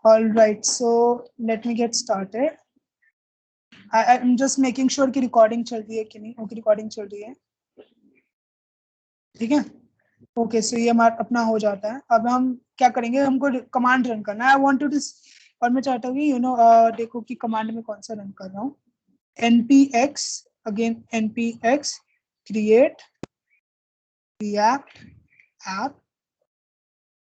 All right, so let me get started. I'm just making sure कि recording चल रही है कि नहीं. ओके, रिकॉर्डिंग चल रही है. ठीक है. ओके, सो ये हमारा अपना हो जाता है. अब हम क्या करेंगे, हमको कमांड रन करना है. आई वांट टू दिस, और मैं चाहता हूँ कि देखो कि कमांड में कौन सा रन कर रहा हूँ. npx, again npx create react app.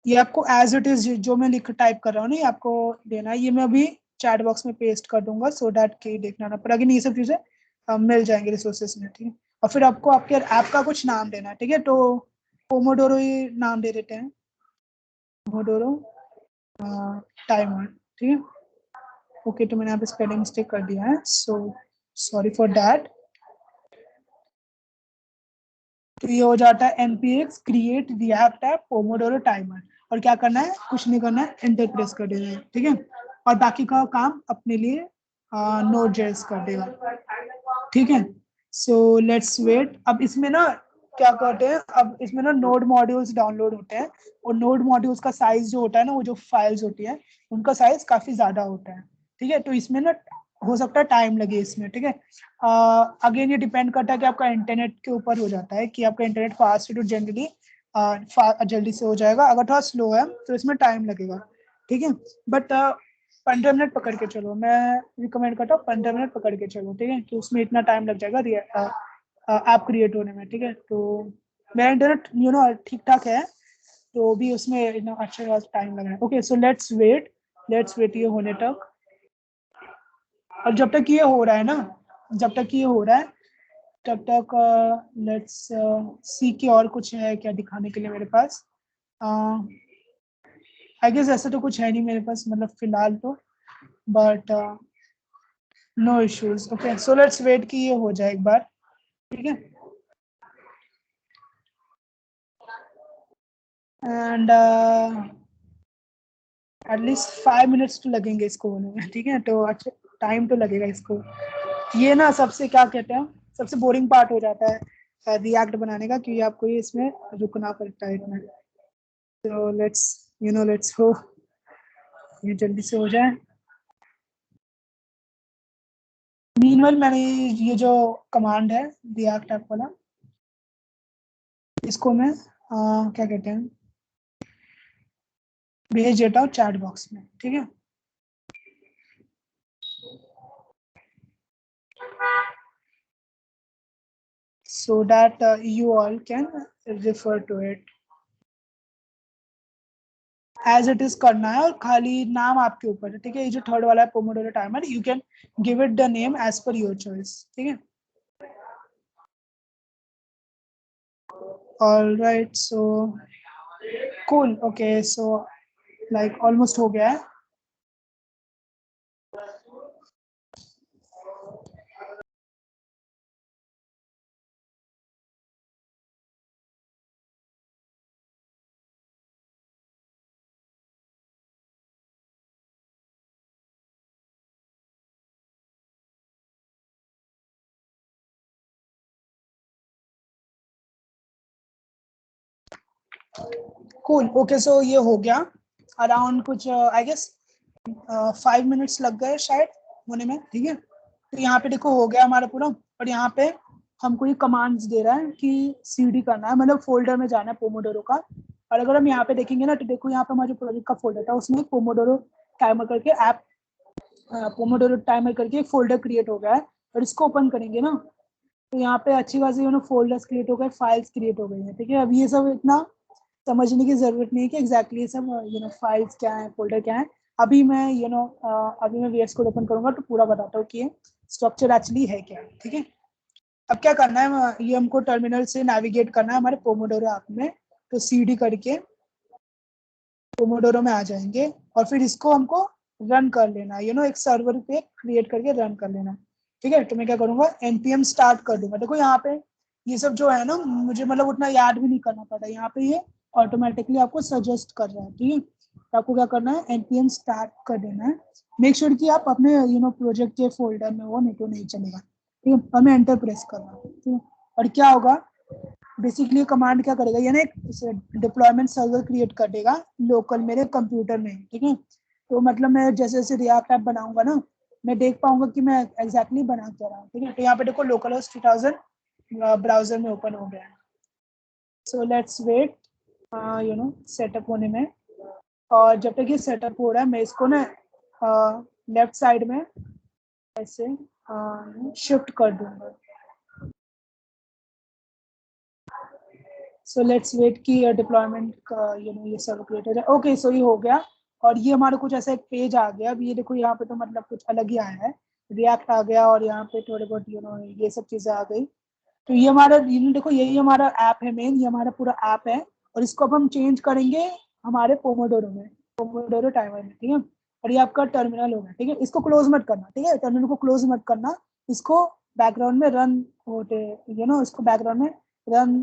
ये आपको एज इट इज जो मैं लिख टाइप कर रहा हूँ ना, आपको देना है. ये मैं अभी चैट बॉक्स में पेस्ट कर दूंगा सो डैट कि देखना ना पड़े. अगेन ये सब चीजें मिल जाएंगे रिसोर्सेस में. ठीक है. और फिर आपको आपके ऐप का कुछ नाम देना है. ठीक है. तो पोमोडोरो ही नाम दे देते हैं. Pomodoro timer. ठीक है. ओके, तो मैंने यहाँ पे स्पेलिंग मिस्टेक कर दिया है, सो सॉरी फॉर दैट. तो ये हो जाता है npx create react app pomodoro timer. और क्या करना है, कुछ नहीं करना है, एंटर प्रेस कर देना है. ठीक है. और बाकी का काम अपने लिए Node.js कर देगा. ठीक है. So let's wait. अब इसमें ना क्या करते हैं, अब इसमें ना नोड मॉड्यूल्स डाउनलोड होते हैं. और नोड मॉड्यूल्स का साइज जो होता है ना, वो जो फाइल्स होती है उनका साइज काफी ज्यादा होता है. ठीक है. तो इसमें ना हो सकता है टाइम लगे इसमें. ठीक है. अगेन ये डिपेंड करता है कि आपका इंटरनेट के ऊपर हो जाता है कि आपका इंटरनेट फास्ट है तो जनरली जल्दी से हो जाएगा. अगर थोड़ा स्लो है तो इसमें टाइम लगेगा. ठीक है. बट 15 मिनट पकड़ के चलो. मैं रिकमेंड करता हूँ 15 मिनट पकड़ के चलो. ठीक है. कि उसमें इतना टाइम लग जाएगा ऐप क्रिएट होने में. ठीक है. तो मेरा इंटरनेट ठीक ठाक है, तो भी उसमें इतना अच्छा खासा टाइम लग रहा है. ओके, सो लेट्स वेट ये होने तक. और जब तक ये हो रहा है ना, जब तक ये हो रहा है तब तक लेट्स सी के और कुछ है क्या दिखाने के लिए मेरे पास. आई गेस ऐसा तो कुछ है नहीं मेरे पास, मतलब फिलहाल तो. But no issues. Okay, so let's wait कि ये हो जाए एक बार. ठीक है. एंड एटलीस्ट 5 मिनट्स तो लगेंगे इसको होने में. ठीक है. तो अच्छा टाइम तो लगेगा इसको. ये ना सबसे क्या कहते हैं, सबसे बोरिंग पार्ट हो जाता है रिएक्ट बनाने का, क्योंकि आपको ये इसमें रुकना पड़ता है इतना. तो लेट्स हो ये जल्दी से हो जाए. मीनवाइल मैंने ये जो कमांड है रिएक्ट ऐप वाला, इसको मैं क्या कहते हैं भेज देता हूँ चैट बॉक्स में. ठीक है. so that you all can refer to it as it is करना है. और खाली नाम आपके ऊपर है. ठीक है. ये जो थर्ड वाला है pomodoro timer, you can give it the name as per your choice. ठीक है. all right, so cool. okay, so like almost हो गया है. cool. okay, so ये हो गया अराउंड कुछ आई गेस 5 मिनट्स लग गए शायद होने में. ठीक है. तो यहाँ पे देखो हो गया हमारा पूरा. और यहाँ पे हमको ये कमांड्स दे रहा है कि सीडी करना है, मतलब फोल्डर में जाना है पोमोडोरो का. और अगर हम यहाँ पे देखेंगे ना, तो देखो यहाँ पे हमारा जो प्रोजेक्ट का फोल्डर था उसमें पोमोडोरो टाइमर करके ऐप पोमोडोरो टाइमर करके एक फोल्डर क्रिएट हो गया है. और इसको ओपन करेंगे ना, तो यहाँ पे अच्छी खासी फोल्डर्स क्रिएट हो गए, फाइल्स क्रिएट हो गई हैं. ठीक है. अब ये सब इतना समझने की जरूरत नहीं है कि एग्जैक्टली ये सब फाइल्स क्या है, फोल्डर क्या है. अभी मैं अभी मैं VS कोड ओपन करूंगा तो पूरा बताता हूँ कि स्ट्रक्चर एक्चुअली है क्या. ठीक है. अब क्या करना है, ये हमको टर्मिनल से नेविगेट करना है हमारे पोमोडोरो ऐप में. तो CD करके पोमोडोरो में आ जाएंगे और फिर इसको हमको रन कर लेना है. एक सर्वर पे क्रिएट करके रन कर लेना. ठीक है. तो मैं क्या करूंगा, npm स्टार्ट कर दूंगा. देखो यहाँ पे ये सब जो है ना, मुझे मतलब उतना याद भी नहीं करना पड़ा. यहाँ पे ये ऑटोमेटिकली आपको सजेस्ट कर रहा है. ठीक है. तो आपको क्या करना है, npm स्टार्ट कर देना है. मेक श्योर कि आप अपने प्रोजेक्ट के फोल्डर में हो, नहीं तो नहीं चलेगा. ठीक है. और मैं एंटर प्रेस कर रहा हूँ. ठीक है. और क्या होगा, बेसिकली कमांड क्या करेगा, यानी एक डिप्लॉयमेंट सर्वर क्रिएट कर देगा लोकल मेरे कंप्यूटर में. ठीक है. तो मतलब मैं जैसे जैसे रिएक्ट ऐप बनाऊंगा ना, मैं देख पाऊंगा कि मैं एग्जैक्टली बना क्या रहा हूँ, ठीक है। तो यहाँ पे देखो लोकल होस्ट 2000 ब्राउजर में ओपन हो गया है। सो लेट्स वेट सेटअप होने में। और जब तक ये सेटअप हो रहा है, मैं इसको ना लेफ्ट साइड में ऐसे शिफ्ट कर दूंगा। सो लेट्स वेट कि डिप्लॉयमेंट का ये सब क्रिएट हो जाए। ओके, सो ये हो गया। और ये हमारा कुछ ऐसा एक पेज आ गया। अब ये देखो यहाँ पे तो मतलब कुछ अलग ही आया है, रिएक्ट आ गया और यहाँ पे थोड़े बहुत ये सब चीजें आ गई। तो ये हमारा देखो यही हमारा ऐप है मेन, ये हमारा पूरा ऐप है। और इसको अब हम चेंज करेंगे हमारे पोमोडोरो में, पोमोडोरो टाइमर में, ठीक है। और ये आपका टर्मिनल होगा, ठीक है। इसको क्लोज मत करना, ठीक है, टर्मिनल को क्लोज मत करना। इसको बैकग्राउंड में रन होते इसको बैकग्राउंड में रन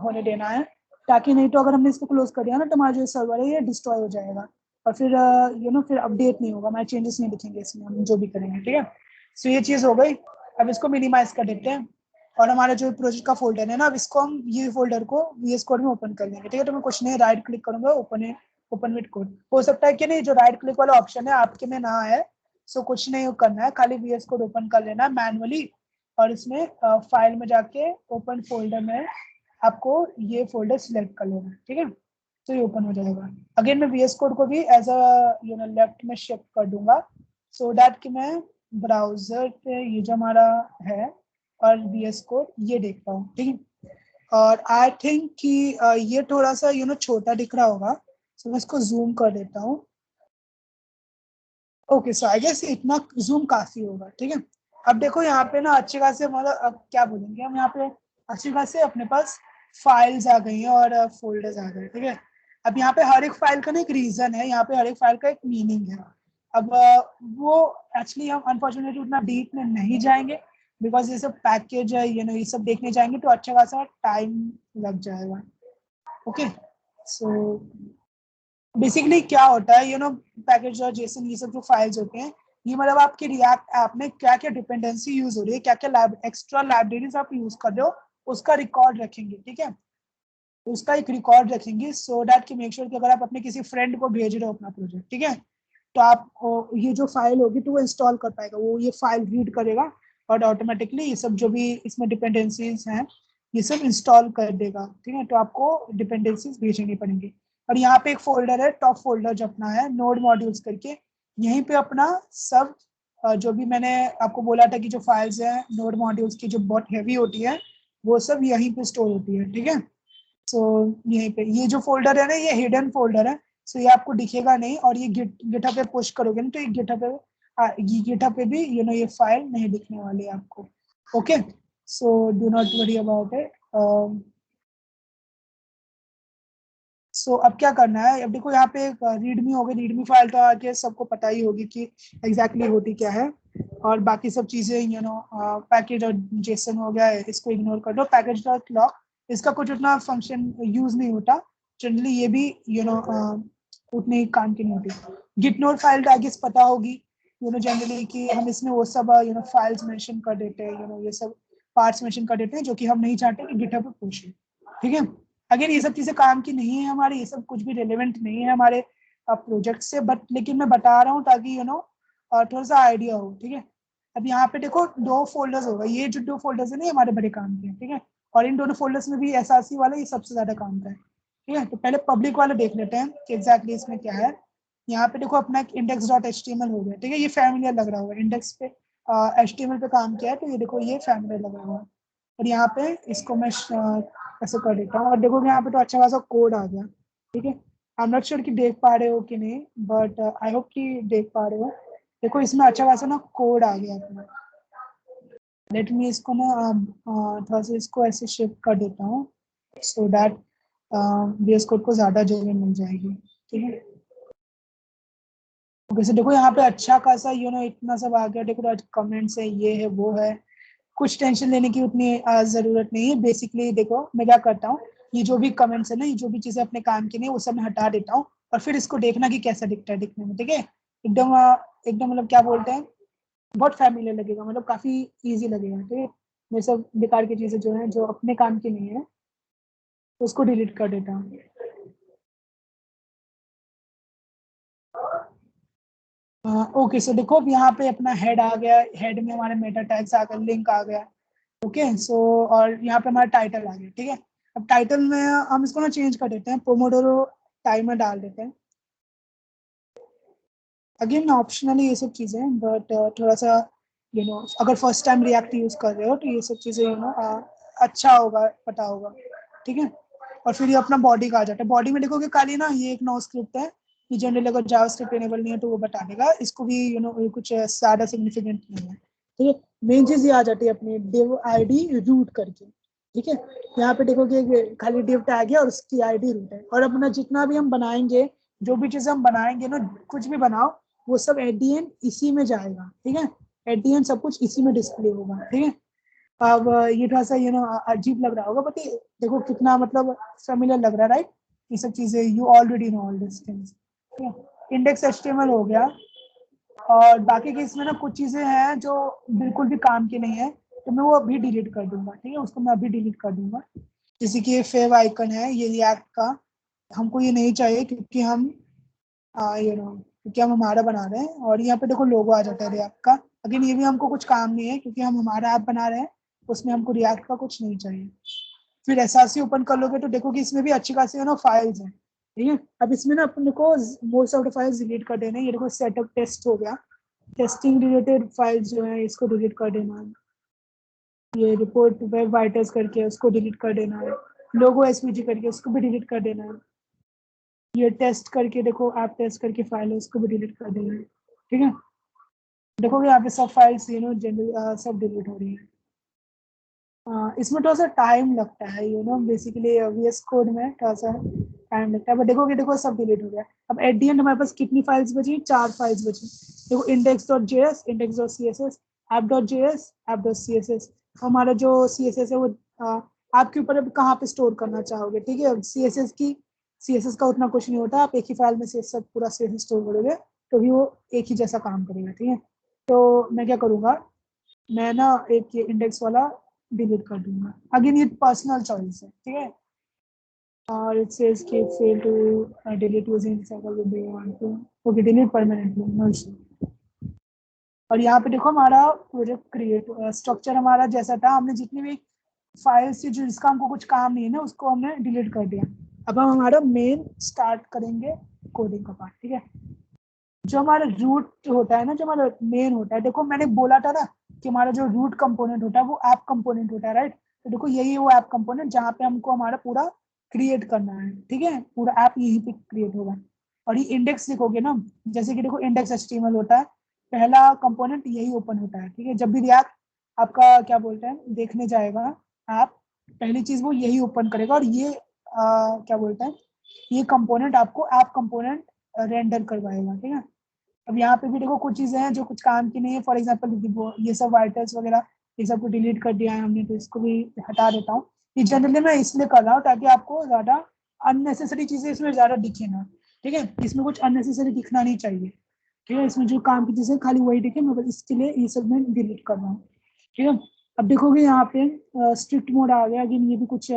होने देना है, ताकि नहीं तो अगर हमने इसको क्लोज कर दिया ना तो हमारा जो सर्वर है ये डिस्ट्रॉय हो जाएगा। और फिर फिर अपडेट नहीं होगा, हमारे चेंजेस नहीं दिखेंगे इसमें, हम जो भी करेंगे, ठीक है। सो ये चीज हो गई। अब इसको मिनिमाइज कर देते हैं। और हमारा जो प्रोजेक्ट का फोल्डर है ना, अब इसको हम ये फोल्डर को VS कोड में ओपन कर लेंगे, ठीक है। तो मैं कुछ नहीं, राइट क्लिक करूंगा, ओपन विद कोड। हो सकता है कि नहीं जो राइट क्लिक वाला ऑप्शन है आपके में ना आए, सो कुछ नहीं करना है, खाली VS कोड ओपन कर लेना मैनुअली। और इसमें फाइल में जाके ओपन फोल्डर में आपको ये फोल्डर सिलेक्ट कर लेना है, ठीक है। तो ये ओपन हो जाएगा। अगेन मैं VS कोड को भी एज अ लेफ्ट में शिफ्ट कर दूंगा, सो दैट कि मैं ब्राउजर पे ये जो हमारा है और VS कोड ये देख पाऊँ, ठीक है। और आई थिंक कि ये थोड़ा सा छोटा दिख रहा होगा, सो मैं इसको जूम कर देता हूँ। ओके, सो आई गेस इतना जूम काफी होगा, ठीक है। अब देखो यहाँ पे ना अच्छे खासे, मतलब अब क्या बोलेंगे हम, यहाँ पे अच्छे खासे अपने पास फाइल्स आ गई हैं और फोल्डर्स आ गए, ठीक है। अब यहाँ पे हर एक फाइल का ना एक रीजन है, यहाँ पे हर एक फाइल का एक मीनिंग है। अब वो एक्चुअली हम अनफॉर्चुनेटली उतना डीप में नहीं जाएंगे, बिकॉज ये सब पैकेज है, ये सब देखने जाएंगे तो अच्छा खासा टाइम लग जाएगा। ओके, सो बेसिकली क्या होता है, पैकेज और जेसन ये सब जो फाइल्स होते हैं, ये मतलब आपके रिएक्ट ऐप में क्या क्या डिपेंडेंसी यूज हो रही है, क्या क्या एक्स्ट्रा लाइब्रेरीज आप यूज कर रहे हो, उसका रिकॉर्ड रखेंगे, ठीक है। उसका एक रिकॉर्ड रखेंगे, सो दैट कि मेक श्योर कि अगर आप अपने किसी फ्रेंड को भेज रहे हो अपना प्रोजेक्ट, ठीक है, तो आप ये जो फाइल होगी तो वो इंस्टॉल कर पाएगा, वो ये फाइल रीड करेगा और ऑटोमेटिकली ये सब जो भी इसमें डिपेंडेंसीज हैं ये सब इंस्टॉल कर देगा, ठीक है। तो आपको डिपेंडेंसीज भेजनी पड़ेंगी। और यहाँ पे एक फोल्डर है, टॉप फोल्डर जो अपना है नोड मॉड्यूल्स करके, यहीं पे अपना सब जो भी मैंने आपको बोला था कि जो फाइल्स हैं नोड मॉड्यूल्स की जो बहुत हैवी होती है, वो सब यहीं पे स्टोर होती है, ठीक है। सो यहीं पे ये जो फोल्डर है ना, ये हिडन फोल्डर है, सो ये आपको दिखेगा नहीं। और ये गिटहब पे पुश करोगे ना तो ये गिटहब पे भी ये फाइल नहीं दिखने वाली है आपको। Okay, so do not worry about it. So अब क्या करना है, अब देखो यहाँ पे एक रीडमी हो गई, रीडमी फाइल तो आके सबको पता ही होगी कि एग्जैक्टली होती क्या है। और बाकी सब चीजें पैकेज और जेसन हो गया है, इसको इग्नोर कर दो। पैकेज डॉट लॉग, इसका कुछ उतना फंक्शन यूज नहीं होता जनरली, ये भी उतने ही काम की नहीं होती। गिट नोड फाइल तो आगे पता होगी जनरली कि हम इसमें वो सब फाइल्स मेंशन कर देते हैं, ये सब पार्ट्स मेंशन कर देते हैं जो कि हम नहीं चाहते कि गिटहब पे पूछे, ठीक है। अगर ये सब चीजें काम की नहीं है हमारे, ये सब कुछ भी रिलेवेंट नहीं है हमारे प्रोजेक्ट से, बट लेकिन मैं बता रहा हूँ ताकि थोड़ा सा आइडिया हो, ठीक है। अब यहाँ पे देखो दो फोल्डर्स होगा, ये जो दो फोल्डर्स है ना ये हमारे बड़े काम के हैं, ठीक है। और इन दोनों फोल्डर्स में भी एसआरसी वाला ये सबसे ज्यादा काम का है, ठीक है। तो पहले पब्लिक वाला देख लेते हैं कि एग्जैक्टली इसमें क्या है। यहाँ पे देखो अपना इंडेक्स डॉट HTML हो गया, ठीक है। ये फैमिलियर लग रहा होगा, इंडेक्स पे HTML पे काम किया है तो ये देखो ये फैमिलियर लग रहा होगा। और यहाँ पे इसको मैं ऐसे कर देता हूँ और देखोगे यहाँ पे तो अच्छा खासा कोड आ गया, ठीक है। आई एम नॉट श्योर कि देख पा रहे हो कि नहीं, बट आई होप कि देख पा रहे हो। देखो इसमें अच्छा खासा ना कोड आ गया अपना। लेट मी इसको ना थोड़ा सा इसको ऐसे शिफ्ट कर देता हूँ, सो दैट VS कोड को ज्यादा जगह मिल जाएगी, ठीक है। वैसे देखो यहाँ पे अच्छा खासा इतना सब आ गया, देखो कमेंट्स है, ये है वो है। कुछ टेंशन लेने की उतनी जरूरत नहीं है। बेसिकली देखो मैं क्या करता हूँ, ये जो भी कमेंट्स है ना, ये जो भी चीजें अपने काम की नहीं वो सब मैं हटा देता हूँ और फिर इसको देखना कि कैसा दिखता है दिखने में, ठीक है। एकदम मतलब क्या बोलते हैं, बहुत फैमिलियर लगेगा, मतलब काफी इजी लगेगा, ठीक है। ये सब बेकार की चीजें जो है जो अपने काम की नहीं है उसको डिलीट कर देता हूँ। ओके, सो देखो अब यहाँ पे अपना हेड आ गया, हेड में हमारे मेटा टैग्स आ गए, लिंक आ गया। ओके सो और यहाँ पे हमारा टाइटल आ गया, ठीक है। अब टाइटल में हम इसको ना चेंज कर देते हैं, पोमोडोरो टाइमर डाल देते हैं। अगेन ऑप्शनली ये सब चीजें, बट थोड़ा सा अगर फर्स्ट टाइम रिएक्ट यूज कर रहे हो तो ये सब चीजें अच्छा होगा, पता होगा, ठीक है। और फिर ये अपना बॉडी का आ जाता है। बॉडी में देखोगे खाली ना ये एक नो स्क्रिप्ट है, ये जनरली अगर जावास्क्रिप्ट इनेबल नहीं है तो वो बता देगा, इसको भी कुछ ज्यादा सिग्निफिकेंट नहीं है, ठीक है। मेन चीज ये आ जाती है अपनी div id रूट करके, ठीक है। यहाँ पे देखोगे खाली div टैग है और उसकी आईडी रूट है, और अपना जितना भी हम बनाएंगे, जो भी चीजें हम बनाएंगे ना, कुछ भी बनाओ, वो सब एट दी एंड इसी में जाएगा, ठीक है। एट दी एंड सब कुछ इसी में डिस्प्ले होगा, ठीक है। अब ये थोड़ा सा अजीब लग रहा होगा, बट देखो कितना मतलब फेमिलियर लग रहा है, राइट। ये सब चीजें you already know all this things, ठीक है। इंडेक्स एचटीएमएल हो गया, और बाकी के इसमें ना कुछ चीजें हैं जो बिल्कुल भी काम की नहीं है, तो मैं वो अभी डिलीट कर दूंगा, ठीक है। उसको मैं अभी डिलीट कर दूंगा। जैसे कि ये फेव आइकन है, ये रिएक्ट का, हमको ये नहीं चाहिए, क्योंकि हम क्योंकि हम हमारा बना रहे हैं। और यहाँ पे देखो लोगो आ जाता है रिएक्ट का। अगेन ये भी हमको कुछ काम नहीं है, क्योंकि हम हमारा ऐप बना रहे हैं, उसमें हमको रिएक्ट का कुछ नहीं चाहिए। फिर एसआरसी ओपन कर लोगे तो देखो कि इसमें भी अच्छी खासी फाइल्स हैं, ठीक है। अब इसमें ना अपने को most of the files delete कर देना है। ये देखो सेटअप टेस्ट हो गया, टेस्टिंग रिलेटेड फाइल्स जो है इसको डिलीट कर देना है। ये रिपोर्ट वेब वाइटर्स करके उसको डिलीट कर देना है। लोगो एसवीजी करके उसको भी डिलीट कर देना है। ये टेस्ट करके देखो, ऐप टेस्ट करके फाइल है, उसको भी डिलीट कर देना है, ठीक है। देखोगे यहाँ पे सब फाइल्स जनरल सब डिलीट हो रही है। इसमें थोड़ा सा टाइम लगता है, बेसिकली वीएस कोड में थोड़ा सा टाइम लगता है, बट देखोगे देखो सब डिलीट हो गया। अब एट दी एंड हमारे पास कितनी फाइल्स बची? 4 फाइल्स बची। देखो index dot JS, index dot C S S, app dot JS, app dot C S S. हमारा जो सी एस एस है वो आपके ऊपर अब कहाँ पे स्टोर करना चाहोगे, ठीक है। सी एस एस का उतना कुछ नहीं होता, आप एक ही फाइल में सब पूरा सी एस एस स्टोर करोगे तो भी वो एक ही जैसा काम करेगा, ठीक है। तो मैं क्या करूँगा, मैं ना एक इंडेक्स वाला डिलीट कर दूंगा। अगेन ये पर्सनल चॉइस है, ठीक है। और इट सेज कि fail to delete using cycle with you want to, okay delete permanently, no issue. और यहाँ पे देखो हमारा प्रोजेक्ट क्रिएट स्ट्रक्चर हमारा जैसा था, हमने जितनी भी फाइल्स थी जो जिसका हमको कुछ काम नहीं है ना, उसको हमने डिलीट कर दिया। अब हम हमारा मेन स्टार्ट करेंगे कोडिंग का पार्ट, ठीक है। जो हमारा रूट होता है ना, जो हमारा मेन होता है, देखो मैंने बोला था ना कि हमारा जो रूट कंपोनेंट होता है वो ऐप कंपोनेंट होता है, राइट। तो देखो यही है वो ऐप कंपोनेंट जहाँ पे हमको हमारा पूरा क्रिएट करना है, ठीक है। पूरा ऐप यहीं पे क्रिएट होगा। और ये इंडेक्स देखोगे ना, जैसे कि देखो इंडेक्स एचटीएमएल होता है, पहला कंपोनेंट यही ओपन होता है, ठीक है। जब भी रिएक्ट आपका क्या बोलते हैं देखने जाएगा ऐप, पहली चीज वो यही ओपन करेगा, और ये क्या बोलते हैं, ये कंपोनेंट आपको ऐप कंपोनेंट रेंडर करवाएगा, ठीक है। अब यहाँ पे भी देखो कुछ चीजें हैं जो कुछ काम की नहीं है। फॉर एग्जाम्पल ये सब वाइटर्स वगैरह ये सब को डिलीट कर दिया है हमने, तो इसको भी हटा देता हूँ। ये जनरली मैं इसलिए कर रहा हूँ ताकि आपको ज्यादा अननेसेसरी चीजें इसमें ज्यादा दिखे ना, ठीक है। इसमें कुछ अननेसेसरी दिखना नहीं चाहिए, ठीक है। इसमें जो काम की चीजें खाली वही दिखे, मगर इसके लिए ये सब मैं डिलीट कर रहा हूँ, ठीक है। अब देखोगे यहाँ पे स्ट्रिक्ट मोड आ गया, अगेन ये भी कुछ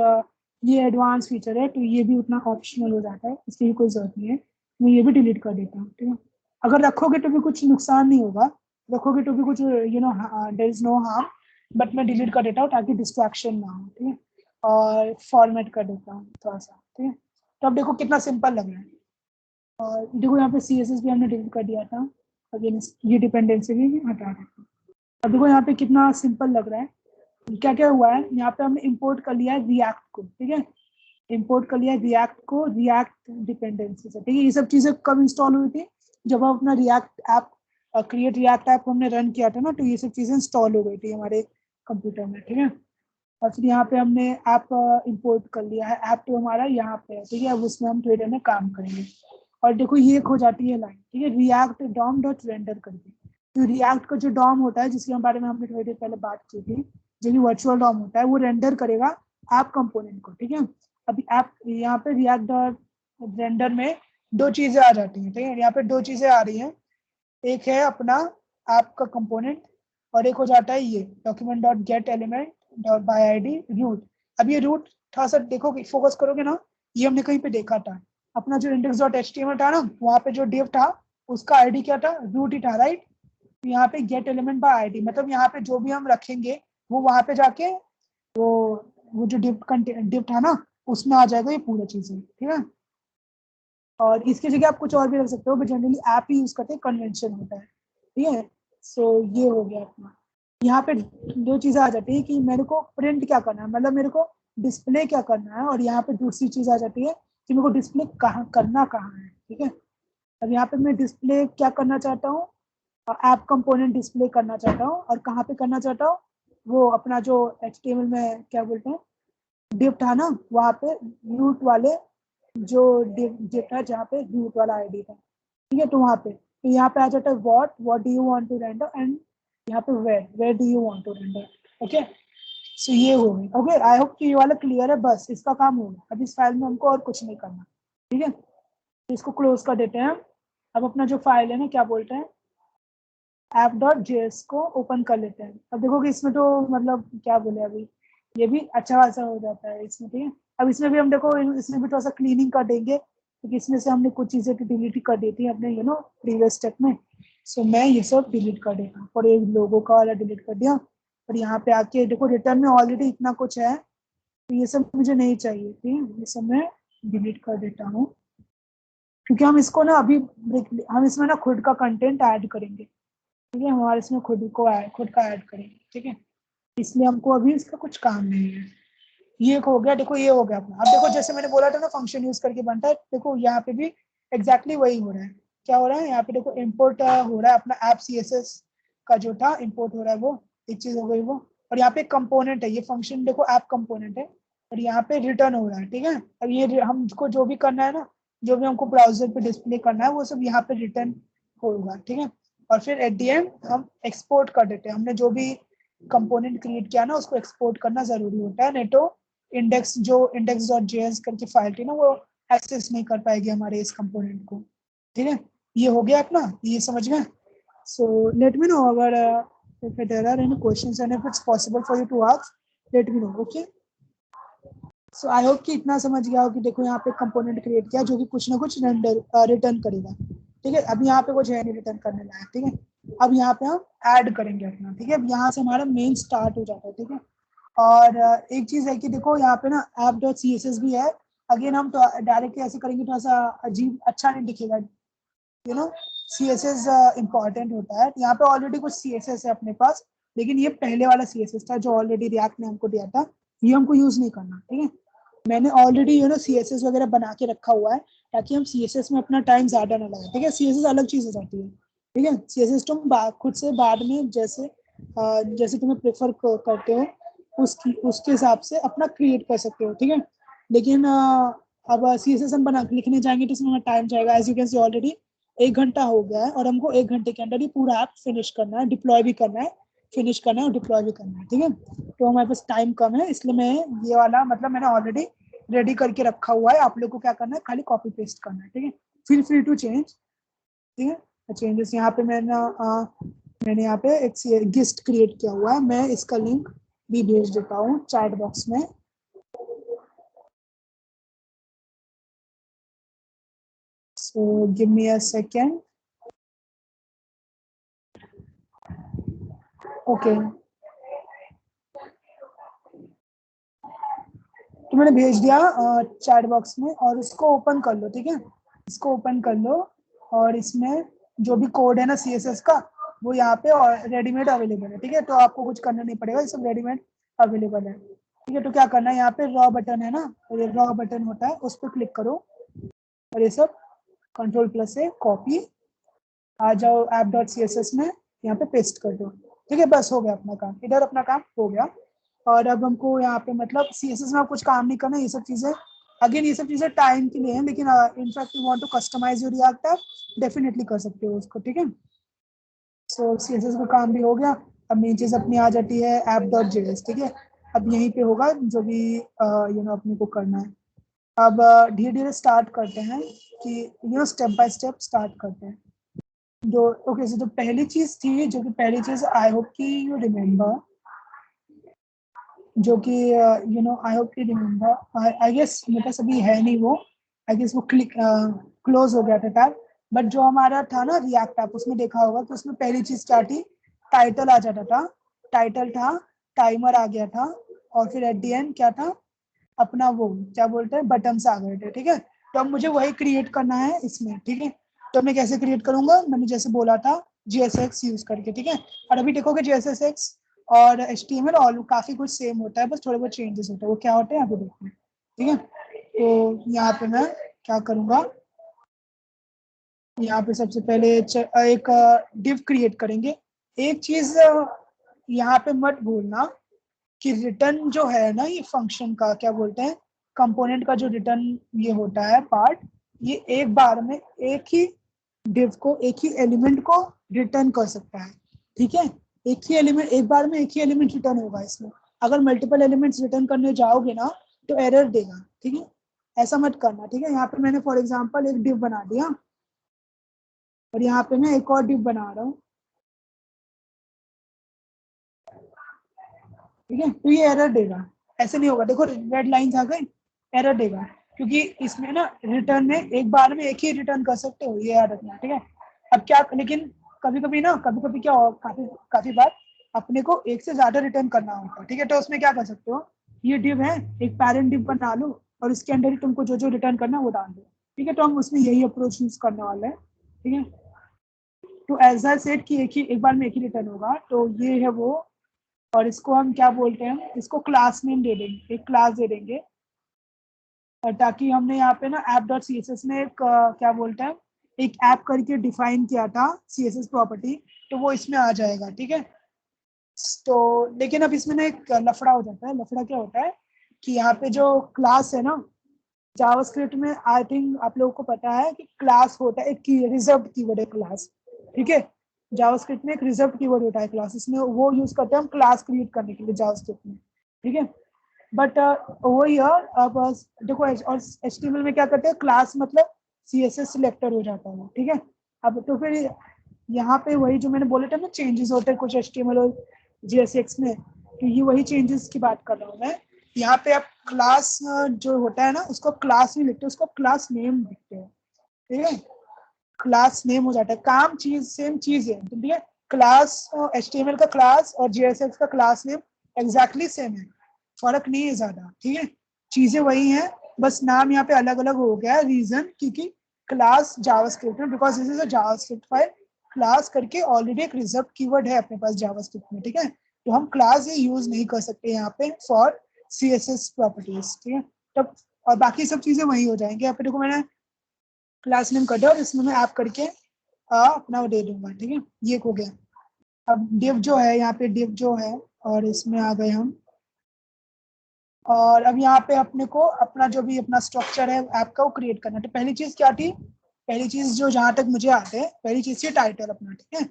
ये एडवांस फीचर है, तो ये भी उतना ऑप्शनल हो जाता है, इसकी भी कोई जरूरत नहीं है। मैं ये भी डिलीट कर देता हूँ, ठीक है। अगर रखोगे तो भी कुछ नुकसान नहीं होगा, रखोगे तो भी कुछ there is no harm, but मैं डिलीट कर देता हूँ ताकि डिस्ट्रैक्शन ना हो, ठीक है। और फॉर्मेट कर देता हूँ थोड़ा सा, ठीक है। तो अब देखो कितना सिंपल लग रहा है। और देखो यहाँ पे सी एस एस भी हमने डिलीट कर दिया था, अगेन ये डिपेंडेंसी भी हटा देता हूँ। अब देखो यहाँ पे कितना सिंपल लग रहा है। क्या क्या हुआ है, यहाँ पे हमने इंपोर्ट कर लिया है रिएक्ट को, ठीक है। इंपोर्ट कर लिया है रिएक्ट को रिएक्ट डिपेंडेंसी से, ठीक है। ये सब चीजें कब इंस्टॉल हुई थी? जब हम अपना react app create react app हमने रन किया था ना, तो ये सब चीजें इंस्टॉल हो गई थी हमारे कंप्यूटर में, ठीक है। और फिर यहाँ पे हमने ऐप इंपोर्ट कर लिया है, ऐप तो हमारा यहाँ पे है, ठीक है। अब उसमें हम ट्रेडर में काम करेंगे। और देखो ये एक हो जाती है लाइन, ठीक है, रिएक्ट डॉम डॉट रेंडर करके। तो रिएक्ट का जो डॉम होता है, जिसके बारे में हमने थोड़ी देर पहले बात की थी, जो कि वर्चुअल डॉम होता है, वो रेंडर करेगा ऐप कंपोनेंट को, ठीक है। अभी ऐप यहाँ पे रिएक्ट डॉट रेंडर में दो चीजें आ जाती हैं, ठीक है। यहाँ पे दो चीजें आ रही हैं, एक है अपना ऐप का कंपोनेंट, और एक हो जाता है ये document dot get element dot by ID root. अब ये रूट थोड़ा सा देखोगे, फोकस करोगे ना, ये हमने कहीं पे देखा था। अपना जो इंडेक्स डॉट एचटीएमएल था ना, वहाँ पे जो डिव था उसका आईडी क्या था, रूट ही था, राइट। यहाँ पे गेट एलिमेंट बाय आईडी, मतलब यहाँ पे जो भी हम रखेंगे वो वहां पे जाके वो वो जो डिप था ना उसमें आ जाएगा ये पूरा चीजें, ठीक है। और इसकी जगह आप कुछ और भी रख सकते हो, but generally app he use करते हैं, कन्वेंशन होता है, ठीक है। सो ये हो गया अपना। यहाँ पे दो चीजें आ जाती है कि मेरे को प्रिंट क्या करना है, मतलब मेरे को डिस्प्ले क्या करना है, और यहाँ पे दूसरी चीज आ जाती है कि मेरे को डिस्प्ले कहाँ है, ठीक है। अब यहाँ पे मैं डिस्प्ले क्या करना चाहता हूँ, ऐप कंपोनेंट डिस्प्ले करना चाहता हूँ, और कहाँ पे करना चाहता हूँ, वो अपना जो HTML में क्या बोलते हैं डिव था ना वहाँ पे रूट वाले जो डिव था जहाँ पे रूट वाला आईडी था, ठीक है। तो वहाँ पे तो यहाँ पे आ जाता है what do you want to render, and यहाँ पे where do you want to render, okay. So ये हो गई, ओके। आई होप कि ये वाला क्लियर है, बस इसका काम हो गया। अब इस फाइल में हमको और कुछ नहीं करना, ठीक है। तो इसको क्लोज कर देते हैं। अब अपना जो फाइल है ना क्या बोलते हैं app.js को ओपन कर लेते हैं। अब देखो कि इसमें तो मतलब क्या बोले अभी ये भी अच्छा खासा हो जाता है इसमें, ठीक है। अब इसमें भी हम देखो इसमें भी थोड़ा सा क्लीनिंग कर देंगे, क्योंकि इसमें से हमने कुछ चीजें तो डिलीट कर दी थी अपने प्रीवियस स्टेप में। सो मैं ये सब डिलीट कर देता हूँ, और एक लोगों का वाला डिलीट कर दिया। और यहाँ पे आके देखो रिटर्न में ऑलरेडी इतना कुछ है, तो ये सब मुझे नहीं चाहिए, ठीक है। ये सब मैं डिलीट कर देता हूँ, क्योंकि हम इसको ना अभी हम इसमें ना खुद का कंटेंट ऐड करेंगे, ठीक है। हमारे इसमें खुद का ऐड करेंगे, ठीक है। इसलिए हमको अभी इसका कुछ काम नहीं है। ये हो गया, देखो ये हो गया अपना। अब देखो जैसे मैंने बोला था ना फंक्शन यूज करके बनता है, देखो यहाँ पे भी एग्जैक्टली वही हो रहा है। क्या हो रहा है यहाँ पे देखो इम्पोर्ट हो रहा है अपना ऐप CSS का जो था इम्पोर्ट हो रहा है, वो एक चीज हो गई वो। और यहाँ पे कंपोनेंट है, ये फंक्शन देखो ऐप कंपोनेंट है, और यहाँ पे रिटर्न हो रहा है, ठीक है। अब ये हमको जो भी करना है ना, जो भी हमको ब्राउजर पे डिस्प्ले करना है वो सब यहाँ पे रिटर्न होगा, ठीक है। और फिर एट दी एंड हम एक्सपोर्ट कर देते हैं, हमने जो भी कंपोनेंट क्रिएट किया ना उसको एक्सपोर्ट करना जरूरी होता है, नहीं तो index.js करके फाइल थी ना वो एक्सेस नहीं कर पाएगी हमारे इस कंपोनेंट को, ठीक है। ये हो गया अपना, ये समझ गए। सो लेट मी नो अगर if there are any questions and if it's possible for you to ask, let me know, okay। So I hope कि इतना समझ गया हो कि देखो यहाँ पे कंपोनेंट क्रिएट किया जो कि कुछ ना कुछ रिटर्न करेगा, ठीक है। अब यहाँ पे कुछ है नहीं रिटर्न करने लायक, ठीक है। अब यहाँ पे हम ऐड करेंगे अपना, ठीक है। अब यहाँ से हमारा मेन स्टार्ट हो जाता है, ठीक है। और एक चीज है कि देखो यहाँ पे ना app.css भी है। अगेन हम तो डायरेक्टली ऐसे करेंगे थोड़ा सा अजीब अच्छा नहीं दिखेगा, CSS इंपॉर्टेंट होता है। यहाँ पे ऑलरेडी कुछ CSS है अपने पास, लेकिन ये पहले वाला CSS था जो ऑलरेडी रिएक्ट ने हमको दिया था, ये हमको यूज नहीं करना, ठीक है। मैंने ऑलरेडी CSS वगैरह बना के रखा हुआ है, ताकि हम CSS में अपना टाइम ज्यादा ना लगाए, ठीक है। CSS अलग चीज हो जाती है, ठीक है। CSS तुम खुद से बाद में जैसे तुम्हें प्रेफर करते हो उसकी उसके हिसाब से अपना क्रिएट कर सकते हो, ठीक है। लेकिन अब CSS हम बना लिखने जाएंगे तो इसमें टाइम जाएगा। As you can see already 1 घंटा हो गया है, और हमको 1 घंटे के अंदर ये पूरा ऐप फिनिश करना है, डिप्लॉय भी करना है, फिनिश करना है और डिप्लॉय भी करना है, ठीक है। तो हमारे पास टाइम कम है, इसलिए मैं ये वाला मतलब मैंने ऑलरेडी रेडी करके रखा हुआ है। आप लोग को क्या करना है, खाली कॉपी पेस्ट करना है, ठीक है। फील फ्री टू चेंज, ठीक है। चेंजेस यहाँ पे मैंने यहाँ पे एक गिस्ट क्रिएट किया हुआ है, मैं इसका लिंक भी भेज देता हूँ चैट बॉक्स में। So give me a second, okay. तो मैंने भेज दिया चैट बॉक्स में, और इसको ओपन कर लो, ठीक है। इसको ओपन कर लो, और इसमें जो भी कोड है ना CSS का वो यहाँ पे रेडीमेड अवेलेबल है, ठीक है। तो आपको कुछ करना नहीं पड़ेगा, ये सब रेडीमेड अवेलेबल है, ठीक है। तो क्या करना है, यहाँ पे रॉ बटन है ना, ये रॉ बटन होता है, उस पर क्लिक करो, और ये सब कंट्रोल+ से कॉपी, आ जाओ app.css में, यहाँ पे पेस्ट कर दो, ठीक है। बस हो गया अपना काम, इधर अपना काम हो गया। और अब हमको यहाँ पे मतलब CSS में कुछ काम नहीं करना, ये सब चीजें अगेन ये सब चीजें टाइम के लिए हैं, लेकिन in fact you want to customize your React app, definitely कर सकते हो उसको, ठीक है। सो CSS का काम भी हो गया। अब मेन चीज अपनी आ जाती है app.js, ठीक है। अब यहीं पे होगा जो भी अपने को करना है। अब धीरे धीरे स्टार्ट करते हैं कि स्टेप बाय स्टेप स्टार्ट करते हैं। जो ओके सो जो पहली चीज थी, जो कि पहली चीज आई होप कि यू रिमेम्बर, जो कि I hope you remember, I guess मेरे पास अभी है नहीं वो, आई गेस वो क्लिक क्लोज हो गया था टैब। बट जो हमारा था ना रिएक्ट ऐप, उसमें देखा होगा कि उसमें पहली चीज क्या थी, टाइटल आ जाता था, टाइटल था, टाइमर आ गया था, और फिर एट दी एंड क्या था, अपना वो क्या बोलते हैं बटन्स आ गए थे। ठीक है, तो अब मुझे वही क्रिएट करना है इसमें। ठीक है, तो मैं कैसे क्रिएट करूंगा, मैंने जैसे बोला था GSX यूज करके। ठीक है, और अभी देखोगे GSX और HTML ऑल काफी कुछ सेम होता है, बस थोड़े बहुत चेंजेस होते हैं। वो क्या होते हैं यहाँ पे देखते हैं। ठीक है, तो यहाँ पे मैं क्या करूंगा, यहाँ पे सबसे पहले एक डिव क्रिएट करेंगे। एक चीज यहाँ पे मत भूलना कि रिटर्न जो है ना, ये फंक्शन का क्या बोलते हैं, कंपोनेंट का जो रिटर्न ये होता है पार्ट, ये एक बार में एक ही डिव को, एक ही एलिमेंट को रिटर्न कर सकता है। ठीक है, एक ही एलिमेंट, एक बार में एक ही एलिमेंट रिटर्न होगा इसमें। अगर मल्टीपल एलिमेंट्स रिटर्न करने जाओगे ना तो एरर देगा। ठीक है, ऐसा मत करना। ठीक है, यहाँ पे मैंने फॉर एग्जाम्पल एक डिव बना दिया, और यहाँ पे मैं एक और डिव बना रहा हूँ। ठीक है, तो ये एरर देगा, ऐसे नहीं होगा। देखो रेड लाइंस आ गई, एरर देगा, क्योंकि इसमें ना रिटर्न में एक बार में एक ही रिटर्न कर सकते हो, ये याद रखना। ठीक है, अब क्या, लेकिन कभी कभी ना, कभी कभी क्या काफी काफी बार अपने को एक से ज्यादा रिटर्न करना होता है। ठीक है, तो उसमें क्या कर सकते हो, ये डिव है, एक पैरेंट डिव बना लो, और इसके अंदर ही तुमको जो जो रिटर्न करना है वो डाल दो। ठीक है, तो हम उसमें यही अप्रोच यूज करने वाले हैं। ठीक है, तो एज आई सेड कि एक बार में एक ही रिटर्न होगा, तो ये है वो। और इसको हम क्या बोलते हैं, इसको क्लास नेम दे देंगे, एक क्लास दे देंगे, ताकि हमने यहाँ पे ना app dot C S S में एक क्या बोलते हैं, एक ऐप करके डिफाइन किया था CSS प्रॉपर्टी, तो वो इसमें आ जाएगा। ठीक है, तो लेकिन अब इसमें ना एक लफड़ा हो जाता है। लफड़ा क्या होता है कि यहाँ पे जो क्लास है ना, जावास्क्रिप्ट में आई थिंक आप लोगों को पता है कि क्लास होता है एक की रिजर्व कीवर्ड है क्लास। ठीक है, जावास्क्रिप्ट में एक रिजर्व कीवर्ड होता है क्लास, इसमें वो यूज करते हैं हम क्लास क्रिएट करने के लिए जावास्क्रिप्ट में। ठीक है, बट ओवर हियर अब देखो, और HTML में क्या करते हैं, क्लास मतलब CSS सिलेक्टर हो जाता है। ठीक है, अब तो फिर यहाँ पे वही जो मैंने बोले थे ना, चेंजेस होते हैं कुछ HTML और GSX में, तो ये वही चेंजेस की बात कर रहा हूँ मैं। यहाँ पे आप क्लास जो होता है ना, उसको क्लास नहीं लिखते, उसको क्लास नेम लिखते हैं। ठीक है, क्लास नेम हो जाता है, काम चीज सेम चीज है। ठीक है, क्लास HTML का क्लास और GSX का क्लास नेम एग्जैक्टली सेम है, फर्क नहीं है ज्यादा। ठीक है, चीजें वही हैं, बस नाम यहाँ पे अलग अलग हो गया है। रीजन क्योंकि क्लास जावास्क्रिप्ट में, because this is a JavaScript file, class करके ऑलरेडी एक रिजर्व कीवर्ड है अपने पास जावास्क्रिप्ट में। ठीक है, तो हम क्लास ये यूज नहीं कर सकते यहाँ पे फॉर CSS प्रॉपर्टीज। ठीक है, तब और बाकी सब चीजें वही हो जाएंगी। यहाँ पे देखो मैंने क्लास नेम कर दिया, और इसमें मैं ऐप करके अपना वो दे दूंगा। ठीक है, ये हो गया। अब डिव जो है, यहाँ पे डिव जो है, और इसमें आ गए हम। और अब यहाँ पे अपने को अपना जो भी अपना स्ट्रक्चर है ऐप का, वो क्रिएट करना है। तो पहली चीज क्या थी, पहली चीज जो जहां तक मुझे आते हैं, पहली चीज थी टाइटल अपना। ठीक है,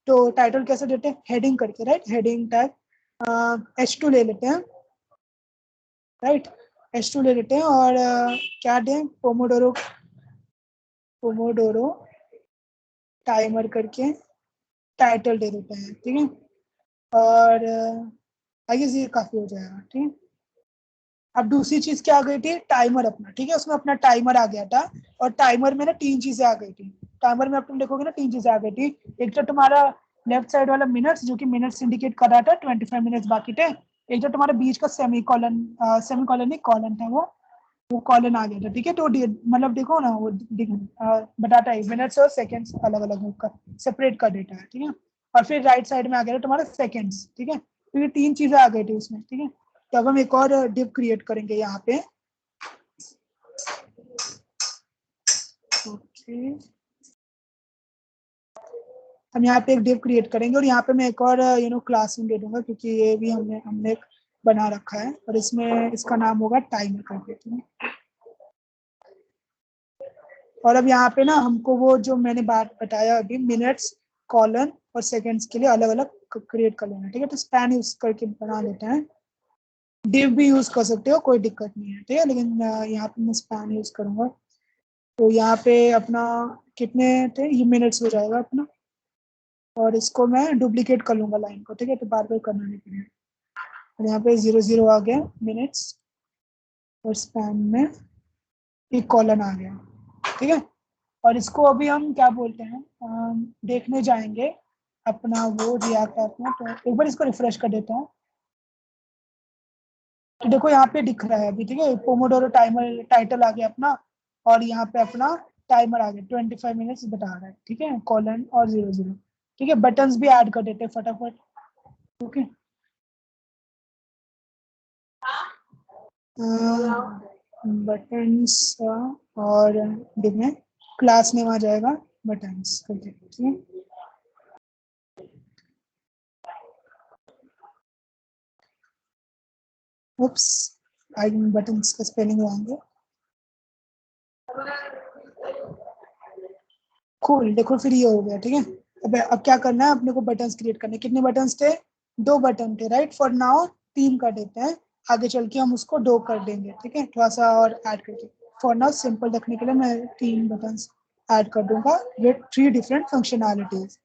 तो टाइटल कैसे देते हैं, हेडिंग करके, राइट, हेडिंग टैग H2 ले लेते हैं, राइट, H2 ले लेते हैं, और क्या दें, पोमोडोरो, पोमोडोरो टाइमर करके टाइटल दे देते हैं। ठीक है, और आई गेस ये काफी हो जाएगा। ठीक है, अब दूसरी चीज क्या आ गई थी, टाइमर अपना। ठीक है, उसमें अपना टाइमर आ गया था, और टाइमर में ना तीन चीजें आ गई थी। टाइमर में अब तुम देखोगे ना, तीन चीजें आ गई थी। एक तो तुम्हारा लेफ्ट साइड वाला मिनट्स, जो कि मिनट्स इंडिकेट कर रहा था, 25 मिनट्स बाकी थे। एक जो तुम्हारा बीच का सेमी कॉलन, सेमी कॉलन नहीं कॉलन था, वो कॉलन आ गया था। ठीक है, तो मतलब देखो ना, वो बताता है मिनट्स और सेकेंड्स अलग अलग होकर सेपरेट कर देता है। ठीक है, और फिर राइट साइड में आ गया था तुम्हारा सेकेंड्स। ठीक है, तो ये तीन चीजें आ गई थी उसमें। ठीक है, तो अब हम एक और डिव क्रिएट करेंगे यहाँ पे। ओके, हम यहाँ पे एक डिव क्रिएट करेंगे, और यहाँ पे मैं एक और क्लास दे दूंगा, क्योंकि ये भी हमने हमने एक बना रखा है, और इसमें इसका नाम होगा टाइमर करके। ठीक है, और अब यहाँ पे ना हमको वो जो मैंने बात बताया अभी, मिनट्स, कॉलन और सेकेंड्स के लिए अलग अलग क्रिएट कर लेना। ठीक है, तो स्पैन यूज करके बना लेते हैं। डिव भी यूज कर सकते हो, कोई दिक्कत नहीं है। ठीक है, लेकिन यहाँ पे मैं स्पैन यूज करूंगा। तो यहाँ पे अपना कितने थे, ये मिनट्स हो जाएगा अपना, और इसको मैं डुप्लीकेट कर लूंगा लाइन को। ठीक है, तो बार बार करना नहीं पड़ेगा। और यहाँ पे 00 आ गया मिनट्स, और स्पैन में एक कॉलन आ गया। ठीक है, और इसको अभी हम क्या बोलते हैं, देखने जाएंगे अपना वो रिएक्ट ऐप में। तो एक बार इसको रिफ्रेश कर देता हूँ। तो देखो यहाँ पे दिख रहा है अभी, ठीक है, पोमोडोरो टाइमर टाइटल आ गया अपना, और यहाँ पे अपना टाइमर आ गया 25 मिनट्स बता रहा है, ठीक है, कॉलन और 00। ठीक है, बटन्स भी ऐड कर देते हैं फटाफट। ओके, बटन्स और देखना क्लास नेम आ जाएगा बटन्स करके, ठीक है। उप्स, आई बटन्स का स्पेलिंग आएंगे। कूल, देखो फिर ये हो गया, ठीक है। अब क्या करना है अपने को, बटन्स क्रिएट करने। कितने बटन्स थे? 2 बटन थे, राइट। फॉर नाउ 3 कर देते हैं, आगे चल के हम उसको 2 कर देंगे, ठीक है, थोड़ा सा और ऐड करके। फॉर नाउ सिंपल रखने के लिए मैं 3 बटन्स ऐड कर दूंगा विद 3 डिफरेंट फंक्शनैलिटीज,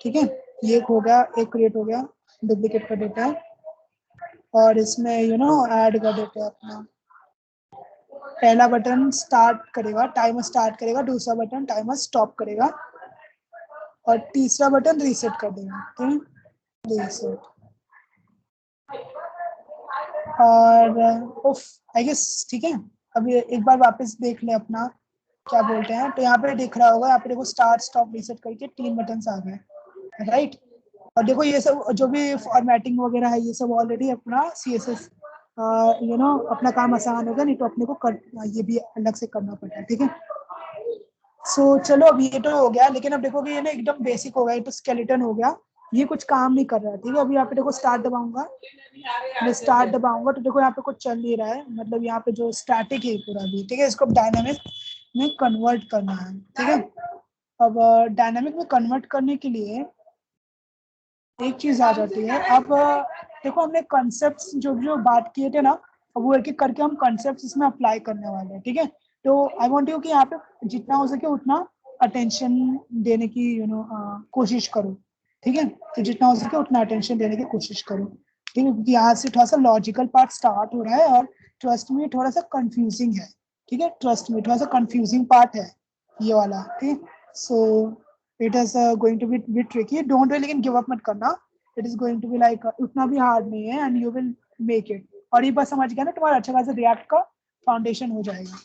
ठीक है। ये हो गया, एक क्रिएट हो गया, डुप्लीकेट कर देते हैं और इसमें ऐड कर देते हैं अपना पहला बटन स्टार्ट करेगा, टाइमर स्टार्ट करेगा, दूसरा बटन टाइमर स्टॉप करेगा और तीसरा बटन रीसेट कर देगा, ठीक है, रीसेट। और उफ, आई गेस ठीक है। अब ये एक बार वापस देख ले अपना, क्या बोलते हैं, तो यहाँ पे दिख रहा होगा, यहाँ पे देखो स्टार्ट स्टॉप रीसेट करके 3 बटन आ गए, राइट। और देखो ये सब जो भी फॉर्मेटिंग वगैरह है, ये सब ऑलरेडी अपना CSS अपना काम आसान होगा, नहीं तो अपने को ये भी अलग से करना पड़ता है, ठीक है। सो चलो, अब ये तो हो गया, लेकिन अब देखो कि ये ना एकदम बेसिक हो गया, ये तो स्केलेटन हो गया, ये कुछ काम नहीं कर रहा है, ठीक है। अभी यहाँ पे देखो स्टार्ट दबाऊंगा, मैं स्टार्ट दबाऊंगा तो देखो यहाँ पे कुछ चल नहीं रहा है, मतलब यहाँ पे जो स्टैटिक है पूरा भी, ठीक है। इसको डायनामिक में कन्वर्ट करना है, ठीक है। अब डायनामिक में कन्वर्ट करने के लिए एक चीज आ जाती है। अब देखो हमने कॉन्सेप्ट्स जो जो बात किए थे ना, अब वो एक एक करके हम कॉन्सेप्ट्स इसमें अप्लाई करने वाले हैं, ठीक है। तो आई वांट यू कि यहाँ पे जितना हो सके उतना अटेंशन देने की कोशिश करो, ठीक है। तो जितना हो सके उतना अटेंशन देने की कोशिश करो, ठीक है, क्योंकि यहाँ से थोड़ा सा लॉजिकल पार्ट स्टार्ट हो रहा है और ट्रस्ट में थोड़ा सा कंफ्यूजिंग है, ठीक है, ट्रस्ट में थोड़ा सा कंफ्यूजिंग पार्ट है ये वाला, ठीक है। सो it is going to be bit tricky, don't really give up मत करना, it is going to be like उतना भी hard नहीं है and you will make it। और ये बात समझ गया ना, तुम्हारा अच्छा खासा रिएक्ट का फाउंडेशन हो जाएगा,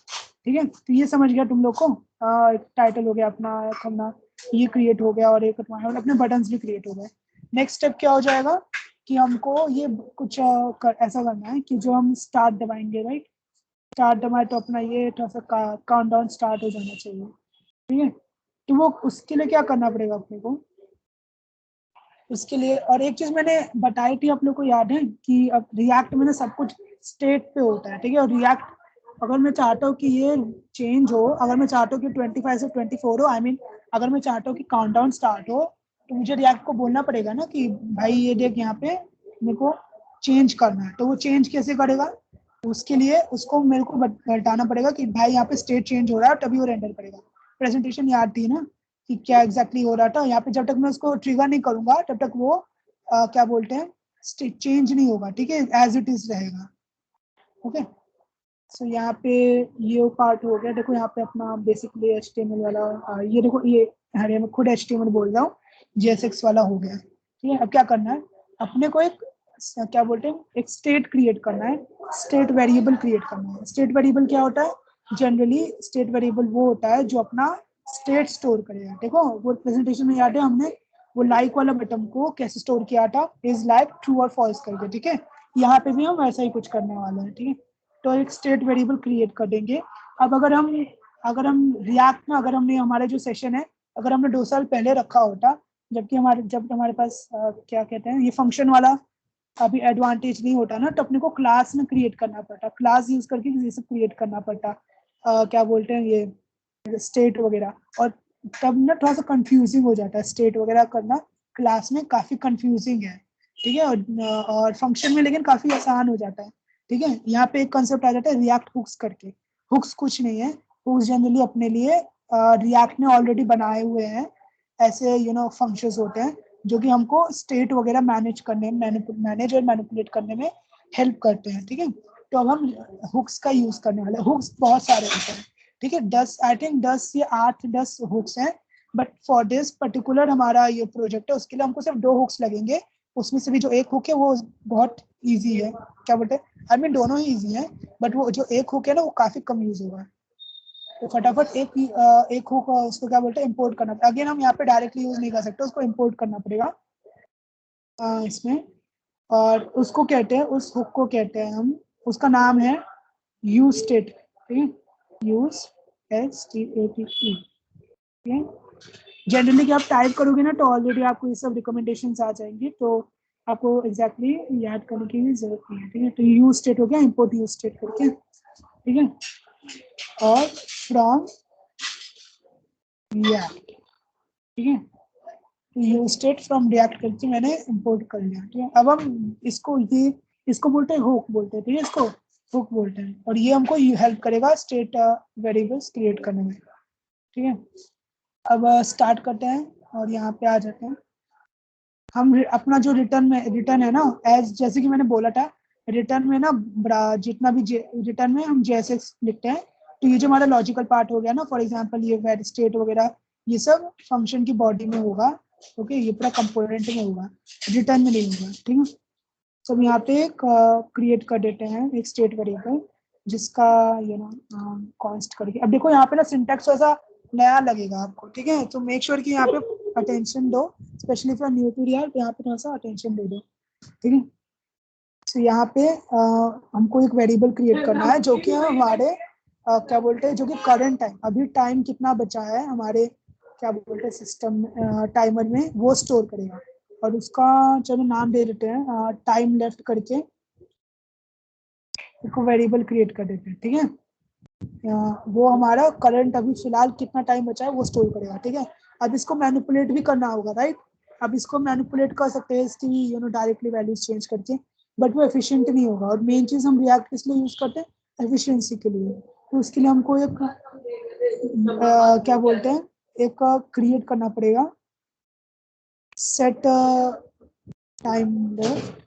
ठीक है। तो ये समझ गया तुम लोग को, टाइटल हो गया अपना, अपना ये क्रिएट हो गया और एक तुम्हारे अपने बटन्स भी क्रिएट हो गए। नेक्स्ट स्टेप क्या हो जाएगा कि हमको ये कुछ ऐसा करना है कि जो हम स्टार्ट दबाएंगे, राइट, स्टार्ट दबाए तो अपना ये थोड़ा सा काउंटडाउन स्टार्ट हो जाना चाहिए, ठीक है। तो वो उसके लिए क्या करना पड़ेगा अपने को, उसके लिए और एक चीज मैंने बताई थी आप लोग को याद है कि अब रिएक्ट में ना सब कुछ स्टेट पे होता है, ठीक है। और रिएक्ट अगर मैं चाहता हूँ कि ये चेंज हो, अगर मैं चाहता हूँ कि 25 से 24 हो, आई मीन अगर मैं चाहता हूँ कि काउंटडाउन स्टार्ट हो, तो मुझे रिएक्ट को बोलना पड़ेगा ना कि भाई ये देख यहाँ पे मेरे को चेंज करना है। तो वो चेंज कैसे करेगा, उसके लिए उसको मेरे को बताना पड़ेगा कि भाई यहाँ पे स्टेट चेंज हो रहा है, तभी वो रेंडर करेगा। प्रेजेंटेशन याद थी ना कि क्या एग्जैक्टली हो रहा था यहाँ पे, जब तक मैं उसको ट्रिगर नहीं करूंगा तब तक वो क्या बोलते हैं स्टेट चेंज नहीं होगा, ठीक है, एज इट इज रहेगा, ओके। सो यहाँ पे ये पार्ट हो गया। देखो यहाँ पे अपना बेसिकली HTML वाला ये देखो, ये अरे मैं खुद HTML बोल रहा हूँ, JSX वाला हो गया, ठीक है। अब क्या करना है, अपने को एक क्या बोलते हैं एक स्टेट क्रिएट करना है, स्टेट वेरिएबल क्रिएट करना है। स्टेट वेरिएबल क्या होता है, जनरली स्टेट वेरिएबल वो होता है जो अपना स्टेट स्टोर करेगा। देखो वो प्रेजेंटेशन में याद है हमने वो लाइक वाला बटन को कैसे स्टोर किया था, इज लाइक ट्रू और फॉल्स करके, ठीक है। यहाँ पे भी हम ऐसा ही कुछ करने वाले हैं, ठीक है। तो एक स्टेट वेरिएबल क्रिएट कर देंगे। अब अगर हम रिएक्ट में अगर हमने हमारे जो सेशन है अगर हमने 2 साल पहले रखा होता, जबकि जब हमारे पास क्या कहते हैं ये फंक्शन वाला अभी एडवांटेज नहीं होता ना, तो अपने को क्लास में क्रिएट करना पड़ता, क्लास यूज करके ये सब क्रिएट करना पड़ता, क्या बोलते हैं ये स्टेट वगैरह। और तब ना थोड़ा सा कंफ्यूजिंग हो जाता है, स्टेट वगैरह करना क्लास में काफी कंफ्यूजिंग है, ठीक है। और फंक्शन में लेकिन काफी आसान हो जाता है, ठीक है। यहाँ पे एक कंसेप्ट आ जाता है रिएक्ट हुक्स करके। हुक्स कुछ नहीं है, हुक्स जनरली अपने लिए रिएक्ट ने ऑलरेडी बनाए हुए हैं ऐसे फंक्शंस होते हैं जो कि हमको स्टेट वगैरह मैनेज करने मैनेज और मैनिपुलेट करने में हेल्प करते हैं, ठीक है। तो अब हम हुक्स का यूज करने वाले, हुक्स बहुत सारे होते हैं, ठीक है 10 आई थिंक 10 या 8-10 हुक्स हैं, बट फॉर दिस पर्टिकुलर हमारा ये प्रोजेक्ट है उसके लिए हमको सिर्फ 2 हुक्स लगेंगे। उसमें से भी जो एक हुक है वो बहुत इजी है, क्या बोलते हैं आई मीन दोनों ही इजी है, बट वो जो एक हुक है ना वो काफी कम यूज होगा। तो फटाफट एक हुक उसको क्या बोलते हैं इम्पोर्ट करना पड़ेगा। अगेन हम यहाँ पे डायरेक्टली यूज नहीं कर सकते, उसको इम्पोर्ट करना पड़ेगा इसमें। और उसको कहते हैं, उस हुक को कहते हैं हम, उसका नाम है यूज स्टेट, ठीक है यूज STATE, ठीक है। जनरली कि आप टाइप करोगे ना तो ऑलरेडी आपको ये सब रिकमेंडेशन आ जाएंगे, तो आपको एग्जैक्टली याद करने की भी जरूरत नहीं है, ठीक है। तो यूज स्टेट हो गया, इम्पोर्ट यूज स्टेट करके, ठीक है। और फ्रॉम रिएक्ट, ठीक है, यूज स्टेट फ्रॉम रिएक्ट करके मैंने इम्पोर्ट कर लिया, ठीक है। अब हम इसको बोलते हैं हुक बोलते हैं, ठीक है, इसको हुक बोलते हैं, और ये हमको हेल्प करेगा स्टेट वेरिएबल्स क्रिएट करने में, ठीक है। अब स्टार्ट करते हैं और यहाँ पे आ जाते हैं। हम अपना जो रिटर्न है ना, एज जैसे कि मैंने बोला था, रिटर्न में ना जितना भी रिटर्न में हम JSX लिखते हैं, तो ये जो हमारा लॉजिकल पार्ट हो गया ना, फॉर एग्जांपल ये वेर स्टेट वगैरह, ये सब फंक्शन की बॉडी में होगा, ओके, ये पूरा कंपोनेंट में होगा, रिटर्न में नहीं होगा, ठीक है। सब यहाँ पे क्रिएट कर देते हैं एक स्टेट वेरिएबल जिसका कॉन्स्ट करके। अब देखो यहाँ पे ना सिंटैक्स ऐसा नया लगेगा आपको, ठीक है, तो मेक श्योर कि यहाँ पे अटेंशन दो, specially for new to real, तो यहाँ पे थोड़ा सा अटेंशन दे दो, ठीक है। तो यहाँ पे हमको एक वेरिएबल क्रिएट करना है जो कि हमारे क्या बोलते हैं, जो कि करंट टाइम, अभी टाइम कितना बचा है हमारे क्या बोलते हैं सिस्टम टाइमर में, वो स्टोर करेगा। और उसका चलो नाम दे देते हैं टाइम लेफ्ट करके, एक वेरिएबल क्रिएट कर देते हैं, ठीक है। वो हमारा करंट अभी फिलहाल कितना टाइम बचा है वो स्टोर करेगा, ठीक है। अब इसको मैनिपुलेट भी करना होगा, राइट। अब इसको मैनिपुलेट कर सकते हैं इसकी डायरेक्टली वैल्यूज चेंज करके, बट वो एफिशिएंट नहीं होगा। और मेन चीज हम रिएक्ट इसलिए यूज करते हैं एफिशिएंसी के लिए, तो उसके लिए हमको एक क्या बोलते हैं एक क्रिएट करना पड़ेगा सेट टाइम लेफ्ट।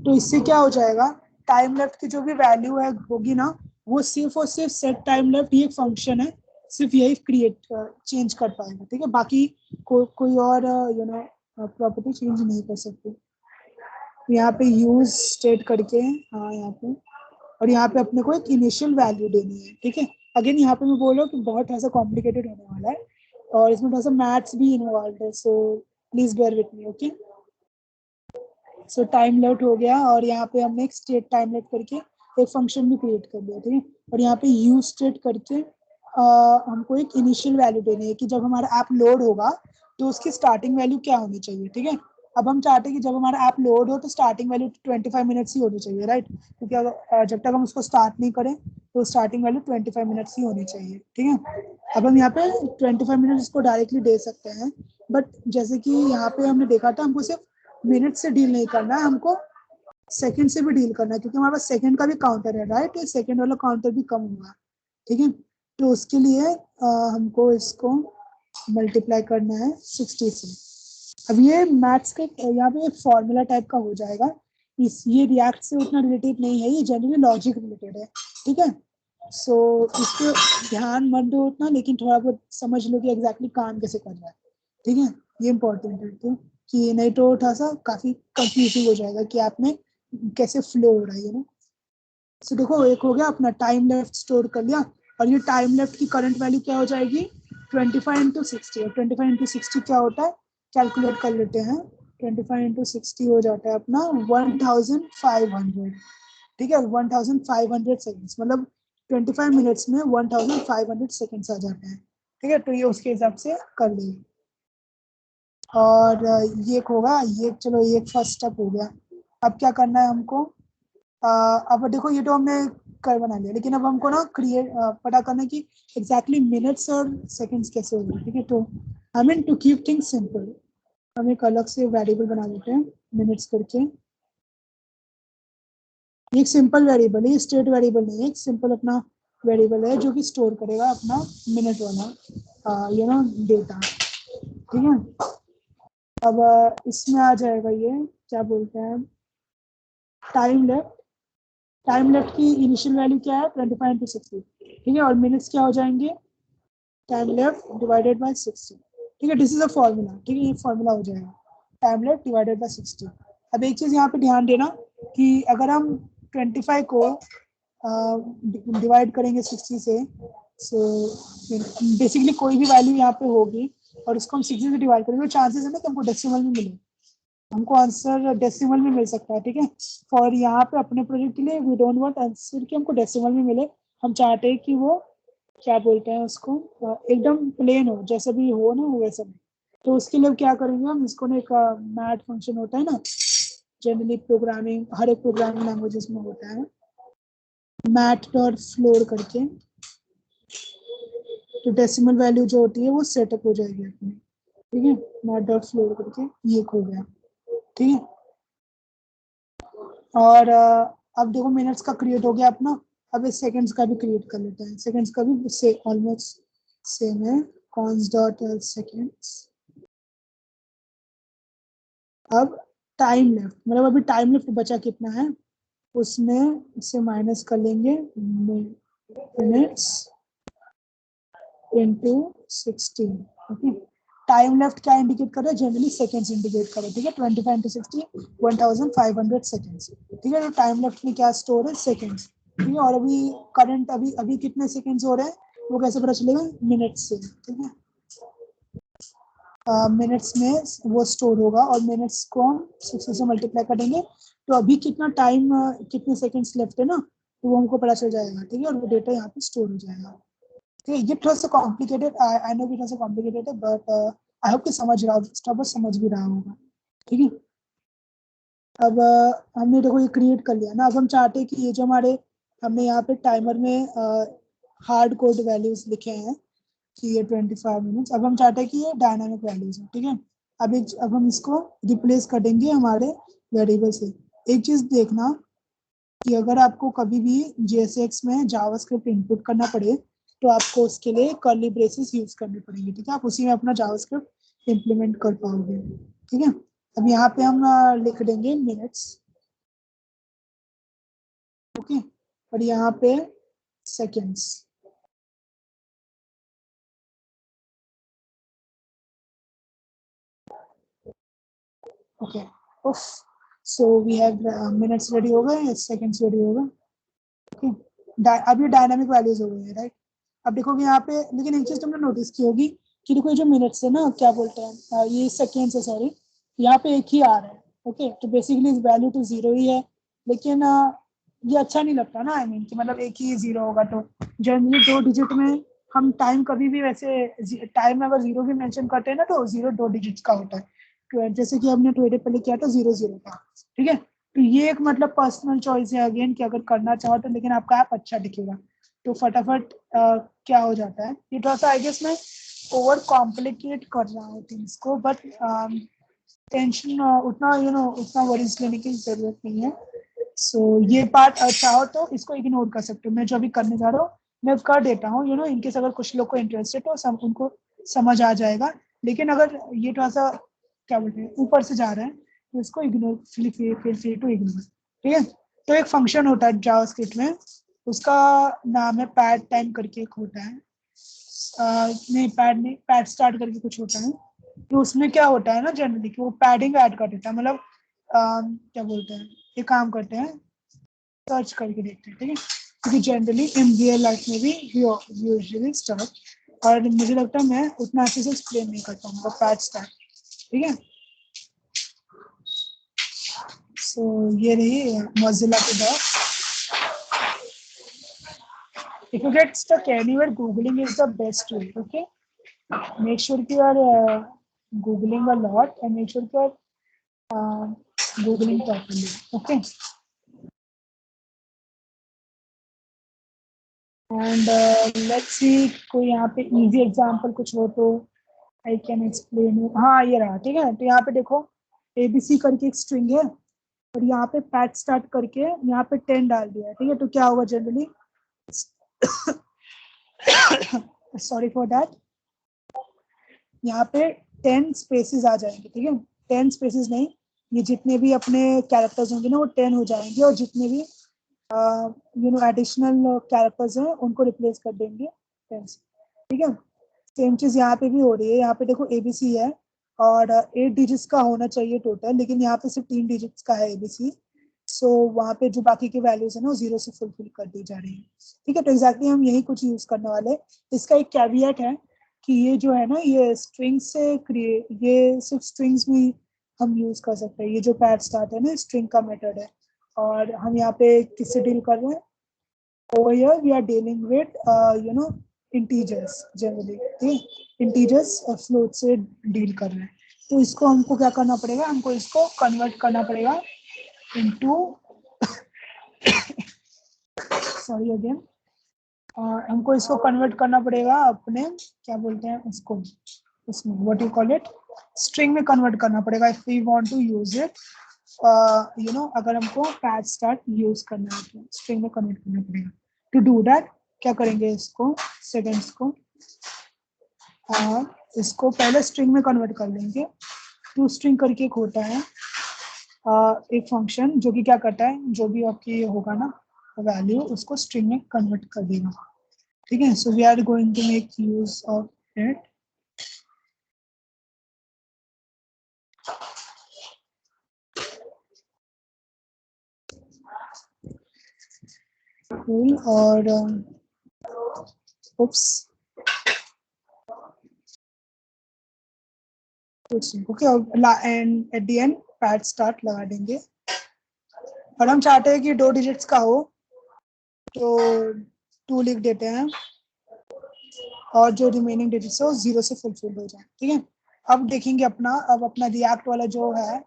तो इससे क्या हो जाएगा, टाइम लेफ्ट की जो भी वैल्यू है होगी ना, वो सिर्फ और सिर्फ सेट टाइम लेफ्ट, ये एक फंक्शन है, सिर्फ यही क्रिएट चेंज कर पाएगा, ठीक है। बाकी कोई और प्रॉपर्टी चेंज नहीं कर सकते। यहाँ पे यूज स्टेट करके, हाँ यहाँ पे, और यहाँ पे अपने को एक इनिशियल वैल्यू देनी है, ठीक है। अगेन यहाँ पे मैं बोल रहा हूँ कि बहुत ऐसा कॉम्प्लिकेटेड होने वाला है और इसमें थोड़ा सा मैथ्स भी इन्वॉल्व है, so please bear with me, okay. So time left हो गया, और यहाँ पे हमने एक स्टेट टाइम लेफ्ट करके एक फंक्शन भी क्रिएट कर दिया, ठीक है। और यहाँ पे यूज स्टेट करके हमको एक इनिशियल वैल्यू देनी है कि जब हमारा ऐप लोड होगा तो उसकी स्टार्टिंग वैल्यू क्या होनी चाहिए, ठीक है। अब हम चाहते हैं कि जब हमारा ऐप लोड हो तो स्टार्टिंग वैल्यू 25 मिनट्स ही होनी चाहिए, राइट, क्योंकि जब तक हम उसको स्टार्ट नहीं करें तो स्टार्टिंग वैल्यू 25 मिनट्स ही होनी चाहिए, ठीक है। अब हम यहाँ पे 25 मिनट्स को डायरेक्टली दे सकते हैं, बट जैसे कि यहाँ पे हमने देखा था हमको सिर्फ मिनट से डील नहीं करना है, हमको सेकंड से भी डील करना है, क्योंकि हमारे पास सेकंड का भी काउंटर है, राइट, तो सेकंड वाला काउंटर भी कम होगा, ठीक है। तो उसके लिए हमको इसको मल्टीप्लाई करना है 60 से। अब ये मैथ्स के यहाँ पे एक फॉर्मूला टाइप का हो जाएगा, ये रिएक्ट से उतना रिलेटेड नहीं है, ये जनरली लॉजिक रिलेटेड है, ठीक है। सो इसको ध्यान मत दो उतना, लेकिन थोड़ा बहुत समझ लो कि एग्जैक्टली काम कैसे कर रहा है, ठीक है। ये इंपॉर्टेंट है, तो कि नहीं तो थोड़ा सा काफी कंफ्यूजिंग हो जाएगा कि आपने कैसे फ्लो हो रहा है, ना। सो देखो एक हो गया अपना टाइम लेफ्ट स्टोर कर लिया, और ये टाइम लेफ्ट की करंट वैल्यू क्या हो जाएगी 25 × 60, और 25 × 60 क्या होता है कैलकुलेट कर लेते हैं। 25 × 60 हो जाता है अपना 1500, ठीक है, 1500 सेकेंड्स, मतलब 25 मिनट्स में 1500 सेकेंड्स आ जाते हैं, ठीक है। तो ये उसके हिसाब से कर लेंगे। और ये होगा, ये चलो ये फर्स्ट स्टेप हो गया। अब क्या करना है हमको, अब देखो ये तो हमने कर बना लिया, लेकिन अब हमको ना क्रिएट पता करना कि एग्जैक्टली मिनट्स और सेकंड्स कैसे होंगे, ठीक है। तो I mean to keep things simple, हम एक अलग से वेरिएबल बना लेते हैं मिनट्स करके। ये एक सिंपल वेरिएबल है, स्टेट वेरिएबल नहीं है, एक सिंपल अपना वेरिएबल है जो कि स्टोर करेगा अपना मिनट वाला डेटा, ठीक है। अब इसमें आ जाएगा ये क्या बोलते हैं टाइम लेफ्ट, टाइम लेफ्ट की इनिशियल वैल्यू क्या है 25 इंटू 60, ठीक है, और मिनट्स क्या हो जाएंगे टाइम लेफ्ट डिवाइडेड बाय 60, ठीक है, दिस इज अ फॉर्मूला, ठीक है, ये फॉर्मूला हो जाएगा टाइम लेफ्ट डिवाइडेड बाय 60। अब एक चीज यहाँ पे ध्यान देना कि अगर हम 25 को डिवाइड करेंगे 60 से, सो बेसिकली कोई भी वैल्यू यहाँ पे होगी और उसको हम 60 से डिवाइड करेंगे, चांसेस है ना कि हमको डेसिमल में मिले, हमको आंसर डेसिमल में मिल सकता है, ठीक है। और यहाँ पे अपने प्रोजेक्ट के लिए वी डोंट वांट आंसर कि हमको डेसिमल में मिले, हम चाहते हैं कि वो क्या बोलते हैं उसको एकदम प्लेन हो, जैसे भी हो ना वो वैसा नहीं। तो उसके लिए क्या करेंगे हम, इसको ना एक मैथ फंक्शन होता है ना, जनरली प्रोग्रामिंग हर एक प्रोग्रामिंग लैंग्वेजेस में होता है, मैथ डॉट फ्लोर करके, तो डेसिमल वैल्यू जो होती है वो सेटअप हो जाएगी अपनी, ठीक है, मैथ डॉट फ्लोर करके ये हो गया, ठीक है। और अब देखो मिनट्स का क्रिएट हो गया अपना, अब इस सेकंड्स का भी क्रिएट कर लेते हैं, सेकंड्स का भी से ऑलमोस्ट सेम है, कॉन्स डॉट सेकंड्स। अब टाइम लेफ्ट, मतलब अभी टाइम लेफ्ट बचा कितना है, उसमें से माइनस कर लेंगे minutes into 60, okay. Time left क्या इंडिकेट कर रहा है, जनरली सेकंड्स इंडिकेट कर रहा है, ठीक है, 25 इंटू 60 1500 सेकंड्स, ठीक है। तो टाइम लेफ्ट में क्या स्टोर है, सेकंड्स, ठीक है। और अभी करंट अभी अभी कितने सेकंड्स हो रहे हैं वो कैसे पता चलेगा, मिनट्स से, ठीक है, मिनट्स में वो स्टोर होगा और मिनट्स को हम 60 से मल्टीप्लाई करेंगे, तो अभी कितना टाइम कितने सेकंड्स लेफ्ट है ना, तो वो हमको पता चल जाएगा, ठीक है, और वो डेटा यहाँ पे स्टोर हो जाएगा, ठीक है। ये थोड़ा सा कॉम्प्लिकेटेड, आई नो कि थोड़ा सा कॉम्प्लिकेटेड है, बट आई होप कि समझ रहा हो, समझ भी रहा होगा, ठीक है। अब हमने देखो ये क्रिएट कर लिया ना, अब हम चाहते हैं कि ये जो हमारे हमने यहाँ पे टाइमर में हार्ड कोड वैल्यूज लिखे हैं कि ये 25 मिनट्स, अब हम चाहते हैं कि ये डायनामिक वैल्यूज है, ठीक है। अब हम इसको रिप्लेस कर देंगे हमारे वेरिएबल से। एक चीज देखना कि अगर आपको कभी भी JSX में जावास्क्रिप्ट इनपुट करना पड़े तो आपको उसके लिए कर्ली ब्रेसेस यूज करनी पड़ेगी, ठीक है, आप उसी में अपना जावास्क्रिप्ट इम्प्लीमेंट कर पाओगे, ठीक है। अब यहाँ पे हम लिख देंगे मिनट्स, ओके, और यहाँ पे सेकेंड्स, ओके, उफ, so we have minutes ready हो गए, सेकेंड्स रेडी हो गए, ओके। अब ये डायनामिक वैल्यूज हो गई है, राइट। अब देखोगे यहाँ पे, लेकिन एक चीज तुमने नोटिस की होगी कि देखो ये जो मिनट्स है ना, क्या बोलते हैं ये सेकेंड्स है, सॉरी, यहाँ पे एक ही आ रहा है, ओके, तो बेसिकली वैल्यू तो जीरो ही है, लेकिन ये अच्छा नहीं लगता ना, आई मीन कि मतलब एक ही जीरो होगा, तो जनरली 2 डिजिट में हम टाइम कभी भी वैसे टाइम में अगर जीरो भी मेंशन करते हैं ना तो जीरो 2 डिजिट्स का होता है, तो जैसे कि हमने थोड़ी देर पहले किया था 00 का, ठीक है। तो ये एक मतलब पर्सनल चॉइस है अगेन कि अगर करना चाहो तो, लेकिन आपका ऐप अच्छा दिखेगा तो फटाफट क्या हो जाता है, ये थोड़ा सा आई गेस मैं ओवर कॉम्प्लिकेट कर रहा हूँ थिंग्स को, बट टेंशन उतना उतना वरीज लेने की जरूरत नहीं है। सो ये पार्ट चाहो तो इसको इग्नोर कर सकते हो, मैं जो अभी करने जा रहा हूँ मैं कर देता हूँ, इनकेस अगर कुछ लोग को इंटरेस्टेड हो सब उनको समझ आ जाएगा, लेकिन अगर ये थोड़ा सा क्या बोलते हैं ऊपर से जा रहा है तो इसको ignore, feel free to ignore, ठीक है। तो एक फंक्शन होता है जावास्क्रिप्ट में, उसका नाम है पैड टाइम करके एक होता है, नहीं पैड स्टार्ट करके कुछ होता है, तो उसमें क्या होता है ना जनरली कि वो पैडिंग ऐड कर देता है, मतलब क्या बोलते हैं ये काम करते हैं, सर्च करके देखते हैं, ठीक है, क्योंकि जनरली इन रियल लाइफ में भी यूजुअली स्टार्ट, और मुझे लगता है मैं उतना अच्छे से एक्सप्लेन नहीं कर पाऊंगा पैड स्टार्ट, ठीक है। सो ये रही मोज़िला की dock. If you get stuck anywhere, Googling is the best way. Okay, make sure you are Googling a lot and make sure you are Googling properly. Okay, and let's see कोई यहाँ पे easy example कुछ हो तो I can explain it. हाँ ये रहा, ठीक है। तो यहाँ पे देखो ABC करके एक स्ट्रिंग है और यहाँ पे पैट स्टार्ट करके यहाँ पे 10 डाल दिया है, ठीक है। तो क्या होगा जनरली, सॉरी फॉर दैट, यहाँ पे 10 स्पेसेस आ जाएंगे, ठीक है, 10 स्पेसेस नहीं, ये जितने भी अपने कैरेक्टर्स होंगे ना वो 10 हो जाएंगे, और जितने भी एडिशनल कैरेक्टर्स हैं उनको रिप्लेस कर देंगे 10 से, ठीक है। सेम चीज यहाँ पे भी हो रही है। यहाँ पे देखो एबीसी है और 8 डिजिट्स का होना चाहिए टोटल, लेकिन यहाँ पे सिर्फ 3 डिजिट्स का है एबीसी। सो वहाँ पे जो बाकी के वैल्यूज है ना वो 0 से फुलफिल कर दी जा रही है, ठीक है। तो एग्जैक्टली हम यही कुछ यूज करने वाले हैं। इसका एक कैविएट है कि ये जो है ना ये स्ट्रिंग से क्रिएट, ये सिर्फ स्ट्रिंग्स में हम यूज कर सकते हैं। ये जो पैड स्टार्ट है ना स्ट्रिंग का मेथड है, और हम यहाँ पे किससे डील कर रहे हैं? over here we are dealing with integers generally, ठीक, integers और float से डील कर रहे हैं। तो इसको हमको क्या करना पड़ेगा? हमको इसको कन्वर्ट करना पड़ेगा into सॉरी अगेन, हमको इसको कन्वर्ट करना पड़ेगा अपने क्या बोलते हैं उसको, उसमें what you call it, string में कन्वर्ट करना पड़ेगा if we want to use it. अगर हमको पैड स्टार्ट यूज करना है तो स्ट्रिंग में कन्वर्ट करना पड़ेगा। टू डू दैट क्या करेंगे? इसको सेकेंड्स को इसको पहले स्ट्रिंग में कन्वर्ट कर लेंगे। टू स्ट्रिंग करके एक होता है एक फंक्शन जो कि क्या करता है, जो भी आपकी होगा ना वैल्यू उसको स्ट्रिंग में कन्वर्ट कर देगा, ठीक है। So we are going to make use of it. और oops okay, and at the end pad start लगा देंगे। और हम चाहते हैं कि 2 डिजिट्स का हो तो 2 लिख देते हैं और जो रिमेनिंग डिजिट्स है वो 0 से फुलफिल हो जाए, ठीक है। अब देखेंगे अपना रिएक्ट वाला जो है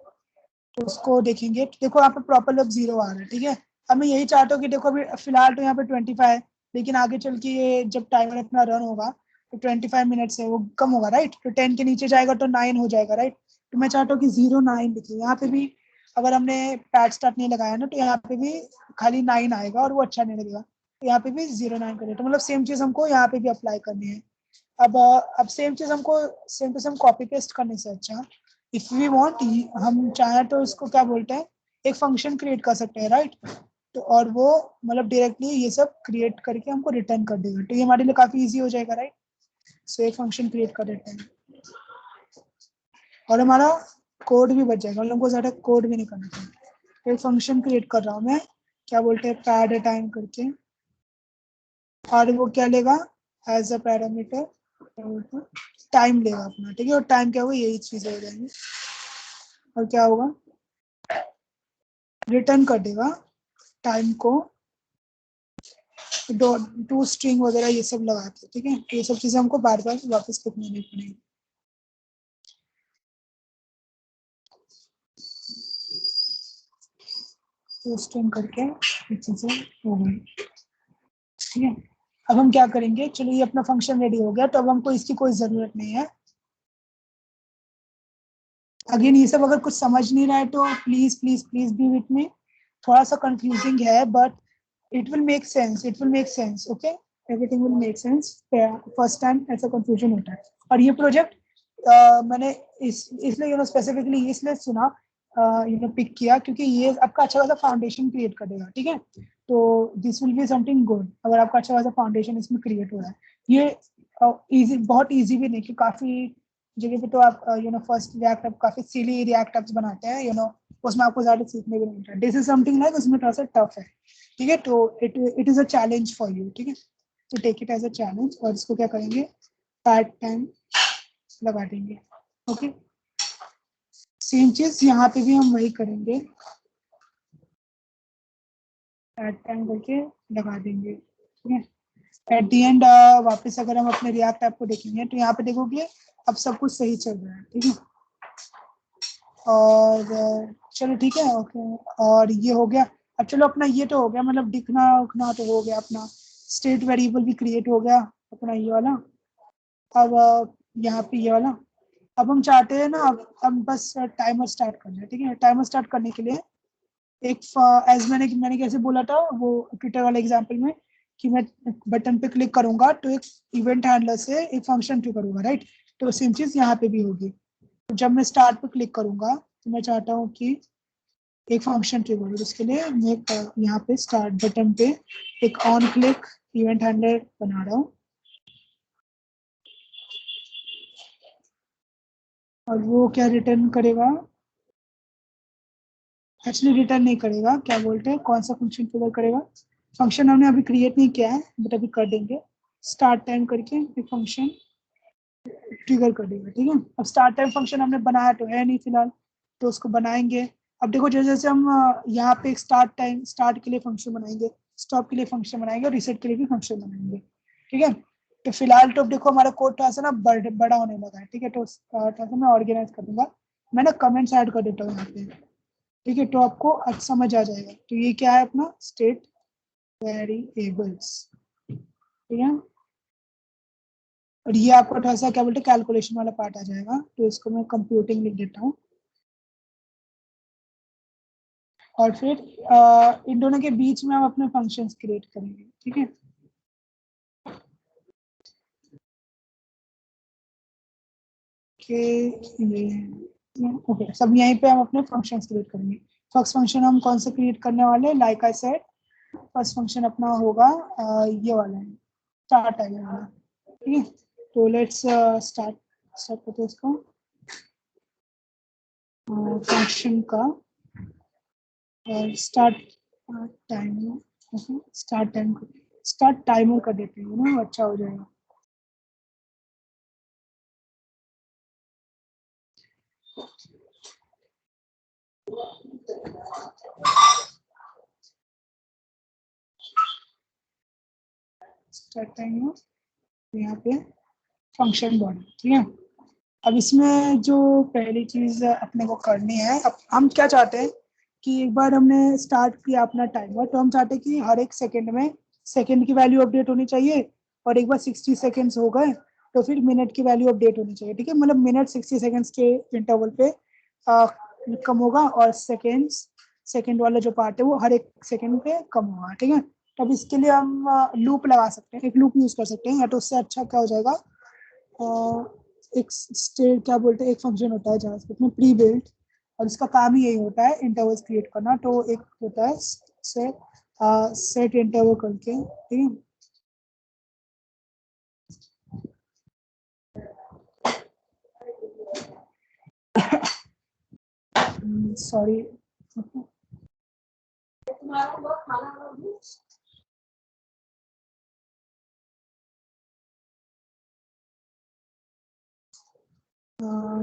तो उसको देखेंगे। देखो यहाँ पे प्रॉपर अब 0 आ रहा है, ठीक है। अब मैं यही चाहता हूँ कि देखो अभी फिलहाल तो यहाँ पे 25 है, लेकिन आगे चल के ये जब टाइमर अपना रन होगा तो 25 मिनट्स है वो कम होगा, राइट। तो 10 के नीचे जाएगा तो 9 हो जाएगा, राइट। तो मैं चाहता हूँ कि 0 9 लिखिए। यहाँ पे भी अगर हमने पैड स्टार्ट नहीं लगाया ना तो यहाँ पे भी खाली 9 आएगा और वो अच्छा नहीं लगेगा। तो यहाँ पे भी 0 9 करें, तो मतलब सेम चीज हमको यहाँ पे भी अप्लाई करनी है। अब सेम चीज हमको same to same copy paste करने से अच्छा इफ वी वांट, हम चाहें तो इसको क्या बोलते हैं एक फंक्शन क्रिएट कर सकते हैं, राइट। तो और वो मतलब डायरेक्टली ये सब क्रिएट करके हमको रिटर्न कर देगा, तो ये हमारे लिए काफी इजी हो जाएगा, राइट। सो एक फंक्शन क्रिएट कर देते हैं और हमारा कोड भी बच जाएगा, मतलब हमको ज्यादा कोड भी नहीं करना चाहिए। एक फंक्शन क्रिएट कर रहा हूँ मैं, क्या बोलते हैं पैड टाइम करके, और वो क्या लेगा एज अ पैरामीटर टाइम लेगा अपना, ठीक है। और टाइम क्या होगा, यही चीजें हो जाएंगी और क्या होगा रिटर्न कर देगा टाइम को, टू स्ट्रिंग वगैरह ये सब लगा के, ठीक है। ये सब चीजें हमको बार बार वापस लिखनी नहीं पड़ेगी। टू स्ट्रिंग करके ये चीजें हो गई, ठीक है। अब हम क्या करेंगे, चलो ये अपना फंक्शन रेडी हो गया, तो अब हमको इसकी कोई जरूरत नहीं है। अगेन ये सब अगर कुछ समझ नहीं रहा है तो please please please be with me. थोड़ा सा कंफ्यूजिंग है but it will make sense, it will make sense, okay, everything will make sense. First time ऐसा कंफ्यूजन होता है। और ये प्रोजेक्ट मैंने इसलिए स्पेसिफिकली इसलिए चुना, पिक किया क्योंकि ये आपका अच्छा खासा फाउंडेशन क्रिएट कर देगा, ठीक है। तो this will be something good अगर आपका अच्छा खासा फाउंडेशन इसमें क्रिएट हो रहा है। ये इजी, बहुत इजी भी नहीं कि काफी जगह पे तो आप फर्स्ट रिएक्ट आप काफी सिली रिएक्ट एप्स बनाते हैं, उसमें आपको ज्यादा सीखने भी नहीं मिलता। दिस इज समथिंग लाइक उसमें थोड़ा सा टफ है, ठीक है। तो it is a challenge for you, ठीक है। तो take it as a challenge और इसको क्या करेंगे पैड टाइम लगा देंगे, ओके। सेम चीज यहाँ पे भी हम वही करेंगे, पैड टाइम करके लगा देंगे, ठीक है। एट दी एंड वापस अगर हम अपने रिएक्ट ऐप को देखेंगे तो यहाँ पे देखोगे अब सब कुछ सही चल रहा है, ठीक है। और चलो ठीक है, ओके। और ये हो गया। अब चलो अपना ये तो हो गया, मतलब दिखना उखना तो हो गया, अपना स्टेट वेरिएबल भी क्रिएट हो गया अपना ये वाला। अब यहाँ पे ये वाला, अब हम चाहते हैं ना अब बस टाइमर स्टार्ट करना है, ठीक है। टाइमर स्टार्ट करने के लिए एक एज मैंने कैसे बोला था वो ट्विटर वाले एग्जांपल में कि मैं बटन पे क्लिक करूंगा तो एक इवेंट हैंडलर से एक फंक्शन ट्रिगर करूंगा, राइट। तो सेम चीज यहाँ पे भी होगी। तो जब मैं स्टार्ट पे क्लिक करूंगा तो मैं चाहता हूँ कि एक फंक्शन ट्रिगर होगा, उसके लिए मैं यहाँ पे स्टार्ट बटन पे एक ऑन क्लिक इवेंट हैंडलर बना रहा हूँ, और वो क्या रिटर्न करेगा, एक्चुअली रिटर्न नहीं करेगा, क्या बोलते हैं, कौन सा फंक्शन ट्रिगर करेगा, फंक्शन हमने अभी क्रिएट नहीं किया है बट अभी कर देंगे, स्टार्ट टाइम करके एक फंक्शन ट्रिगर कर देगा। ठीक है, अब स्टार्ट टाइम फंक्शन हमने बनाया तो है नहीं फिलहाल, तो उसको बनाएंगे। अब देखो जैसे जैसे हम यहाँ पे एक स्टार्ट टाइम, स्टार्ट के लिए फंक्शन बनाएंगे, स्टॉप के लिए फंक्शन बनाएंगे और रिसेट के लिए भी फंक्शन बनाएंगे। ठीक है, तो फिलहाल तो देखो हमारा कोड थोड़ा सा ना बड़ा होने लगा है। ठीक है, तो थोड़ा सा मैं ऑर्गेनाइज कर दूंगा, मैं ना कमेंट्स ऐड कर देता हूँ यहाँ पे। ठीक है, तो आपको अच्छा समझ आ जाएगा। तो ये क्या है अपना स्टेट वेरिएबल्स। ठीक है, और ये आपको थोड़ा सा क्या बोलते हैं कैलकुलेशन वाला पार्ट आ जाएगा, तो इसको मैं कंप्यूटिंग लिख देता हूँ। और फिर इन दोनों के बीच में हम अपने फंक्शंस क्रिएट करेंगे। ठीक है, ओके, सब यहीं पे हम अपने फंक्शंस क्रिएट करेंगे। फर्स्ट फंक्शन हम कौन सा क्रिएट करने वाले हैं, like I said first function अपना होगा ये वाला है, स्टार्ट टाइम वाला। ठीक है, तो लेट्स स्टार्ट स्टार्ट करते हैं इसको, फंक्शन का स्टार्ट टाइम, स्टार्ट टाइमर कर देते हैं ना, अच्छा हो जाएगा। स्टार्ट टाइमर यहाँ पे फंक्शन बॉडी। ठीक है, अब इसमें जो पहली चीज अपने को करनी है, अब हम क्या चाहते हैं कि एक बार हमने स्टार्ट किया अपना टाइमर, तो हम चाहते हैं कि हर एक सेकंड में सेकंड की वैल्यू अपडेट होनी चाहिए, और एक बार 60 सेकंड्स हो गए तो फिर मिनट की वैल्यू अपडेट होनी चाहिए। ठीक है, मतलब मिनट 60 सेकंड्स के इंटरवल पे आ, कम होगा, और सेकंड्स सेकंड वाला जो पार्ट है वो हर एक सेकंड पे कम होगा। ठीक है, तब इसके लिए हम लूप लगा सकते हैं, एक लूप यूज कर सकते हैं, या तो उससे अच्छा क्या हो जाएगा, एक स्टेट क्या बोलते हैं, एक फंक्शन होता है जावास्क्रिप्ट में प्री बिल्ट, और इसका काम ही यही होता है इंटरवल्स क्रिएट करना। तो एक होता है सेट इंटरवल करके। ठीक है, सॉरी,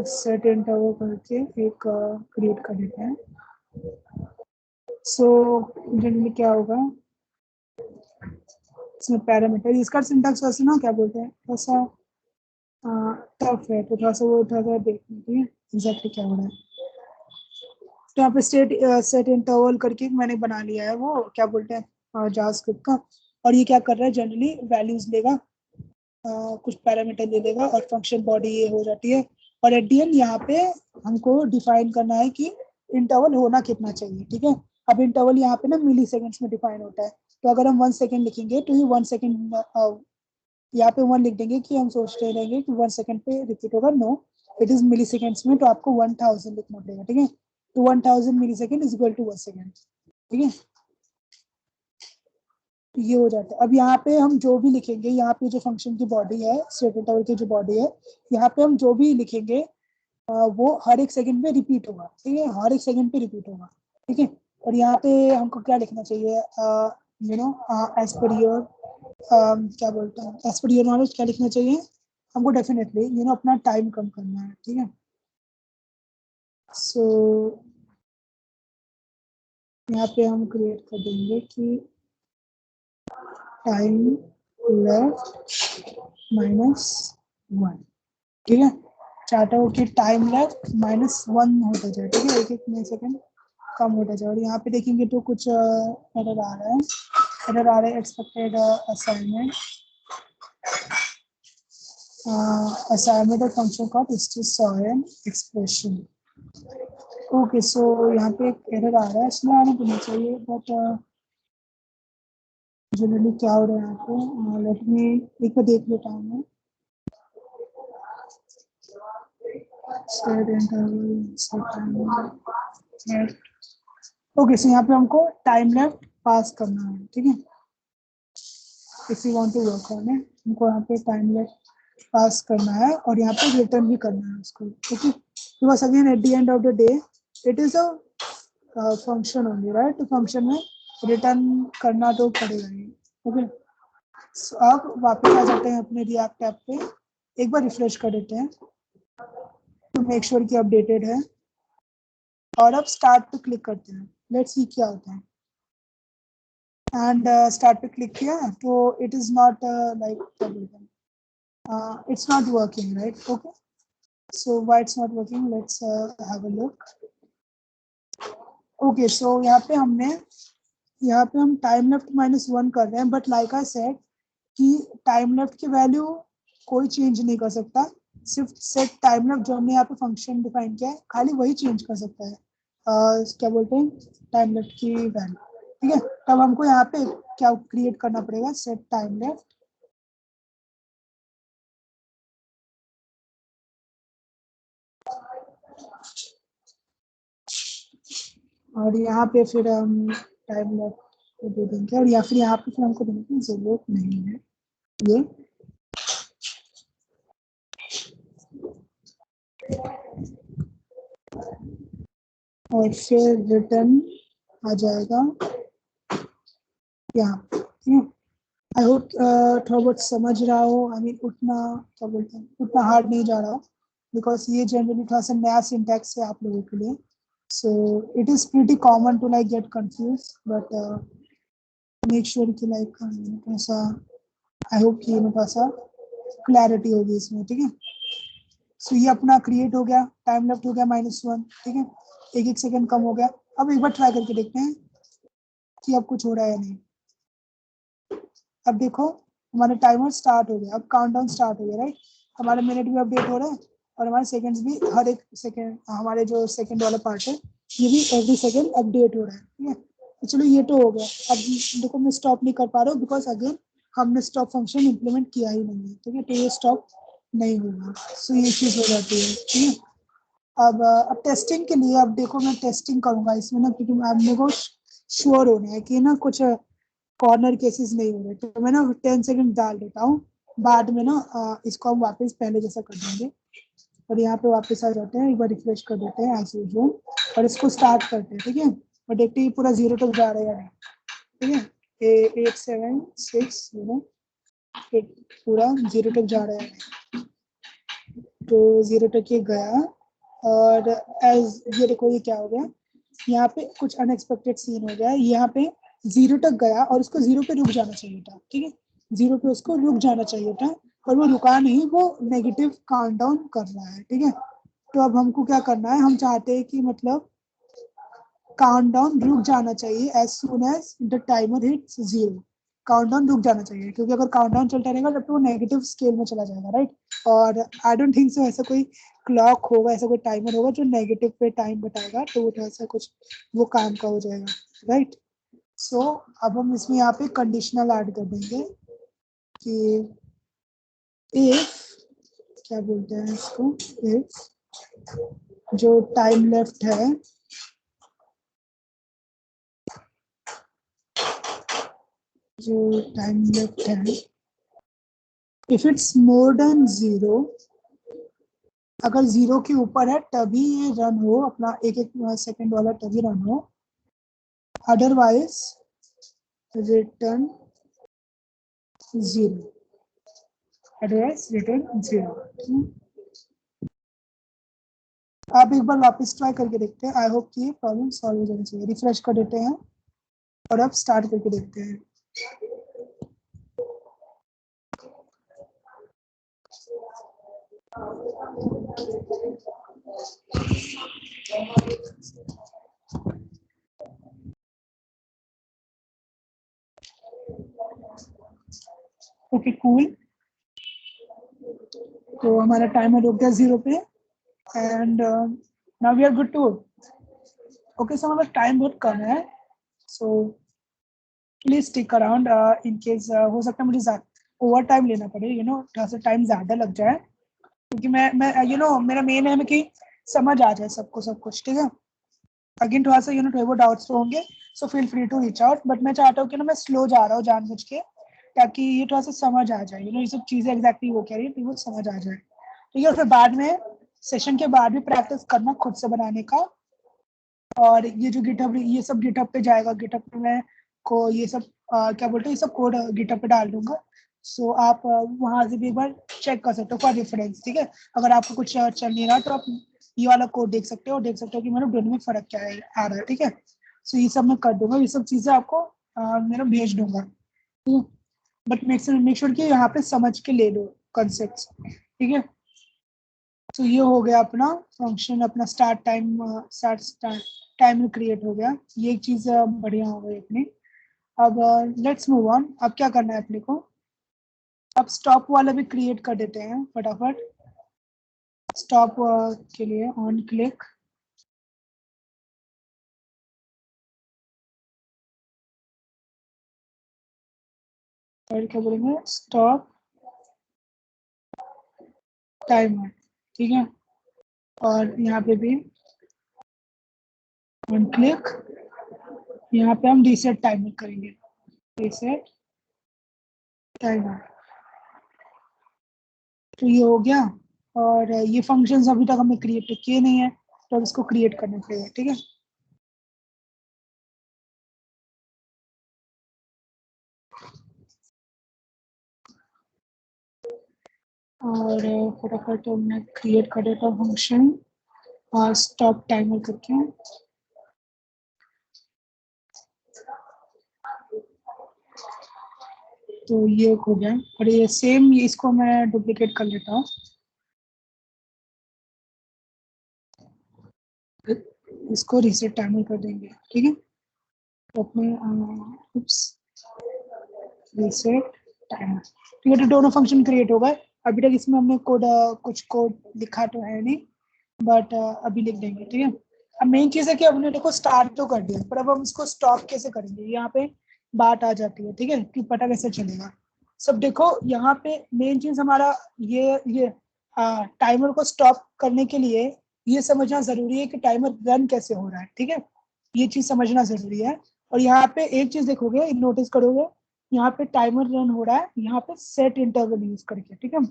सेट इंटरवल करके एक क्रिएट कर देते हैं। सो जनरली क्या होगा, इसमें पैरामीटर, इसका सिंटैक्स वैसे ना क्या बोलते हैं, थोड़ा टफ है, तो थोड़ा सा देखने के लिए एग्जैक्टली क्या हो रहा है। तो यहाँ पे सेट इंटरवल करके मैंने बना लिया है, वो क्या बोलते हैं जावास्क्रिप्ट का, और ये क्या कर रहा है, जनरली वैल्यूज लेगा, कुछ पैरामीटर ले लेगा, और फंक्शन बॉडी ये हो जाती है। और एट दी एंड यहाँ पे हमको डिफाइन करना है कि इंटरवल होना कितना चाहिए। ठीक है, अब इंटरवल यहाँ पे ना मिली सेकेंड्स में डिफाइन होता है, तो अगर हम 1 सेकेंड लिखेंगे तो ये 1 सेकेंड, यहाँ पे 1 लिख देंगे कि हम सोचते रहेंगे कि 1 सेकेंड पे रिपीट होगा, no it is milliseconds में, तो आपको 1000 लिखना पड़ेगा। ठीक है, तो 1000 millisecond is equal to 1 second. ठीक है, तो ये हो जाता है। अब यहाँ पे हम जो भी लिखेंगे, यहाँ पे जो फंक्शन की बॉडी है, स्टेटमेंट टावर की जो बॉडी है, यहाँ पे हम जो भी लिखेंगे वो हर एक सेकंड पे रिपीट होगा। ठीक है, हर एक सेकंड पे रिपीट होगा। ठीक है, और यहाँ पे हमको क्या लिखना चाहिए, you know as per your, क्या बोलते हैं, एज पर योर नॉलेज क्या लिखना चाहिए हमको, डेफिनेटली अपना टाइम कम करना है। ठीक है, सो यहाँ पे हम क्रिएट कर देंगे कि टाइम लेफ्ट -1। ठीक है, चाहता हूँ कि टाइम लेफ्ट -1 होता जाए। ठीक है, एक एक मिली सेकेंड कम होता जाए। और यहाँ पे देखेंगे तो कुछ एरर आ रहा है, एक्सपेक्टेड असाइनमेंट, असाइनमेंट और function call an expression. Okay, so यहाँ पे एक एरर आ रहा है, इसमें आने तो नहीं चाहिए, बट जनरली क्या हो रहा है यहाँ पे, लेट मी एक बार देख लेता हूँ मैं। Set interval, set timer, net okay, so यहाँ पे हमको टाइम लेफ्ट पास करना है, ठीक है। If you want to work on it, हमको यहाँ पे टाइम लेफ्ट पास करना है और यहाँ पे रिटर्न भी करना है उसको, okay. Because again eight the end of the day it is a function only, right. तो फंक्शन में रिटर्न करना तो पड़ेगा ही, ओके। सो अब वापस आ जाते हैं अपने रिएक्ट ऐप पे, एक बार रिफ्रेश कर देते हैं टू मेक श्योर कि अपडेटेड है, और अब स्टार्ट पे क्लिक करते हैं। लेट्स सी क्या होता है। एंड स्टार्ट पे क्लिक किया तो it is not like it's not working, right? Okay, so why it's not working, let's have a look. Okay, so यहाँ पे हम टाइम लेफ्ट -1 कर रहे हैं, बट लाइक आई सेड कि टाइम लेफ्ट की वैल्यू कोई चेंज नहीं कर सकता, सिर्फ सेट टाइम लेफ्ट जो हमने यहाँ पे फंक्शन डिफाइन किया है खाली वही चेंज कर सकता है क्या बोलते हैं, टाइम लेफ्ट की वैल्यू, ठीक है। तब हमको यहाँ पे क्या क्रिएट करना पड़ेगा, सेट टाइम लेफ्ट, और यहाँ पे फिर हम टाइम लेफ्ट को दे देंगे, और या फिर यहाँ पे फिर हमको देने की जरूरत नहीं है ये। और फिर रिटर्न आ जाएगा यहाँ, ठीक है। आई होप थोड़ा बहुत समझ रहा हो, आई मीन उतना क्या बोलते हैं, उतना हार्ड नहीं जा रहा, बिकॉज ये जनरली थोड़ा सा नया सिंटैक्स है आप लोगों के लिए, so it is pretty common to like get confuse, but make sure कि लाइक थोड़ा सा, आई होप कि थोड़ा सा क्लैरिटी होगी इसमें, ठीक है। सो ये अपना क्रिएट हो गया, टाइम लेफ्ट हो गया -1, ठीक है। एक एक सेकंड कम हो गया। अब एक बार ट्राई करके देखते हैं कि अब कुछ हो रहा है या नहीं। अब देखो हमारा टाइमर स्टार्ट हो गया, अब काउंटडाउन स्टार्ट हो गया, राइट। हमारे मिनट भी अपडेट हो रहे हैं और हमारे सेकंड्स भी, हर एक सेकंड हमारे जो सेकंड वाला पार्ट है ये भी एवरी सेकंड अपडेट हो रहा है, ठीक है। तो चलो ये तो हो गया। अब देखो मैं स्टॉप नहीं कर पा रहा हूँ बिकॉज अगेन हमने स्टॉप फंक्शन इम्प्लीमेंट किया ही नहीं है, ठीक है। तो ये स्टॉप नहीं होगा, सो ये चीज हो जाती है, ठीक है। अब टेस्टिंग के लिए, अब देखो मैं टेस्टिंग करूंगा इसमें ना, क्योंकि मेरे को श्योर होना है कि ना कुछ कॉर्नर केसेस नहीं हो रहे, तो मैं ना 10 सेकंड डाल देता हूँ, बाद में ना इसको हम वापस पहले जैसा कर देंगे। और यहाँ पे वापस आ जाते हैं, एक बार रिफ्रेश कर देते हैं एज यूजुअल, और इसको स्टार्ट करते हैं, ठीक है। और देखते हैं पूरा 0 तक जा रहा है या नहीं, ठीक है। 8 7 6 पूरा 0 तक जा रहा है, तो 0 तक ये गया। और एज ये देखो ये क्या हो गया, यहाँ पे कुछ अनएक्सपेक्टेड सीन हो गया है, यहाँ पे 0 तक गया और उसको 0 पे रुक जाना चाहिए था, ठीक है। 0 पे उसको रुक जाना चाहिए था, और वो रुका नहीं, वो नेगेटिव काउंटडाउन कर रहा है, ठीक है। तो अब हमको क्या करना है, हम चाहते हैं कि मतलब काउंटडाउन रुक जाना चाहिए as soon as the timer hits 0, countdown रुक जाना चाहिए, क्योंकि अगर काउंटडाउन चलता रहेगा तब तो वो नेगेटिव स्केल में चला जाएगा, राइट। और आई डोंट थिंक सो ऐसा कोई क्लॉक होगा, ऐसा कोई टाइमर होगा जो नेगेटिव पे टाइम बताएगा, तो वो थोड़ा सा कुछ वो काम का हो जाएगा, राइट। सो अब हम इसमें यहाँ पे कंडीशनल ऐड कर देंगे कि इफ, क्या बोलते हैं इसको, इफ जो टाइम लेफ्ट है, जो टाइम लेफ्ट है, इफ इट्स मोर देन 0, अगर 0 के ऊपर है तभी ये रन हो, अपना एक एक सेकंड वाला तभी रन हो, अदरवाइज रिटर्न 0, अदरवाइज रिटर्न 0। आप एक बार वापस ट्राई करके देखते हैं, आई होप कि ये प्रॉब्लम सॉल्व हो जानी चाहिए। रिफ्रेश कर देते हैं और अब स्टार्ट करके देखते हैं। ओके कूल, तो हमारा टाइमर रुक गया 0 पे, and now we are good to. Okay, so हमारा टाइम बहुत कम है, so please stick around, in case हो सकता है मुझे ओवर टाइम लेना पड़े, थोड़ा सा टाइम ज्यादा लग जाए, क्योंकि मैं मेरा मेन है कि समझ आ जाए सबको सब कुछ, ठीक है। अगेन थोड़ा सा वो डाउट्स तो होंगे, so feel free to reach out, but मैं चाहता हूँ कि ना मैं स्लो जा रहा हूँ जानबूझ के, ताकि ये थोड़ा सा समझ आ जाए, ये सब चीजें एग्जैक्टली वो कह रही है, तो वो समझ आ जाए। ठीक है, फिर बाद में सेशन के बाद भी प्रैक्टिस करना खुद से बनाने का। और ये जो गिटहब, ये सब गिटहब पे जाएगा, गिटहब पे मैं को ये सब क्या बोलते हैं, ये सब कोड गिटहब पे डाल दूंगा। सो आप वहां से भी एक बार चेक कर सकते हो फॉर रेफरेंस। ठीक है, अगर आपको कुछ चल नहीं रहा तो आप ये वाला कोड देख सकते हो, देख सकते हो कि मेरे दोनों में फर्क क्या है आ रहा है। ठीक है, सो ये सब मैं कर दूंगा, ये सब चीजें आपको मेरा भेज दूंगा। बट मेक श्योर कि यहाँ पे समझ के ले लो कंसेप्ट। ठीक है, तो ये हो गया अपना फंक्शन, अपना स्टार्ट टाइम क्रिएट हो गया, ये एक चीज बढ़िया हो गई अपनी। अब लेट्स मूव ऑन, अब क्या करना है अपने को, अब स्टॉप वाला भी क्रिएट कर देते हैं फटाफट। स्टॉप के लिए ऑन क्लिक, और क्या बोलेंगे, स्टॉप टाइमर। ठीक है, और यहाँ पे भी ऑन क्लिक, यहाँ पे हम रीसेट टाइमर करेंगे, रीसेट टाइमर। तो ये हो गया, और ये फंक्शंस अभी तक हमने क्रिएट किए नहीं है, तो अब इसको क्रिएट करने पड़ेगा। ठीक है, और फटाफट मैं क्रिएट कर देता हूँ फंक्शन और स्टॉप टाइमर करके। तो ये हो गया, और ये सेम, ये इसको मैं डुप्लीकेट कर लेता हूँ, इसको रीसेट टाइमर कर देंगे। ठीक है, तो अपने रीसेट टाइमर। ठीक है, तो दोनों फंक्शन क्रिएट हो गए। अभी तक इसमें हमने कुछ कोड लिखा तो है नहीं, बट अभी लिख देंगे। ठीक है, अब मेन चीज है कि हमने देखो स्टार्ट तो कर दिया, पर अब हम इसको स्टॉप कैसे करेंगे, यहाँ पे बात आ जाती है। ठीक है, कि पता कैसे चलेगा। सब देखो यहाँ पे मेन चीज हमारा ये टाइमर को स्टॉप करने के लिए ये समझना जरूरी है कि टाइमर रन कैसे हो रहा है। ठीक है, ये चीज समझना जरूरी है। और यहाँ पे एक चीज देखोगे, नोटिस करोगे, यहाँ पे टाइमर रन हो रहा है, यहाँ पे सेट इंटरवल यूज करके। ठीक है,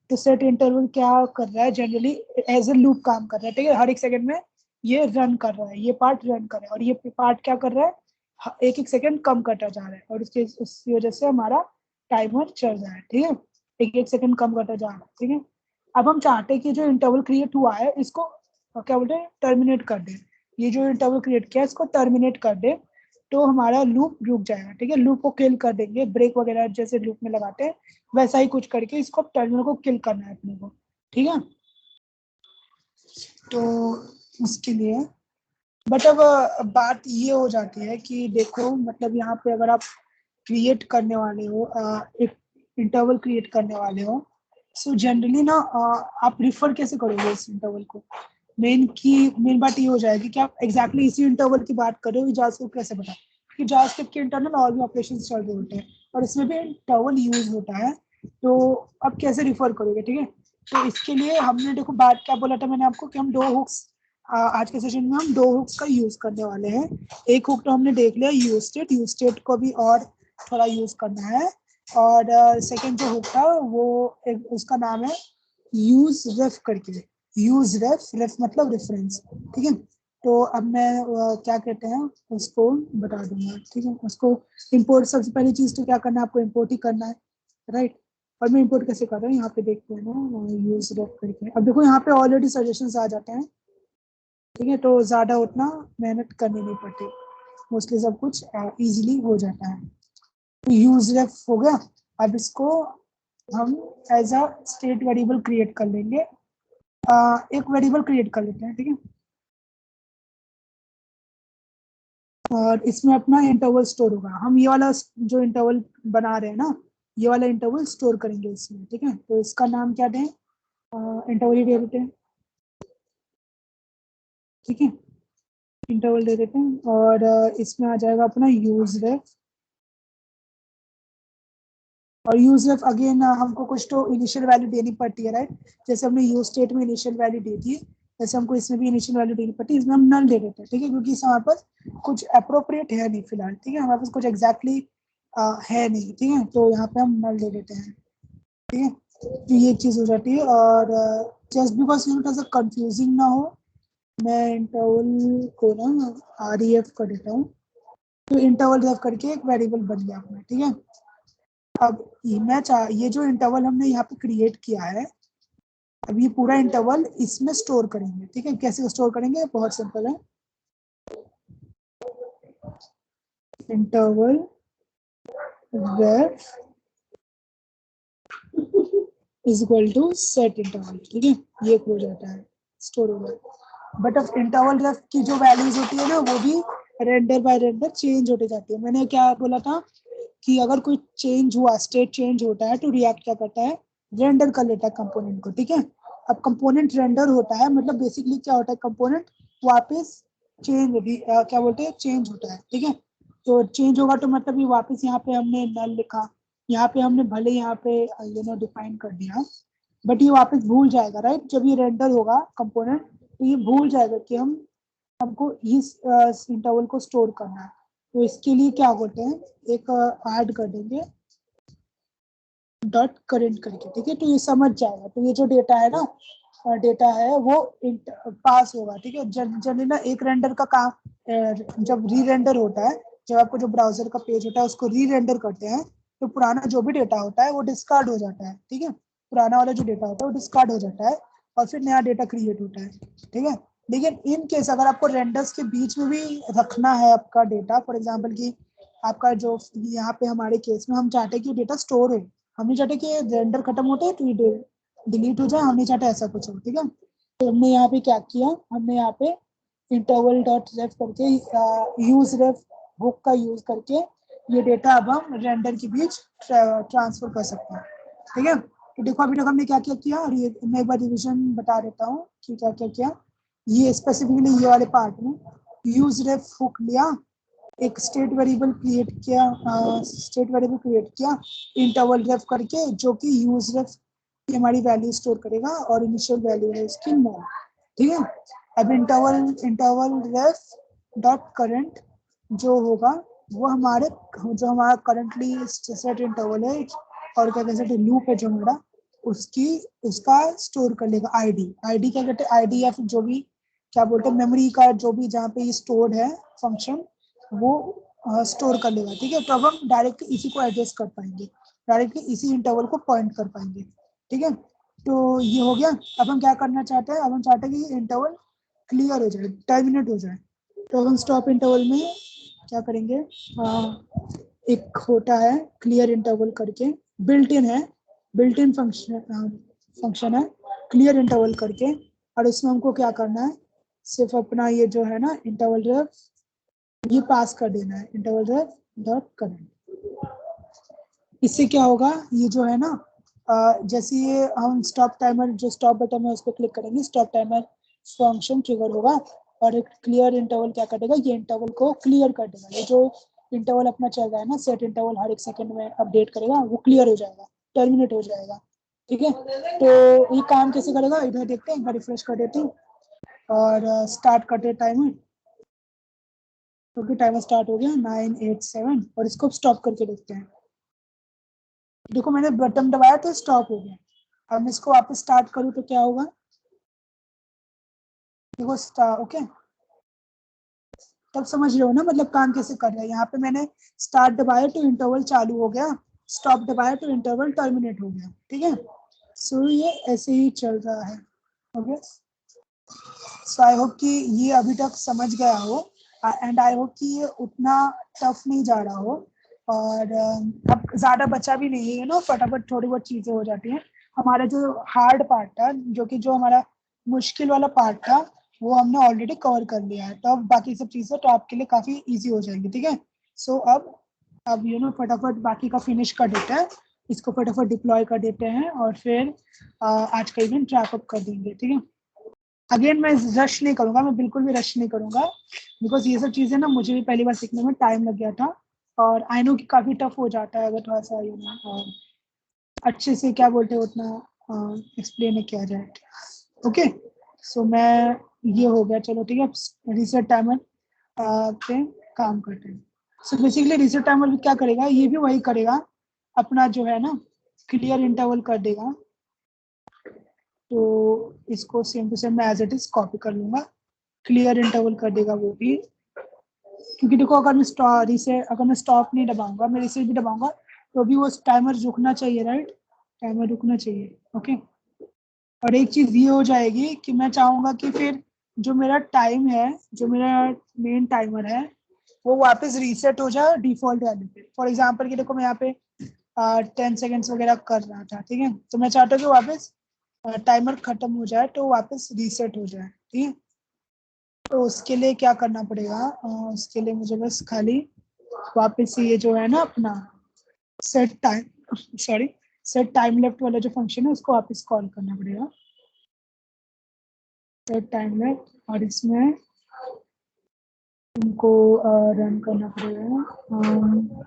तो सेट इंटरवल क्या कर रहा है, जनरली एज ए लूप काम कर रहा है। ठीक है, हर एक सेकंड में ये रन कर रहा है, ये पार्ट रन कर रहा है, और ये पार्ट क्या कर रहा है, एक एक सेकंड कम करता जा रहा है, और उसकी वजह से हमारा टाइमर चल रहा है। ठीक है, एक एक सेकंड कम करता जा रहा है। ठीक है, अब हम चाहते हैं कि जो इंटरवल क्रिएट हुआ है इसको क्या बोलते हैं, टर्मिनेट कर दे। ये जो इंटरवल क्रिएट किया है इसको टर्मिनेट कर दे, तो हमारा लूप रुक जाएगा। ठीक है, लूप को किल कर देंगे, ब्रेक वगैरह जैसे लूप में लगाते हैं वैसा ही कुछ करके इसको टर्मिनल को किल करना है अपने को। ठीक है, तो उसके लिए, बट अब बात ये हो जाती है कि देखो, मतलब यहाँ पे अगर आप क्रिएट करने वाले हो, एक इंटरवल क्रिएट करने वाले हो, सो जनरली ना आप रिफर कैसे करोगे इस इंटरवल को। मेन बात ये हो जाएगी कि आप एग्जैक्टली इसी इंटरवल की बात कर रहे हो, जावास्क्रिप्ट कैसे बता, कि जावास्क्रिप्ट के इंटरनल और भी ऑपरेशन चल रहे होते हैं, और इसमें भी इंटरवल यूज होता है, तो अब कैसे रिफर करोगे। ठीक है, तो इसके लिए हमने देखो बात क्या बोला था मैंने आपको, कि हम दो हुक्स, आज के सेशन में हम दो हुक्स का यूज करने वाले हैं। एक हुक तो हमने देख लिया, यूज स्टेट को भी और थोड़ा यूज करना है, और सेकंड जो हुक था वो उसका नाम है यूज रेफ करके, यूज रेफ, रेफ मतलब रेफरेंस। ठीक है, तो अब मैं क्या कहते हैं उसको बता दूंगा। ठीक है, उसको इंपोर्ट, सबसे पहली चीज तो क्या करना है, आपको इंपोर्ट ही करना है, राइट। और मैं इंपोर्ट कैसे कर रहा हूँ, यहाँ पे देखते हैं ना, यूज रेफ करके। अब देखो यहाँ पे ऑलरेडी सजेशंस आ जाते हैं। ठीक है, तो ज्यादा उतना मेहनत करनी नहीं पड़ती, मोस्टली सब कुछ इजीली हो जाता है। तो यूज रेफ हो गया। अब इसको हम as a state variable create कर लेंगे, एक वेरिएबल क्रिएट कर लेते हैं। ठीक है, और इसमें अपना इंटरवल स्टोर होगा, हम ये वाला जो इंटरवल बना रहे हैं ना, ये वाला इंटरवल स्टोर करेंगे इसमें। ठीक है, तो इसका नाम क्या दें, इंटरवल ही दे देते हैं। ठीक है, इंटरवल दे देते हैं, और इसमें आ जाएगा अपना यूज रेफ। और यूज रेफ अगेन हमको कुछ तो इनिशियल वैल्यू देनी पड़ती है, राइट। जैसे हमने यूज स्टेट में इनिशियल वैल्यू दी थी, जैसे हमको इसमें भी इनिशियल वैल्यू देनी पड़ती है, इसमें हम नल दे देते हैं, ठीक है, क्योंकि इसमें हमारे पास कुछ अप्रोप्रिएट है नहीं फिलहाल, ठीक है, हमारे पास कुछ एग्जैक्टली है नहीं, ठीक है, तो यहाँ पे हम नल दे देते हैं, ठीक है, तो ये चीज हो जाती है। और जस्ट बिकॉज थोड़ा सा कंफ्यूजिंग ना हो, मैं इंटरवल को ना REF कर देता हूँ, तो इंटरवल रेफ करके एक वेरिएबल बन गया अपना, ठीक है। अब ये जो इंटरवल हमने यहाँ पे क्रिएट किया है, अब ये पूरा इंटरवल इसमें स्टोर करेंगे, ठीक है, कैसे स्टोर करेंगे, बहुत सिंपल है, interval ref is equal to set interval, ठीक है, ये हो जाता है स्टोर हो गया। बट अब इंटरवल रेफ की जो वैल्यूज होती है ना, वो भी रेंडर बाय रेंडर चेंज होते जाती है। मैंने क्या बोला था कि अगर कोई चेंज हुआ, स्टेट चेंज होता है, तो रिएक्ट क्या करता है, रेंडर कर लेता है कंपोनेंट को, ठीक है। अब कंपोनेंट रेंडर होता है, मतलब बेसिकली क्या होता है, कंपोनेंट वापस चेंज क्या बोलते हैं, चेंज होता है, ठीक है। तो चेंज होगा तो मतलब ये वापस यहाँ पे हमने नल लिखा, यहाँ पे हमने भले यहाँ पे डिफाइन कर दिया, बट ये वापस भूल जाएगा, राइट, जब ये रेंडर होगा कंपोनेंट, तो ये भूल जाएगा कि हमको इस इंटरवल को स्टोर करना है। तो इसके लिए क्या बोलते हैं, एक ऐड कर देंगे डॉट करेंट करके, ठीक है, तो ये समझ जाएगा। तो ये जो डेटा है ना, डेटा है वो पास होगा, ठीक है। जनरली ना एक रेंडर का काम, जब री रेंडर होता है, जब आपको जो ब्राउजर का पेज होता है उसको री रेंडर करते हैं, तो पुराना जो भी डेटा होता है वो डिस्कार्ड हो जाता है, ठीक है, पुराना वाला जो डेटा होता है वो डिस्कार्ड हो जाता है और फिर नया डेटा क्रिएट होता है, ठीक है। लेकिन इन केस अगर आपको रेंडर्स के बीच में भी रखना है आपका डेटा, फॉर एग्जाम्पल की आपका जो यहाँ पे हमारे केस में हम चाहते हैं कि डेटा स्टोर हो, हम नहीं चाहते कि रेंडर खत्म होते हैं तो ये डिलीट हो जाए, हम नहीं चाहते ऐसा कुछ हो, ठीक है। तो हमने यहाँ पे क्या किया, हमने यहाँ पे इंटरवल डॉट रेफ करके यूज रेफ बुक का यूज करके ये डेटा अब हम रेंडर के बीच ट्रांसफर कर सकते हैं, ठीक है। तो देखो अभी तक हमने क्या क्या किया, और ये मैं एक बार रिविजन बता देता हूँ कि क्या क्या किया। ये स्पेसिफिकली ये वाले पार्ट में यूज रेफ हुक लिया, एक स्टेट वेरिएबल क्रिएट किया, इंटरवल रेफ करके, जो कि यूज रेफ की हमारी वैल्यू स्टोर करेगा और इनिशियल वैल्यू है इसकी नॉन, ठीक है। अब इंटरवल रेफ डॉट करंट जो होगा वो जो हमारा करंटली सेट इंटरवल है और क्या कहते हैं लूप है जो हमारा, उसका स्टोर कर लेगा आईडी क्या कहते हैं, आईडी या फिर जो भी क्या बोलते हैं मेमोरी का जो भी जहाँ पे ये स्टोर्ड है फंक्शन, वो स्टोर कर लेगा, ठीक है। तो अब हम डायरेक्ट इसी को एड्रेस कर पाएंगे, डायरेक्टली इसी इंटरवल को पॉइंट कर पाएंगे, ठीक है। तो ये हो गया। अब हम क्या करना चाहते हैं, अब हम चाहते हैं कि इंटरवल क्लियर हो जाए, टर्मिनेट हो जाए, तो हम स्टॉप इंटरवल में क्या करेंगे, एक होता है क्लियर इंटरवल करके, बिल्ट इन फंक्शन है क्लियर इंटरवल करके, और उसमें हमको क्या करना है, सिर्फ अपना ये जो है ना इंटरवल रेफ ये पास कर देना है, इंटरवल रेफ डॉट करंट। इससे क्या होगा, ये जो है ना जैसे ये हम स्टॉप टाइमर जो स्टॉप बटन है उस पर क्लिक करेंगे, स्टॉप टाइमर फंक्शन ट्रिगर होगा और एक क्लियर इंटरवल क्या करेगा, ये इंटरवल को क्लियर कर देगा। ये जो इंटरवल अपना चल रहा है ना, सेट इंटरवल हर एक सेकंड में अपडेट करेगा, वो क्लियर हो जाएगा, टर्मिनेट हो जाएगा, ठीक है। तो ये काम कैसे करेगा, इधर देखते हैं, एक बार रिफ्रेश कर देते हैं और स्टार्ट करते टाइमर, क्योंकि टाइमर स्टार्ट हो गया 987 और इसको स्टॉप करके देखते हैं। देखो मैंने बटन दबाया तो स्टॉप हो गया, अब मैं इसको वापस स्टार्ट करूँ तो क्या होगा, देखो ओके, तब समझ रहे हो ना मतलब काम कैसे कर रहा है। यहाँ पे मैंने स्टार्ट दबाया तो इंटरवल चालू हो गया, स्टॉप दबाया तो इंटरवल टर्मिनेट हो गया, ठीक है। सो ये ऐसे ही चल रहा है, ओके। सो आई होप कि ये अभी तक समझ गया हो, एंड आई होप कि ये उतना टफ नहीं जा रहा हो, और अब ज्यादा बचा भी नहीं है ना, फटाफट थोड़ी बहुत चीजें हो जाती हैं। हमारा जो हार्ड पार्ट था, जो हमारा मुश्किल वाला पार्ट था, वो हमने ऑलरेडी कवर कर लिया है, तो अब बाकी सब चीजें तो आपके लिए काफी इजी हो जाएंगी, ठीक है। सो अब फटाफट बाकी का फिनिश कर देते हैं, इसको फटाफट डिप्लॉय कर देते हैं और फिर आज का इवेंट रैप अप कर देंगे, ठीक है। अगेन मैं रश नहीं करूंगा, मैं बिल्कुल भी रश नहीं करूंगा, बिकॉज ये सब चीजें ना मुझे भी पहली बार सीखने में टाइम लग गया था, और आई नो कि काफी टफ हो जाता है अगर थोड़ा सा अच्छे से क्या बोलते हैं उतना एक्सप्लेन किया जाए, ओके। सो मैं ये हो गया, चलो ठीक है, रीसेट टाइमर पे काम करते हैं। सो बेसिकली रीसेट टाइमर भी क्या करेगा, ये भी वही करेगा, अपना जो है ना क्लियर इंटरवल कर देगा। तो इसको सेम टू सेम मैं एज इट इज कॉपी कर लूंगा, क्लियर इंटरवल कर देगा वो भी। क्योंकि देखो अगर मैं रीसेट, अगर मैं स्टॉप नहीं दबाऊंगा, मैं रीसेट भी दबाऊंगा, तो भी वो टाइमर रुकना चाहिए, राइट, टाइमर रुकना चाहिए। ओके, और एक चीज ये हो जाएगी कि मैं चाहूंगा कि फिर जो मेरा टाइम है, जो मेरा मेन टाइमर है, वो वापस रीसेट हो जाए डिफॉल्ट वैल्यू पे। फॉर एग्जांपल कि देखो मैं यहाँ पे 10 सेकेंड्स वगैरह कर रहा था, ठीक है, तो मैं चाहता हूँ कि वापस टाइमर खत्म हो जाए तो वापस रीसेट हो जाए, ठीक है। तो उसके लिए क्या करना पड़ेगा, उसके लिए मुझे बस खाली वापस ये जो है ना अपना set time, sorry, set time left वाला जो फंक्शन है उसको वापस कॉल करना पड़ेगा, सेट टाइम लेफ्ट। और इसमें उनको रन करना पड़ेगा,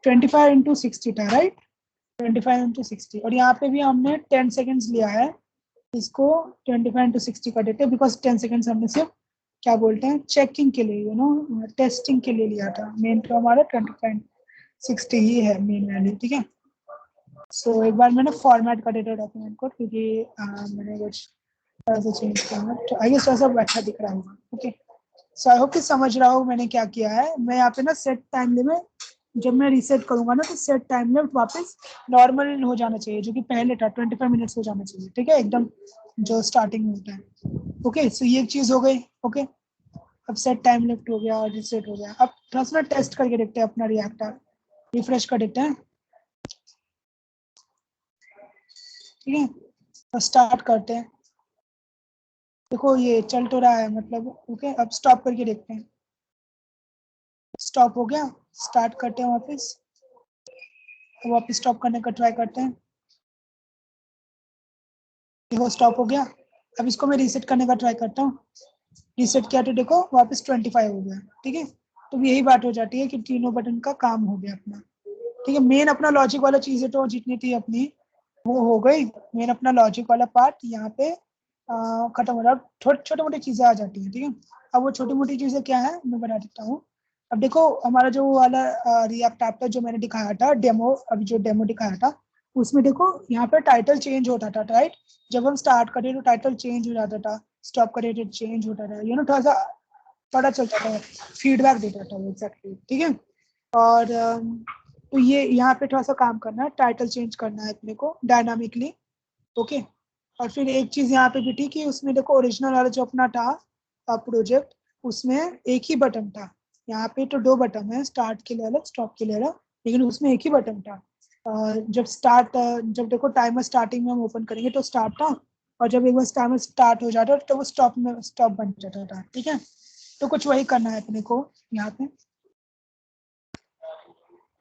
25 into 60 था, राइट, 25 into 60। और यहाँ पे भी हमने 10 सेकेंड्स लिया है, इसको 25 into 60 कर देते हैं, बिकॉज 10 सेकेंड्स हमने सिर्फ क्या बोलते हैं चेकिंग के लिए, टेस्टिंग के लिए लिया था। मेन तो हमारा 25 60 ही है मेन वैल्यू, ठीक है। सो एक बार मैंने फॉर्मेट कर देता डॉक्यूमेंट को, क्योंकि मैंने कुछ थोड़ा सा चेंज करना, तो आई गेस थोड़ा सा अच्छा दिख रहा होगा। ओके, सो आई होप कि समझ रहा हो मैंने क्या किया है। मैं यहाँ पे ना सेट टाइम लिमिट, जब मैं रीसेट करूंगा ना तो सेट टाइम लिमिट वापस नॉर्मल हो जाना चाहिए, जो कि पहले था 25 मिनट्स हो जाना चाहिए, ठीक है, एकदम जो स्टार्टिंग में होता है। ओके, सो ये एक चीज हो गई। ओके, अब सेट टाइम लिमिट हो गया और रीसेट हो गया। अब थोड़ा सा टेस्ट करके देखते हैं अपना रिएक्टर, रिफ्रेश कर देते हैं, ठीक है, और स्टार्ट करते हैं। देखो ये चल तो रहा है मतलब। ओके, अब स्टॉप करके देखते हैं, स्टॉप हो गया, स्टार्ट करते हैं वापस, वापस स्टॉप करने का ट्राई करते हैं, देखो स्टॉप हो गया। अब इसको मैं रीसेट करने का ट्राई करता हूँ, रीसेट किया तो देखो वापस 25 हो गया, ठीक है। तो यही बात हो जाती है कि तीनों बटन का काम हो गया अपना, ठीक है। मेन अपना लॉजिक वाला चीजें तो जितनी थी अपनी वो हो गई, मेन अपना लॉजिक वाला पार्ट यहाँ पे खत्म हो रहा है। छोटी मोटी चीजें आ जाती है, ठीक है। अब वो छोटी मोटी चीजें क्या है मैं बता देता हूँ। अब देखो हमारा जो वाला रिएक्ट ऐप था जो मैंने दिखाया था डेमो, अभी जो डेमो दिखाया था उसमें देखो यहाँ पे टाइटल चेंज होता था, राइट। जब हम स्टार्ट करें तो टाइटल चेंज हो जाता था, स्टॉप करें तो चेंज होता था, थोड़ा सा पता चलता था, फीडबैक देता था एग्जैक्टली, ठीक है। और तो ये यहाँ पे थोड़ा सा काम करना है, टाइटल चेंज करना है अपने को डायनामिकली। ओके, और फिर एक चीज यहाँ पे भी थी कि उसमें देखो ओरिजिनल वाला जो अपना था प्रोजेक्ट, उसमें एक ही बटन था। यहाँ पे तो दो बटन है, स्टार्ट के लिए अलग, स्टॉप के लिए अलग, लेकिन उसमें एक ही बटन था। जब देखो टाइमर स्टार्टिंग में हम ओपन करेंगे तो स्टार्ट था, और जब एक बार टाइमर स्टार्ट हो जाता तो वो स्टॉप बन जाता था, ठीक है। तो कुछ वही करना है अपने को यहाँ पे।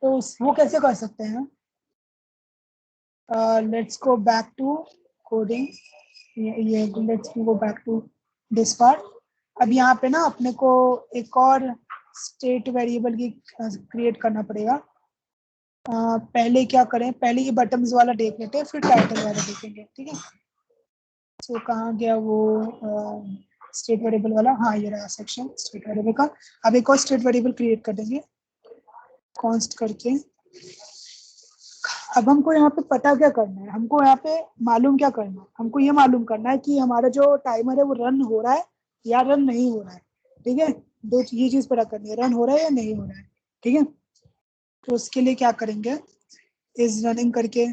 तो वो कैसे कर सकते हैं, let's go back to coding, ये let's go back to this part. अब यहाँ पे ना अपने को एक और स्टेट वेरिएबल की क्रिएट करना पड़ेगा। पहले क्या करें, पहले ये बटन्स वाला देख लेते हैं, फिर टाइटल वाला देखेंगे, ठीक है। तो कहाँ गया वो स्टेट वेरिएबल वाला, हाँ ये रहा सेक्शन स्टेट वेरिएबल का। अब एक और स्टेट वेरिएबल क्रिएट कर देंगे कॉन्स्ट करके। अब हमको यहाँ पे पता क्या करना है, हमको यहाँ पे मालूम क्या करना है, हमको ये मालूम करना है कि हमारा जो टाइमर है वो रन हो रहा है या रन नहीं हो रहा है, ठीक है। दो ये चीज पता करनी है, रन हो रहा है या नहीं हो रहा है, ठीक है। तो उसके लिए क्या करेंगे, इज रनिंग करके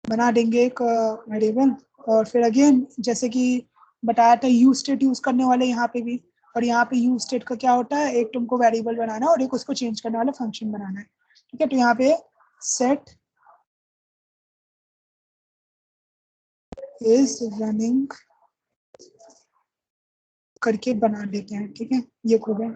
बना देंगे एक वेरिएबल। और फिर अगेन जैसे कि बताया था यूज स्टेट यूज करने वाले यहाँ पे भी, और यहाँ पे यूज स्टेट का क्या होता है, एक तुमको वेरिएबल बनाना है और एक उसको चेंज करने वाला फंक्शन बनाना है, ठीक है। तो यहाँ पे सेट इज रनिंग करके बना देते हैं, ठीक है, ये हो गया।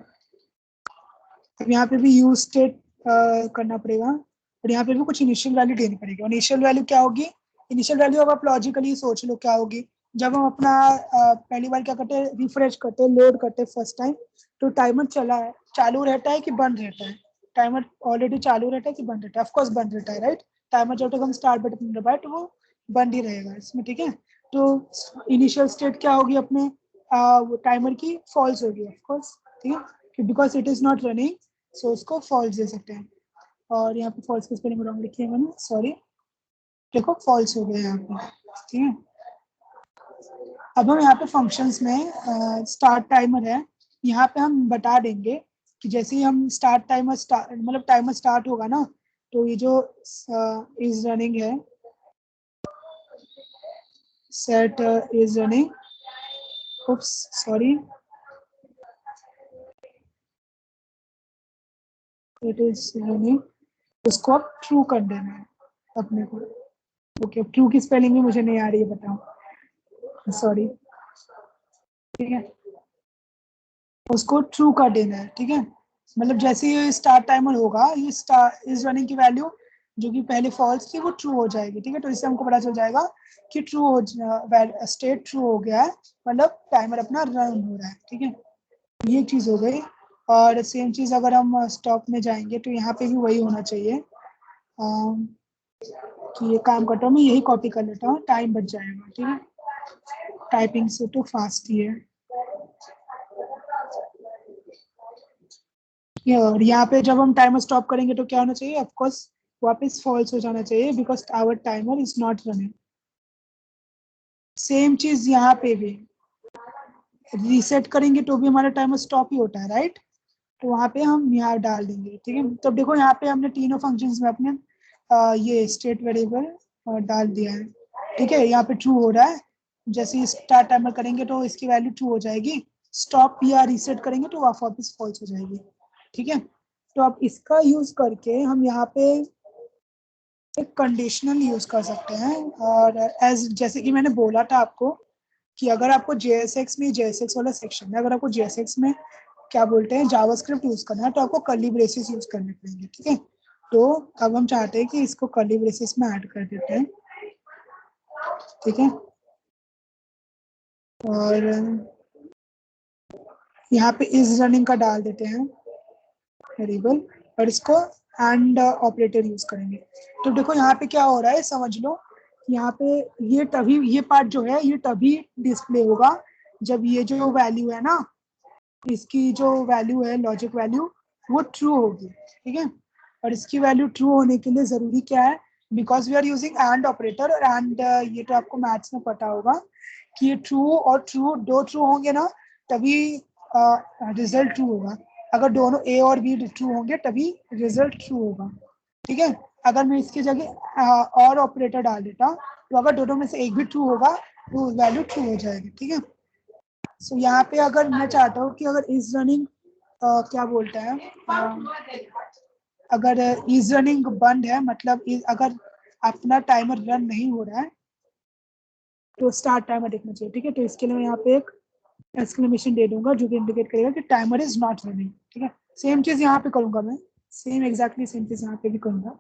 अब यहाँ पे भी यूज स्टेट करना पड़ेगा, और यहाँ पे भी कुछ इनिशियल वैल्यू देनी पड़ेगी। और इनिशियल वैल्यू क्या होगी, इनिशियल वैल्यू अब आप लॉजिकली सोच लो क्या होगी। जब हम अपना पहली बार क्या करते हैं, रिफ्रेश करते हैं, लोड करते हैं फर्स्ट टाइम, तो टाइमर चला है, चालू रहता है कि बंद रहता है, टाइमर ऑलरेडी चालू रहता है कि बंद रहता है, ऑफकोर्स बंद रहता है, राइट। टाइमर जब तक हम स्टार्ट बटन दबाए तो वो बंद ही रहेगा इसमें, ठीक है। तो इनिशियल स्टेट क्या होगी अपने टाइमर की, फॉल्स होगी ऑफ कोर्स, ठीक है, because it is not running, so उसको फॉल्स दे सकते हैं। और यहाँ पे फॉल्स की स्पेलिंग रॉन्ग लिखी है मैंने, सॉरी, देखो फॉल्स हो गया यहाँ पे, ठीक है। अब हम यहाँ पे फंक्शंस में स्टार्ट टाइमर है, यहाँ पे हम बता देंगे कि जैसे ही हम स्टार्ट टाइमर मतलब टाइमर स्टार्ट होगा ना, तो ये जो इज रनिंग है, set is running, oops sorry, it is running, उसको अब ट्रू कर देना है अपने को। ओके, ट्रू की स्पेलिंग भी मुझे नहीं आ रही है, बताओ, सॉरी, ठीक है, उसको ट्रू कर देना है, ठीक है। मतलब जैसे ये स्टार्ट टाइमर होगा, ये स्टार इस रनिंग की वैल्यू जो कि पहले फॉल्स थी वो ट्रू हो जाएगी, ठीक है। तो इससे हमको पता चल जाएगा कि ट्रू हो, स्टेट ट्रू हो गया है, मतलब टाइमर अपना रन हो रहा है, ठीक है। ये चीज हो गई। और सेम चीज अगर हम स्टॉप में जाएंगे तो यहाँ पे भी वही होना चाहिए, कि ये काम करता हूँ मैं, यही कॉपी कर लेता हूँ, टाइम बच जाएगा, ठीक है। टाइपिंग से तो फास्ट ही है ये। और यहाँ पे जब हम टाइमर स्टॉप करेंगे तो क्या होना चाहिए, ऑफ कोर्स वापस फॉल्स हो जाना चाहिए, because our timer is not running. Same चीज यहाँ पे भी, रीसेट करेंगे तो भी हमारा टाइमर स्टॉप ही होता है, राइट। तो वहाँ पे हम यहाँ डाल देंगे, ठीक है। तो देखो यहाँ पे हमने तीनों फंक्शंस में अपने ये स्टेट वेरिएबल डाल दिया है, ठीक है। यहाँ पे ट्रू हो रहा है, जैसे ही स्टार्ट टाइमर करेंगे तो इसकी वैल्यू ट्रू हो जाएगी, स्टॉप या रीसेट करेंगे तो वापस फॉल्स हो जाएगी, ठीक है। तो अब इसका यूज करके हम यहाँ पे एक कंडीशनल यूज कर सकते हैं। और एज जैसे कि मैंने बोला था आपको कि अगर आपको JSX में, JSX वाला सेक्शन में अगर आपको JSX में क्या बोलते हैं जावास्क्रिप्ट यूज करना है तो आपको कर्ली ब्रेसेस यूज करने पड़ेंगे, ठीक है। तो अब हम चाहते हैं कि इसको कर्ली ब्रेसेस में ऐड कर देते हैं, ठीक है। और यहाँ पे इज रनिंग का डाल देते हैं वेरिएबल, और इसको एंड ऑपरेटर यूज करेंगे। तो देखो यहाँ पे क्या हो रहा है, समझ लो, यहाँ पे ये तभी, ये पार्ट जो है ये तभी डिस्प्ले होगा जब ये जो वैल्यू है ना, इसकी जो वैल्यू है, लॉजिक वैल्यू, वो ट्रू होगी, ठीक है। और इसकी वैल्यू ट्रू होने के लिए जरूरी क्या है, because we are using and operator, and ये तो आपको मैथ्स में पता होगा कि ये ट्रू और ट्रू दो ट्रू होंगे ना, तभी रिजल्ट ट्रू होगा। अगर दोनों ए और बी ट्रू होंगे तभी रिजल्ट ट्रू होगा, ठीक है। अगर मैं इसकी जगह और ऑपरेटर डाल देता तो अगर दोनों में से एक भी ट्रू होगा तो वैल्यू ट्रू हो जाएगी, ठीक है। सो यहाँ पे अगर मैं चाहता हूँ कि अगर इज रनिंग क्या बोलते हैं, अगर इज रनिंग बंद है, मतलब अगर अपना टाइमर रन नहीं हो रहा है तो स्टार्ट टाइमर देखना चाहिए, ठीक है। तो इसके लिए मैं यहाँ पे एक एक्सक्लेमेशन दे दूंगा जो कि इंडिकेट करेगा कि टाइमर इज नॉट रनिंग, ठीक है। सेम चीज यहाँ पे करूंगा मैं, सेम एग्जैक्टली सेम चीज यहाँ पे भी करूंगा,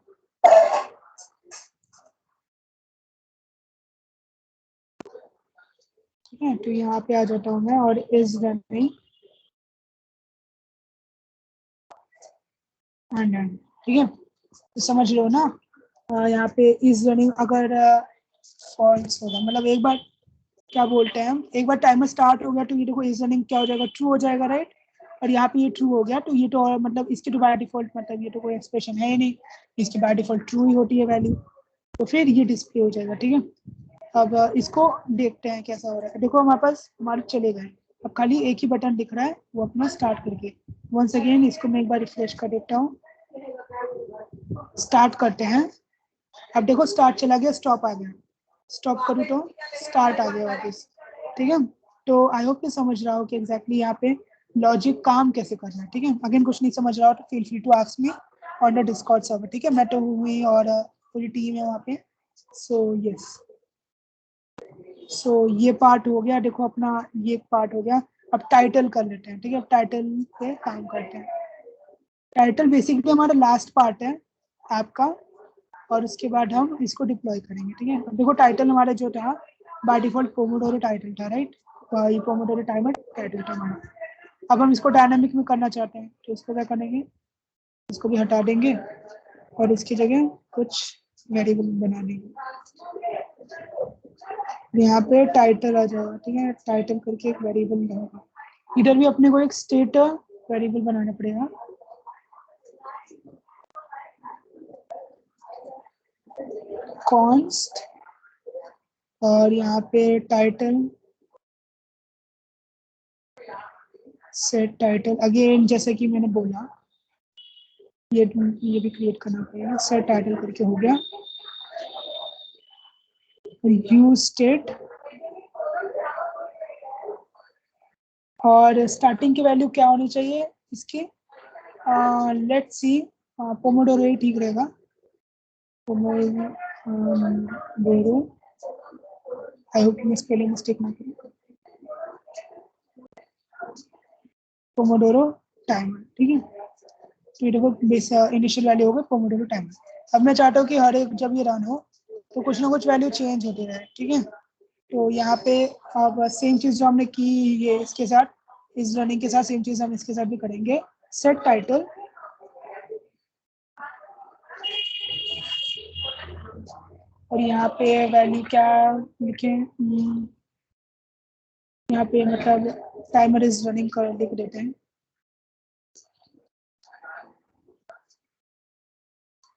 ठीक है। तो यहाँ पे आ जाता हूँ मैं और इज रनिंग एंड, ठीक है। तो समझ लो ना, यहाँ पे इज रनिंग अगर फॉल्स होगा, मतलब एक बार क्या बोलते हैं हम, एक बार टाइमर स्टार्ट हो गया तो ये देखो इज रनिंग क्या हो जाएगा, ट्रू हो जाएगा, राइट। और यहाँ पे ये ट्रू हो गया तो ये तो मतलब इसकी तो बाय डिफॉल्ट, मतलब ये तो कोई एक्सप्रेशन है ही नहीं, इसकी बाय डिफॉल्ट ट्रू ही होती है वैल्यू, तो फिर ये डिस्प्ले हो जाएगा, ठीक है। अब इसको देखते हैं कैसा हो रहा है। देखो हमारे पास हमारे चले गए, अब खाली एक ही बटन दिख रहा है, वो अपना स्टार्ट करके, वंस अगेन इसको मैं एक बार रिफ्रेश कर देता हूँ, स्टार्ट करते हैं। अब देखो स्टार्ट चला गया, स्टॉप आ गया, स्टॉप करूँ तो स्टार्ट आ गया वापस, ठीक है। तो आई होप कि समझ रहा हो कि एग्जैक्टली यहाँ पे लॉजिक काम कैसे करना है, ठीक है। अगेन कुछ नहीं समझ रहा हो तो feel free to ask me on the Discord server, ठीक है। मैं तो हुई और पूरी टीम है वहाँ पे, सो यस। सो ये पार्ट हो गया, देखो अपना ये पार्ट हो गया। अब टाइटल कर लेते हैं, ठीक है। टाइटल पे काम करते हैं। टाइटल बेसिकली हमारा लास्ट पार्ट है आपका, और उसके बाद हम इसको डिप्लॉय करेंगे, ठीक है। देखो टाइटल हमारा जो था बाय डिफॉल्ट पोमोडोरो टाइटल था, राइट। ये पोमोडोरो टाइमर टाइटल था हमारा। अब हम इसको डायनामिक में करना चाहते हैं तो इसको क्या करेंगे, इसको भी हटा देंगे और इसकी जगह कुछ वेरिएबल बना देंगे, यहाँ पे टाइटल आ जाएगा, ठीक है, टाइटल करके एक वेरिएबल रहेगा। इधर भी अपने को एक स्टेट वेरिएबल बनाना पड़ेगा। कॉन्स्ट, और यहाँ पे टाइटल, सेट टाइटल अगेन, जैसे कि मैंने बोला ये भी क्रिएट करना पड़ेगा। सेट टाइटल करके हो गया। यूज स्टेट, और स्टार्टिंग की वैल्यू क्या होनी चाहिए इसकी, लेट्स सी, पोमोडोरो ही ठीक रहेगा। पोमोडोरो, आई होप मैं स्पेलिंग मिस्टेक ना करूं। पोमोडोरो टाइमर, ठीक है। तो ये देखो इनिशियल वैल्यू हो गई पोमोडोरो टाइमर। अब मैं चाहता हूँ कि हर एक जब ये रन हो तो कुछ ना कुछ वैल्यू चेंज होती रहे, ठीक है। तो यहाँ पे अब सेम चीज जो हमने की ये इसके साथ, इस रनिंग के साथ सेम चीज हम इसके साथ भी करेंगे। सेट टाइटल, और यहाँ पे वैल्यू क्या लिखें, यहाँ पे मतलब टाइमर इज रनिंग कर लिख देते हैं,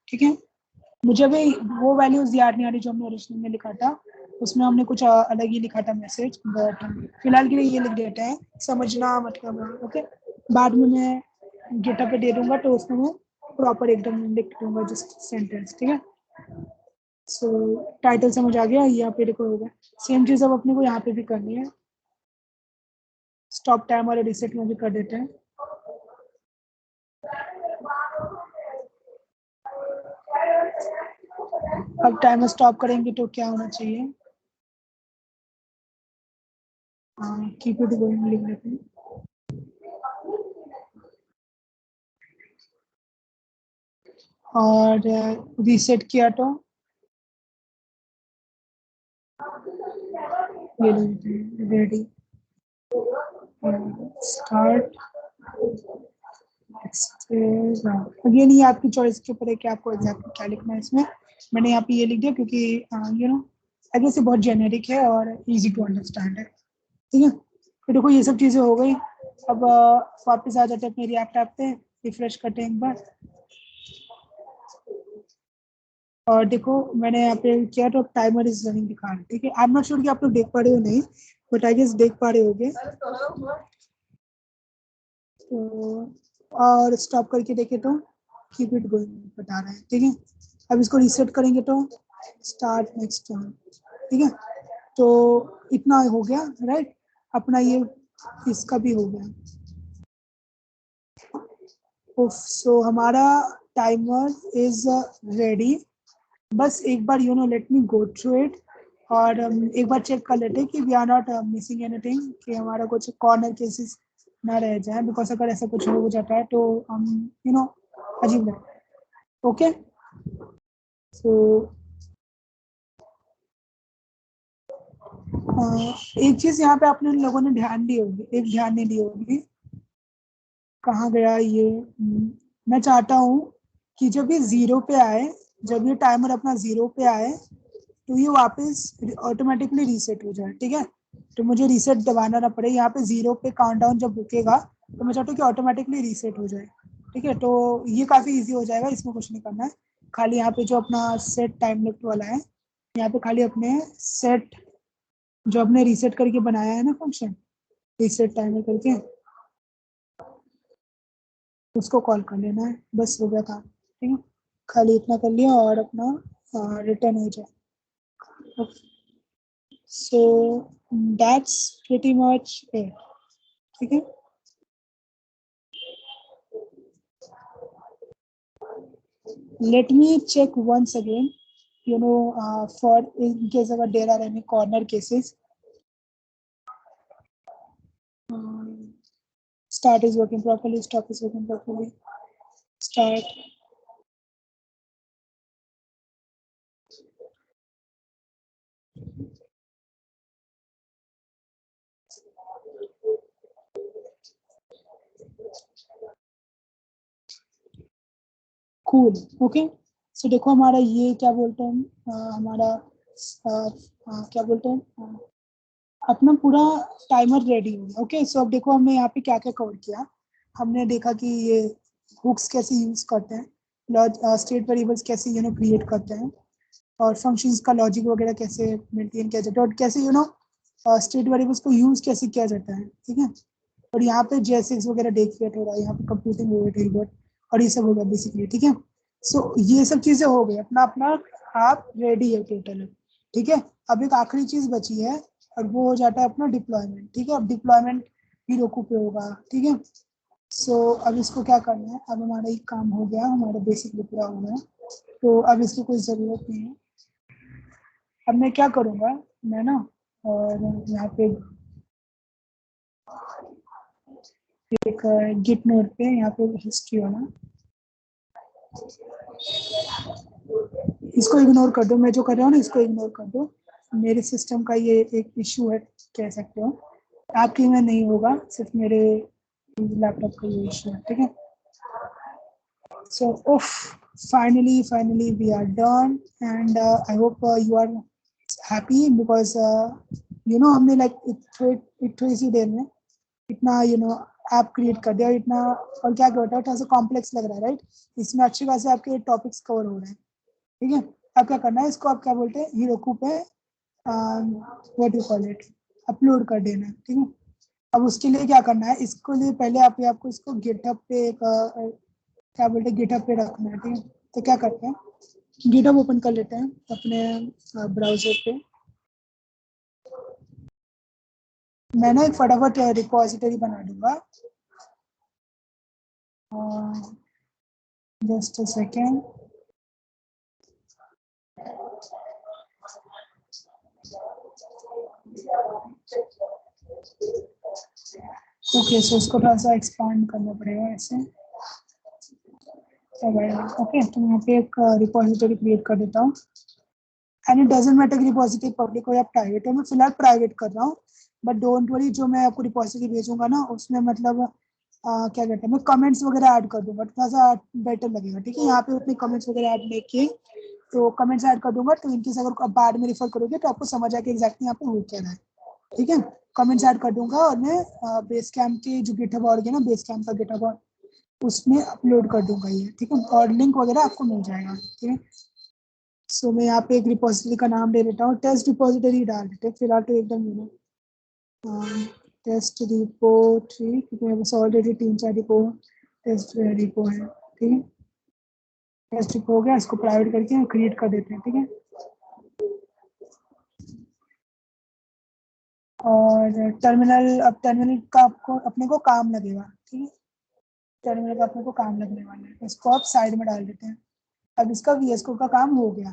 ठीक है। मुझे अभी वो वैल्यूज याद नहीं आ रही जो हमने ओरिजिनल में लिखा था, उसमें हमने कुछ अलग ही लिखा था मैसेज, बट फिलहाल के लिए ये लिख देते हैं, समझना मत करना, ओके। बाद में मैं गेटअप पे दे दूंगा तो उसमें मैं प्रॉपर एकदम लिख दूंगा जस्ट सेंटेंस, ठीक है। सो टाइटल समझ आ गया, यहाँ पे देखो होगा। सेम चीज अब अपने को यहाँ पे भी करनी है। स्टॉप टाइम और रिसेट में भी कर देते हैं। अब टाइमर स्टॉप करेंगे तो क्या होना चाहिए, कीप इट गोइंग लिख लेते हैं। और रीसेट किया तो ये रेडी, स्टार्ट, अगेन ये आपकी चॉइस के ऊपर है कि आपको एग्जैक्टली क्या लिखना है इसमें। मैंने यहाँ पे ये लिख दिया क्योंकि यू नो आई गेस ये बहुत जेनेरिक है और इजी टू अंडरस्टैंड है, ठीक है। तो देखो ये सब चीजें हो गई। अब वापस आ जाते हैं अपने रिएक्ट ऐप पे, रिफ्रेश करते हैं एक बार। और देखो मैंने यहाँ पे किया तो टाइमर इज रनिंग दिखा रहा है, ठीक है। आई एम नॉट श्योर कि आप लोग देख पा रहे हो नहीं, बट आई गेस देख पा रहे होगे। तो और स्टॉप करके देखे तो कीप इट गोइंग बता रहा है, ठीक है। अब इसको रीसेट करेंगे तो स्टार्ट नेक्स्ट टाइम, ठीक है। तो इतना हो गया, राइट। अपना ये इसका भी हो गया। सो हमारा टाइमर इज रेडी। बस एक बार let me go through it, और एक बार चेक कर लेते हैं कि we are not missing anything, कि हमारा कुछ कॉर्नर केसेस ना रह जाए, बिकॉज अगर ऐसा कुछ हो जाता है तो हम अजीब लगता है, ओके। सो एक चीज यहाँ पे आपने लोगों ने ध्यान दी होगी, एक ध्यान नहीं दी होगी, कहाँ गया ये, मैं चाहता हूँ कि जब ये जीरो पे आए, जब ये टाइमर अपना जीरो पे आए तो ये वापस ऑटोमेटिकली रीसेट हो जाए, ठीक है। तो मुझे रीसेट दबाना ना पड़े, यहाँ पे जीरो पे काउंटडाउन जब रुकेगा तो मैं चाहता हूँ कि ऑटोमेटिकली रीसेट हो जाए, ठीक है। तो ये काफी इजी हो जाएगा, इसमें कुछ नहीं करना है। खाली यहाँ पे जो अपना सेट टाइम लिफ्ट वाला है, यहाँ पे खाली अपने सेट जो अपने रीसेट करके बनाया है ना फंक्शन, रीसेट टाइमर करके, उसको कॉल कर लेना है, बस हो गया काम, ठीक है। खाली इतना कर लिया और अपना रिटर्न हो जाए। So that's pretty much it, ठीक है। Let me check once again, for in case अगर there are any corner cases. Start is working properly, stop is working properly. Start. Cool. Okay. So देखो हमारा ये क्या बोलते हैं, हमारा क्या बोलते हैं, अपना पूरा टाइमर रेडी हो गया। ओके, सो अब देखो हमने यहाँ पे क्या क्या कवर किया। हमने देखा कि ये हुक्स कैसे यूज करते हैं, स्टेट वेरिएबल्स कैसे क्रिएट करते हैं, और फंक्शंस का लॉजिक वगैरह कैसे मेंटेन किया जाता है, और कैसे स्टेट वेरिएबल्स को यूज कैसे किया जाता है। ठीक है, और यहाँ पे जेएसएक्स वगैरह देखिए थोड़ा, यहाँ पे कंप्यूटिंग हो गई, और ये सब हो गया बेसिकली। ठीक है, सो ये सब चीजें हो गई, अपना अपना आप रेडी है टोटल। ठीक है, अब एक आखिरी चीज बची है, और वो हो जाता है अपना डिप्लॉयमेंट। ठीक है, अब डिप्लॉयमेंट ही रोकू पे होगा। ठीक है, सो अब इसको क्या करना है, अब हमारा एक काम हो गया, हमारा बेसिकली पूरा हो गया, तो अब इसकी कोई जरूरत नहीं है। अब मैं क्या करूँगा, मैं ना, और यहाँ पे एक गिट नोट पे यहाँ पे हिस्ट्री होना, इसको इग्नोर कर दो, मैं जो कर रहा हूँ ना इसको इग्नोर कर दो। मेरे सिस्टम का ये एक इशू है, कह सकते हो। आपकी में नहीं होगा, सिर्फ मेरे लैपटॉप का ये इशू है। ठीक है, सो उफ, finally we are done, and I hope you are happy because हमने थोड़ी सी देर में इतना ऐप क्रिएट कर दिया, इतना। और क्या होता है, थोड़ा सा कॉम्प्लेक्स लग रहा है, राइट? इसमें अच्छी खासी आपके टॉपिक्स कवर हो रहे हैं। ठीक है, अब क्या करना है, इसको आप क्या बोलते हैं, हीरोकू पे what you call it, upload कर देना है। ठीक है, अब उसके लिए क्या करना है, इसको लिए पहले आपको इसको गिटहब पे एक क्या बोलते हैं, गिटहब पे रखना है। ठीक है, तो क्या करते हैं, गिटहब ओपन कर लेते हैं अपने ब्राउजर पे। मैं ना एक फटाफट रिपोजिटरी बना दूंगा, जस्ट अ सेकेंड। ओके, सो उसको थोड़ा सा एक्सपांड करना पड़ेगा ऐसे। ओके, तो यहाँ पे एक रिपोजिटरी क्रिएट कर देता हूँ, एंड इट डजंट मैटर कि रिपोजिटरी पब्लिक हो या प्राइवेट हो। मैं फिलहाल प्राइवेट कर रहा हूँ, बट डोंट वरी, जो मैं आपको रिपोजिटरी भेजूंगा ना उसमें मतलब क्या कहते हैं, मैं कमेंट्स वगैरह ऐड कर दूंगा, थोड़ा सा बेटर लगेगा। ठीक है, यहाँ पे उतने कमेंट्स वगैरह ऐड नहीं किए, तो कमेंट्स ऐड कर दूंगा, तो इनकेस अगर आप बाद में रिफर करोगे तो आपको समझ आए कि एग्जैक्टली यहाँ पे हो क्या रहा है। ठीक है, कमेंट्स ऐड कर दूंगा, और मैं बेस कैम्प की जो गिटहब ऑर्ग है ना, बेस कैम्प का गिटहब ऑर्ग, उसमें अपलोड कर दूंगा ये। ठीक है, और लिंक वगैरह आपको मिल जाएगा। ठीक है, सो मैं यहाँ पे एक रिपोजिटरी का नाम दे देता हूँ, टेस्ट रिपोजिटरी डाल देते हैं फिलहाल, तो एकदम टेस्ट रिपोजिटरी, क्योंकि मेरे पास ऑलरेडी 3-4 रिपो टेस्ट रिपो है। ठीक है, टेस्ट रिपो हो गया, इसको प्राइवेट करके क्रिएट कर देते हैं। ठीक है, और टर्मिनल, अब टर्मिनल का आपको अपने को काम लगेगा। ठीक है, टर्मिनल का अपने को काम लगने वाला है, इसको आप साइड में डाल देते हैं। अब इसका VS Code का काम हो गया,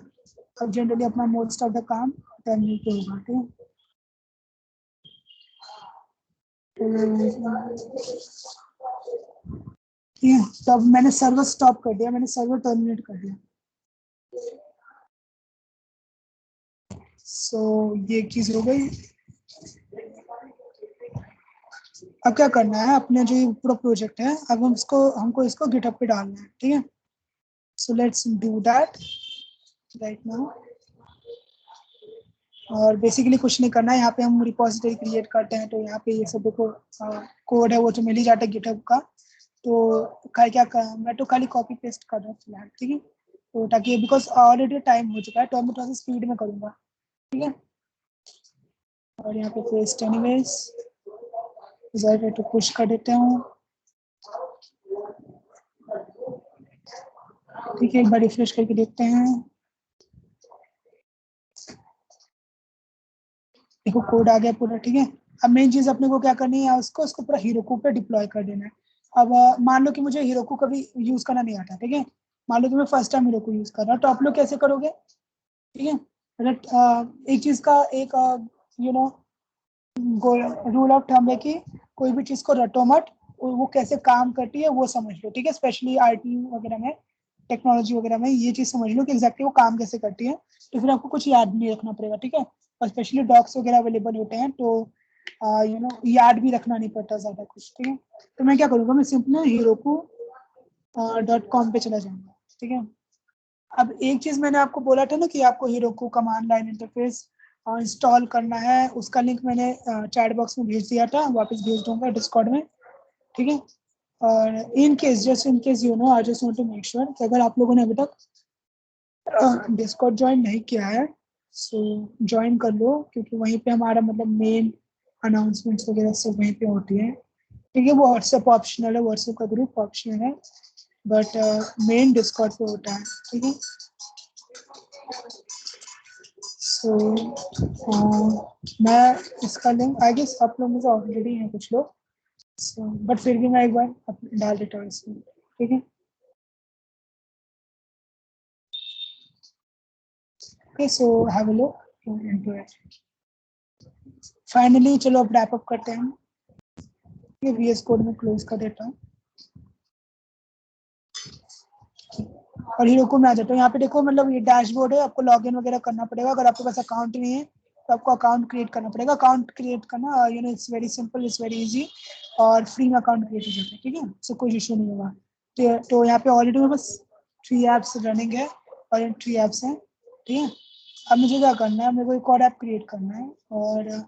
अब जनरली अपना मोस्ट ऑफ द काम टर्मिनल पे होगा। ठीक है, तो अब मैंने सर्वर स्टॉप कर दिया, मैंने सर्वर टर्मिनेट कर दिया। सो ये चीज हो गई। अब क्या करना है, अपने जो ये पूरा प्रोजेक्ट है, अब हमको इसको गिटहब पे डालना है। ठीक है, so let's do that right now. और बेसिकली कुछ नहीं करना है, यहाँ पे हम रिपोजिटरी क्रिएट करते हैं, तो यहाँ पे ये सब देखो कोड है, वो तो मिल ही जाता है गिटहब का। तो मैं तो खाली कॉपी पेस्ट कर रहा हूँ फिलहाल। ठीक है, तो ताकि बिकॉज ऑलरेडी टाइम हो चुका है, तो मैं थोड़ा सा स्पीड में करूँगा। ठीक है, और यहाँ पे पेस्ट एनीवेज, रिजल्ट तो पुश कर देते हूँ। ठीक है, एक बार रिफ्रेश करके देखते हैं, देखो कोड आ गया पूरा। ठीक है, अब मेन चीज अपने को क्या करनी है, उसको पूरा हीरोकू पे डिप्लॉय कर देना है। अब मान लो कि मुझे हीरोकू कभी यूज करना नहीं आता। ठीक है, मान लो कि मैं फर्स्ट टाइम हीरोकू यूज कर रहा हूँ, तो आप लोग कैसे करोगे? ठीक है, एक चीज का एक you know rule of thumb है कि कोई भी चीज को रटो मत, वो कैसे काम करती है वो समझ लो। ठीक है, स्पेशली IT वगैरह में, टेक्नोलॉजी वगैरह में ये चीज समझ लो कि एग्जैक्टली वो काम कैसे करती है, तो फिर आपको कुछ याद नहीं रखना पड़ेगा। ठीक है, और स्पेशली डॉक्स वगैरह अवेलेबल होते हैं, तो याद भी रखना नहीं पड़ता ज्यादा कुछ। ठीक है, तो मैं क्या करूँगा, मैं सिंपली हीरोकू .com पे चला जाऊंगा। ठीक है, अब एक चीज मैंने आपको बोला था ना कि आपको Heroku command line interface install करना है, उसका लिंक मैंने चैट बॉक्स में भेज दिया था, वापस भेज दूंगा डिस्कॉर्ड में, ठीक है। और in case, just in case you know, I just want to make sure कि अगर आप लोगों ने अभी तक डिस्कॉर्ड ज्वाइन नहीं किया है सो ज्वाइन कर लो, क्योंकि वहीं पे हमारा मतलब मेन अनाउंसमेंट्स वगैरह सब वहीं पे होती है, ठीक है। वो व्हाट्सएप ऑप्शनल है, व्हाट्सएप का ग्रुप ऑप्शनल है, बट मेन डिस्कॉर्ड पे होता है, ठीक है। सो मैं इसका लिंक आई गेस आप लोग में से ऑलरेडी हैं कुछ लोग, सो बट फिर भी मैं एक बार डाल देता हूँ इसमें, ठीक है। Okay, so have a look into it. Finally चलो अब रैप अप करते हैं, ये VS कोड में क्लोज कर देता हूँ और Heroku में आ जाता हूँ। यहाँ पे देखो मतलब ये डैशबोर्ड है, आपको लॉगिन वगैरह करना पड़ेगा, अगर आपके पास अकाउंट नहीं है तो आपको अकाउंट क्रिएट करना पड़ेगा। अकाउंट क्रिएट करना you know it's very simple, it's very easy, और फ्री में अकाउंट क्रिएट हो जाता है, ठीक है। सो कोई इशू नहीं होगा। तो यहाँ पे ऑलरेडी मेरे पास 3 एप्स रनिंग है और ये 3 एप्स हैं, ठीक है। अब मुझे क्या करना है, मेरे को एक और ऐप क्रिएट करना है और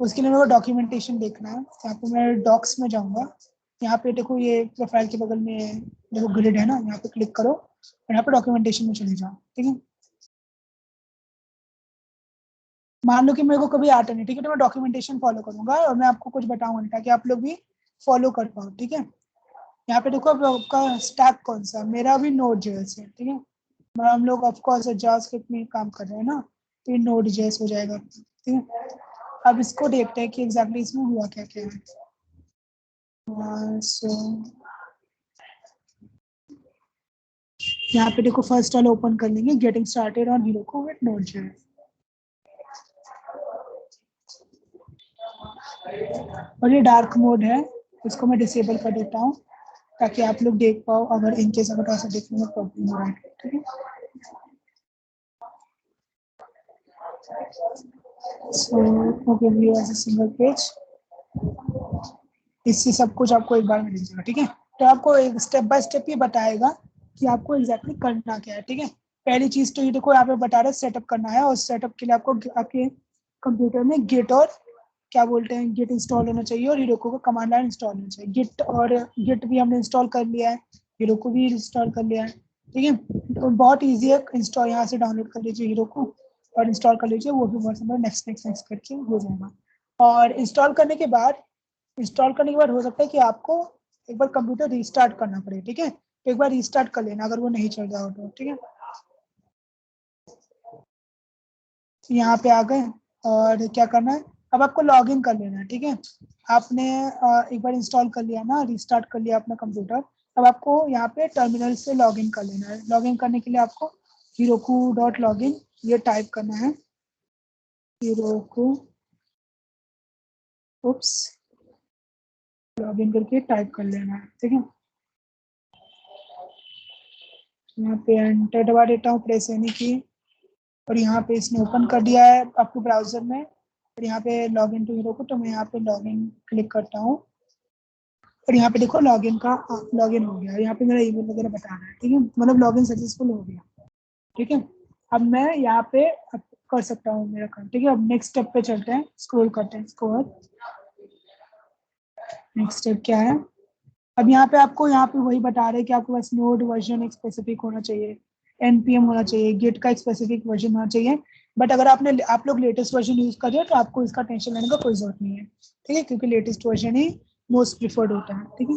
उसके लिए मेरे को डॉक्यूमेंटेशन देखना है। यहाँ पे मैं डॉक्स में जाऊँगा, यहाँ पे देखो ये प्रोफाइल के बगल में देखो ग्रिड है ना, यहाँ पे क्लिक करो और यहाँ पे डॉक्यूमेंटेशन में चले जाओ, ठीक है। मान लो कि मेरे को कभी आता नहीं, ठीक है, तो मैं डॉक्यूमेंटेशन फॉलो करूंगा और मैं आपको कुछ बताऊंगा नहीं, ताकि आप लोग भी फॉलो कर पाओ, ठीक है। यहाँ पे देखो अब आपका स्टैक कौन सा, मेरा भी नोड जेएस है, ठीक है। हम लोग ऑफकोर्स जावास्क्रिप्ट में काम कर रहे हैं ना, तो ये नोड जेएस हो जाएगा, ठीक है। अब इसको देखते हैं कि एग्जैक्टली इसमें हुआ क्या क्या है। सो यहाँ पे देखो फर्स्ट वाला ओपन कर लेंगे, getting started on Heroku with Node.js, और ये डार्क मोड है, इसको मैं डिसेबल कर देता हूँ ताकि आप लोग देख पाओ, अगर इनकेस अगर ऐसा देखने में प्रॉब्लम हो रहा है, ठीक है। So okay, view as a single page, इससे सब कुछ आपको एक बार में दिख जाएगा, ठीक है। तो आपको एक स्टेप बाय स्टेप ये बताएगा कि आपको एग्जैक्टली करना क्या है, ठीक है। पहली चीज तो ये देखो यहाँ पे बता रहा है सेटअप करना है, और सेटअप के लिए आपको आपके कंप्यूटर में गिट और क्या बोलते हैं गिट इंस्टॉल होना चाहिए, और Heroku का कमांड लाइन इंस्टॉल होना चाहिए। गिट और गिट भी हमने इंस्टॉल कर लिया है, Heroku भी इंस्टॉल कर लिया है, ठीक है। तो बहुत ईजी है इंस्टॉल, यहाँ से डाउनलोड कर लीजिए Heroku और इंस्टॉल कर लीजिए, वो भी बहुत सिंपल, नेक्स्ट नेक्स्ट नेक्स्ट करके हो जाएगा। और इंस्टॉल करने के बाद हो सकता है कि आपको एक बार कंप्यूटर रीस्टार्ट करना पड़े, ठीक है। तो एक बार रीस्टार्ट कर लेना अगर वो नहीं चल रहा हो तो, ठीक है। यहाँ पे आ गए और क्या करना है, अब आपको लॉग इन कर लेना है, ठीक है। आपने एक बार इंस्टॉल कर लिया ना, रीस्टार्ट कर लिया अपना कंप्यूटर, अब आपको यहाँ पे टर्मिनल से लॉग इन कर लेना है। लॉग इन करने के लिए आपको Heroku.login ये टाइप करना है, Heroku उप्स लॉग इन करके टाइप कर लेना है, ठीक है। यहाँ पे एंटर दबा देता हूँ, प्रेस यानी कि, और यहाँ पे इसने ओपन कर दिया है आपके ब्राउजर में, और यहाँ पे लॉग इन टू Heroku, तो मैं यहाँ पे लॉग इन क्लिक करता हूँ और यहाँ पे देखो लॉगिन हो गया, यहाँ पे मेरा ईमेल वगैरह बता रहा है, ठीक है, मतलब लॉगिन सक्सेसफुल हो गया, ठीक है। अब मैं यहाँ पे कर सकता हूँ मेरा काम, ठीक है। अब नेक्स्ट स्टेप पे चलते हैं, स्क्रॉल करते हैं स्क्रॉल, नेक्स्ट स्टेप क्या है। अब यहाँ पे वही बता रहे हैं कि आपके पास नोड वर्जन एक स्पेसिफिक होना चाहिए, npm होना चाहिए, गिट का एक स्पेसिफिक वर्जन होना चाहिए। बट अगर आप लोग लेटेस्ट वर्जन यूज कर रहे हो तो आपको इसका टेंशन लेने का कोई जरूरत नहीं है, ठीक है, क्योंकि लेटेस्ट वर्जन ही मोस्ट प्रिफर्ड होता है, ठीक है।